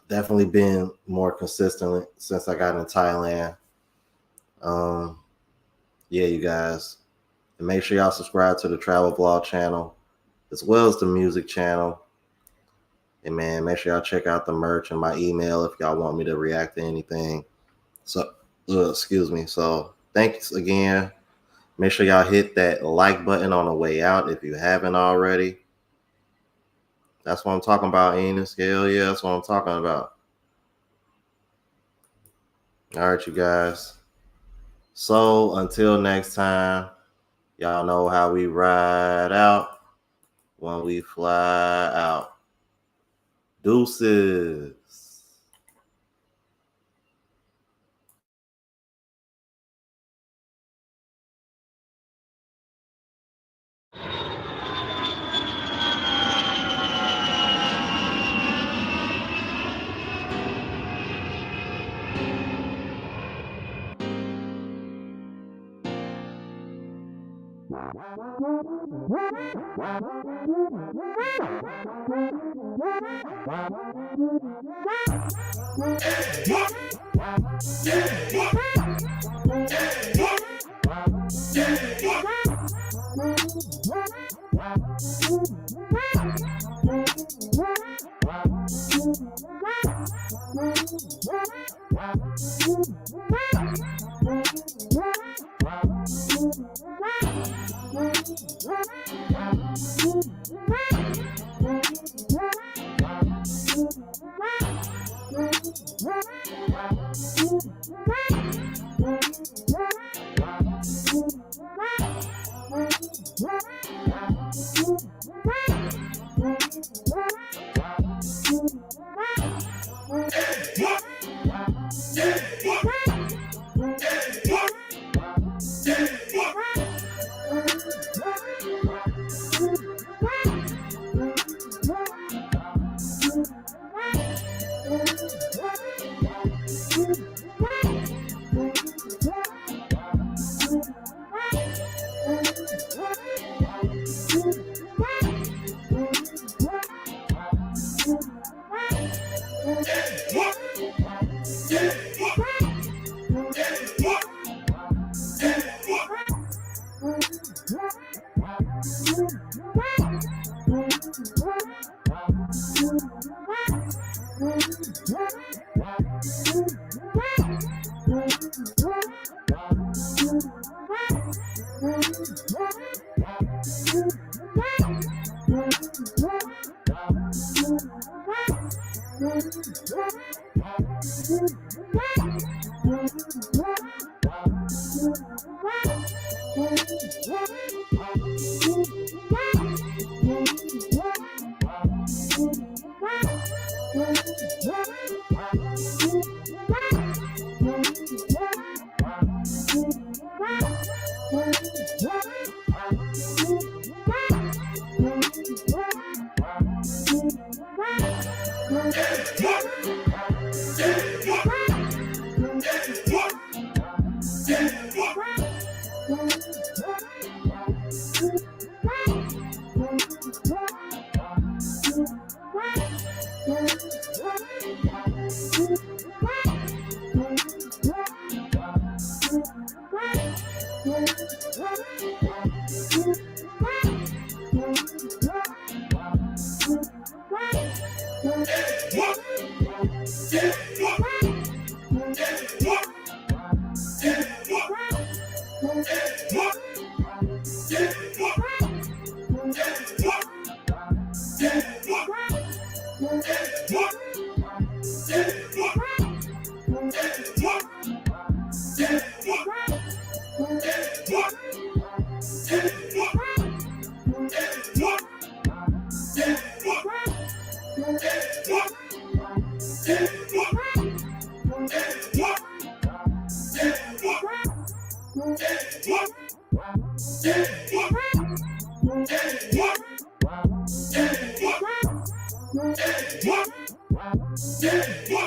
definitely been more consistent since I got in Thailand. Yeah, you guys. And make sure y'all subscribe to the travel vlog channel as well as the music channel. And man, make sure y'all check out the merch and my email if y'all want me to react to anything. So, excuse me. So, thanks again. Make sure y'all hit that like button on the way out if you haven't already. That's what I'm talking about, Enos. Hell yeah, that's what I'm talking about. All right, you guys. So, until next time, y'all know how we ride out when we fly out. Deuces. Yeah.